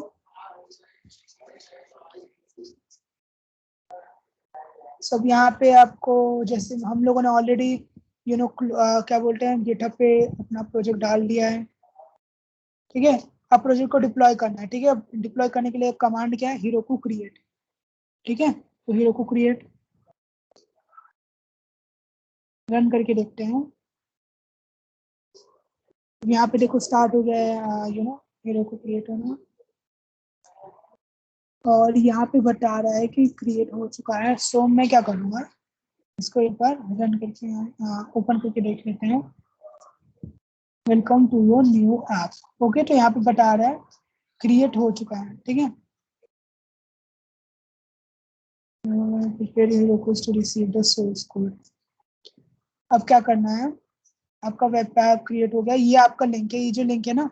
सब यहाँ पे आपको, जैसे हम लोगों ने ऑलरेडी क्या बोलते हैं गिटहब पे अपना प्रोजेक्ट डाल दिया है, ठीक है। अब प्रोजेक्ट को डिप्लॉय करना है, ठीक है। डिप्लॉय करने के लिए कमांड क्या है, Heroku क्रिएट, ठीक है। तो Heroku क्रिएट रन करके देखते हैं। यहाँ पे देखो स्टार्ट हो गया है Heroku क्रिएट होना, और यहाँ पे बता रहा है कि क्रिएट हो चुका है। सो मैं क्या करूँगा, इसको एक बार रन करके ओपन करके देख लेते हैं। Welcome to your new app, okay. तो यहाँ पे बता रहा है क्रिएट हो चुका है, ठीक है। prepare your locals to receive the source code. अब क्या करना है, आपका वेब पैक क्रिएट हो गया, ये आपका लिंक है, ये जो लिंक है ना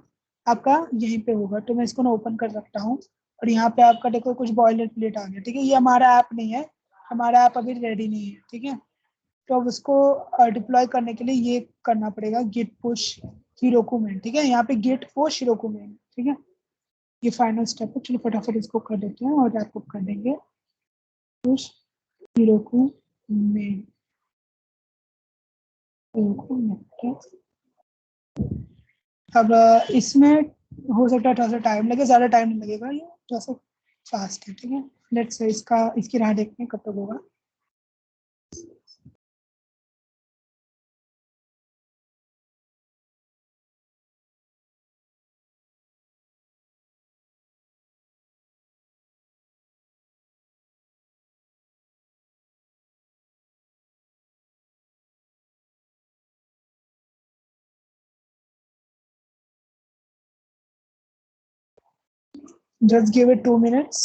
आपका यहीं पे होगा, तो मैं इसको ना ओपन कर सकता हूँ और यहाँ पे आपका देखो कुछ बॉयलर प्लेट आ गया, ठीक है, ये हमारा ऐप नहीं है, हमारा ऐप अभी रेडी नहीं है, ठीक है। तो अब उसको डिप्लॉय करने के लिए ये करना पड़ेगा, गिट पुश हीरोकू मेन, ठीक है, यहाँ पे गिट पुश हीरोकू मेन, ठीक है, ये फाइनल स्टेप है। चलो फटाफट इसको कर देते हैं और रैप अप कर देंगे, पुश हीरोकू मेन, हीरोकू मेन, ठीक है। अब इसमें हो सकता है थोड़ा सा टाइम लगे, ज्यादा टाइम नहीं लगेगा, ये थोड़ा सा फास्ट है, ठीक है। लेट्स से इसकी राह देखते हैं कब तक होगा। Just give it 2 minutes।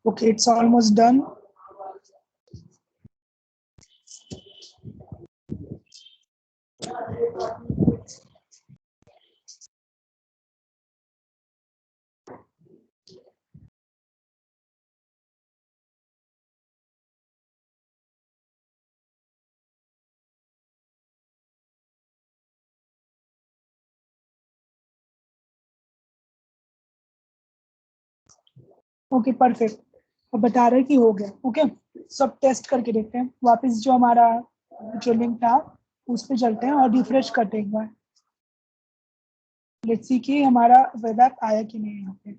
Okay, it's almost done। Okay perfect, अब बता रहे कि हो गया। ओके, सब टेस्ट करके देखते हैं, वापस जो हमारा जो लिंक था उस पर चलते हैं और रिफ्रेश करते हैं एक बार, लेट्स सी कि हमारा वेब ऐप आया कि नहीं यहाँ पे।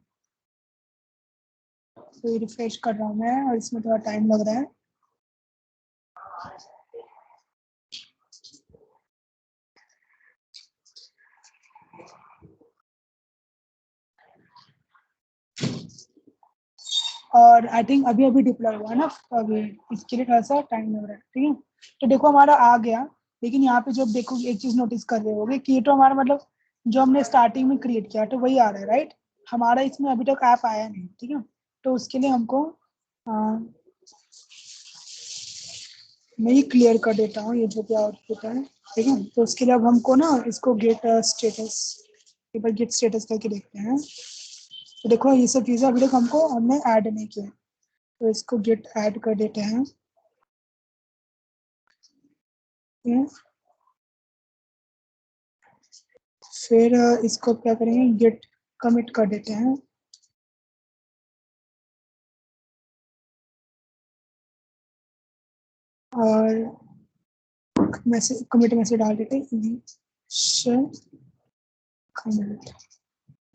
तो रिफ्रेश कर रहा हूँ मैं और इसमें थोड़ा टाइम लग रहा है। और आई थिंक अभी अभी डिप्लॉय हुआ ना, अभी इसके लिए थोड़ा सा टाइम लग रहा है, ठीक है। तो देखो हमारा आ गया, लेकिन यहाँ पे जो देखो एक चीज नोटिस कर रहे होगे कि ये तो हमारा मतलब जो हमने स्टार्टिंग में क्रिएट किया तो वही आ रहा है, राइट। हमारा इसमें अभी तक ऐप आया नहीं, ठीक है। तो उसके लिए हमको मैं ही क्लियर कर देता हूँ ये जो भी आउटपुट है, ठीक है। तो उसके लिए अब हमको ना इसको गेट स्टेटस, एक बार गेट स्टेटस करके देखते हैं। तो देखो ये सब चीज़ें अभी तक हमने ऐड नहीं किया, तो इसको गेट ऐड कर देते हैं, ठीक है? फिर इसको क्या करेंगे, गेट कमिट कर देते हैं, और मैसेज कमिट मैसेज डाल देते हैं, कमिट,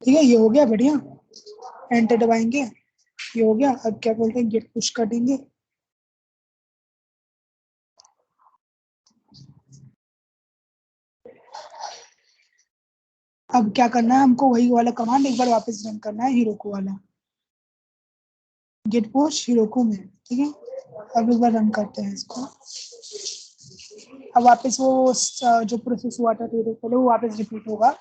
ठीक है। ये हो गया बढ़िया, एंटर दबाएंगे, ये हो गया। अब क्या बोलते हैं, गेट पुश कर देंगे। अब क्या करना है, हमको वही वाला कमांड एक बार वापस रन करना है, हीरोकू वाला, गेट पुश हीरोकू में, ठीक है। अब एक बार रन करते हैं इसको। अब वापस वो जो प्रोसेस हुआ था थोड़ी देर पहले वो वापस रिपीट होगा।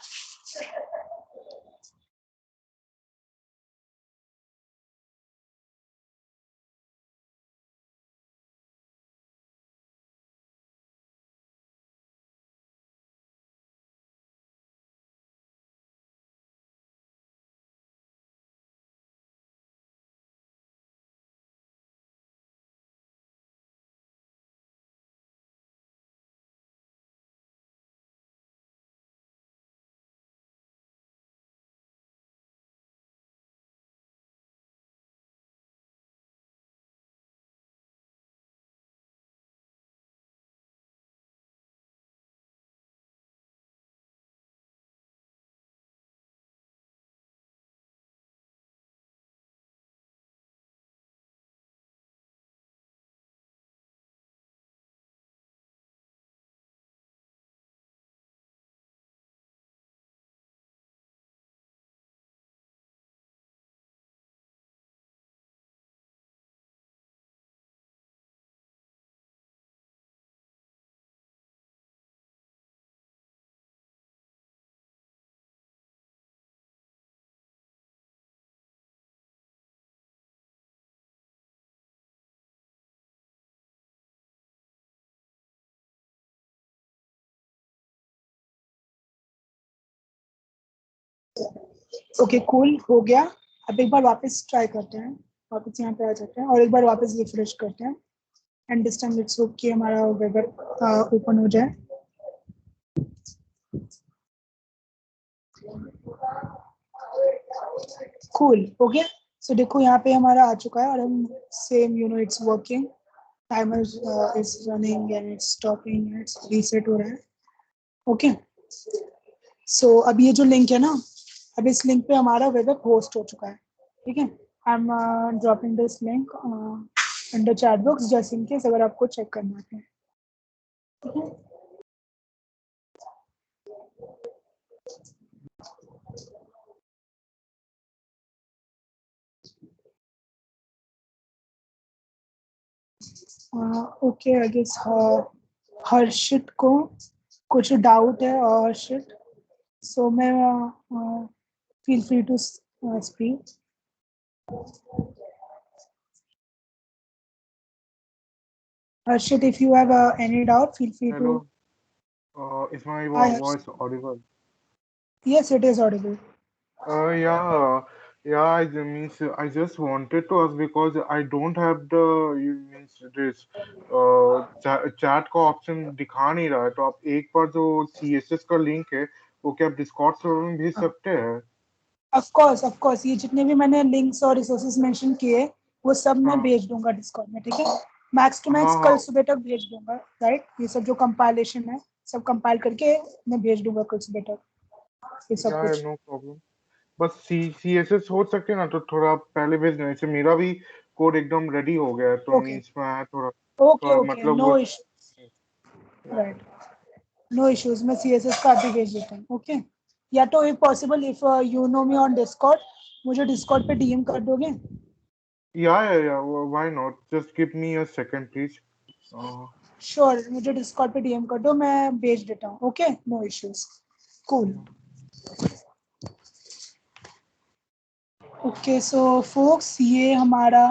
ओके कूल हो गया। अब एक बार वापस ट्राई करते हैं, वापस यहाँ पे आ जाते हैं और एक बार वापस रिफ्रेश करते हैं and this time let's hope कि हमारा वेब ओपन हो जाए। कूल हो गया। सो देखो यहाँ पे हमारा आ चुका है और हम same you know it's working, timer is running and its stopping, it's reset हो रहा है। ओके सो अब ये जो लिंक है ना, अब इस लिंक पे हमारा वेब होस्ट हो चुका है। ठीक है, I am dropping this link in the chat box just in case अगर आपको चेक करना है। ठीक है, ओके आई गेस हर्षित को कुछ डाउट है हर्षित, सो मैं feel free to speak. Harshit, if you have any doubt, feel free to. Hello, is my Hi, Harshit. voice audible? Yes, it is audible. Yeah, yeah. I just wanted to ask because I don't have the you means this chat का option दिखा नहीं रहा है, तो आप एक बार जो CSS का लिंक है वो क्या आप डिस्कॉर्ड सर्वर में भेज सकते हैं? ऑफ कोर्स ये जितने भी मैंने लिंक्स और रिसोर्सेज मेंशन किए वो सब मैं हाँ भेज दूंगा डिस्कॉर्ड में। ठीक है, मैक्स टू हाँ मैक्स कल हाँ। सुबह तक भेज दूंगा। राइट, ये सब जो कंपाइलेशन है सब कंपाइल करके मैं भेज दूंगा कल सुबह तक, ये सब या कुछ। No problem. बस CSS हो सके ना तो थोड़ा पहले भेज देने से मेरा भी कोड एकदम रेडी हो गया है, तो ओके मीन्स मैं थोड़ा ओके थोड़ा ओके, मतलब वो। No issue. Right, no issues, मैं सीएसएस का भी भेज देता हूँ। ओके, या तो if possible if you know me on Discord, मुझे डिस्कॉर्ड पे डीएम कर दोगे? Yeah. Why not? Just give me a second, please. Uh, sure, मुझे डिस्कॉर्ड पे डीएम कर दो, मैं भेज देता हूँ। Okay, no issues. Cool. yeah. Okay so folks, ये हमारा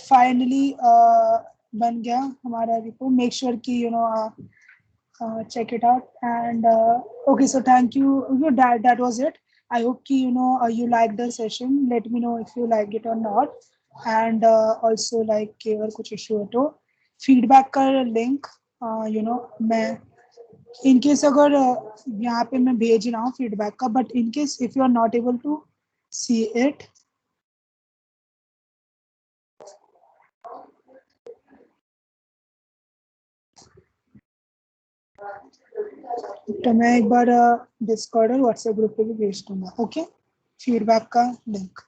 फाइनली बन गया हमारा रिपोर्ट। मेक श्योर कि you know check it out and okay, so thank you, that was it. I hope ki, you know, you like the session. Let me know if you like it or not, and also like कि अगर कुछ issue है तो feedback का link you know मैं in case अगर यहाँ पे मैं भेज रहा हूँ feedback का, but in case if you are not able to see it, तो मैं एक बार डिस्कॉर्ड और व्हाट्सएप ग्रुप पे भी भेज दूंगा। ओके, फीडबैक का link.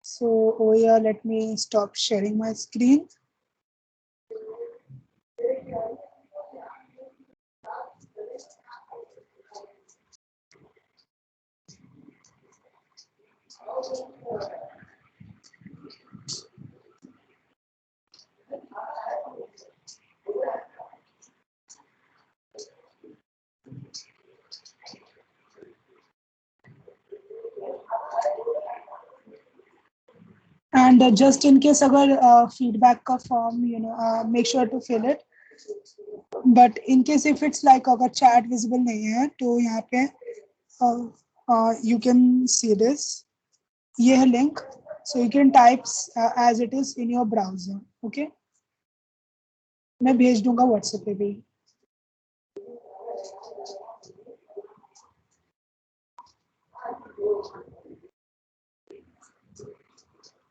So over here, let me stop sharing my screen. And just in case अगर feedback का form you know make sure to fill it, but in case if it's like अगर chat visible नहीं है तो यहाँ पे you can see this, ये है link, so you can type as it is in your browser. Okay, मैं भेज दूंगा WhatsApp पे भी।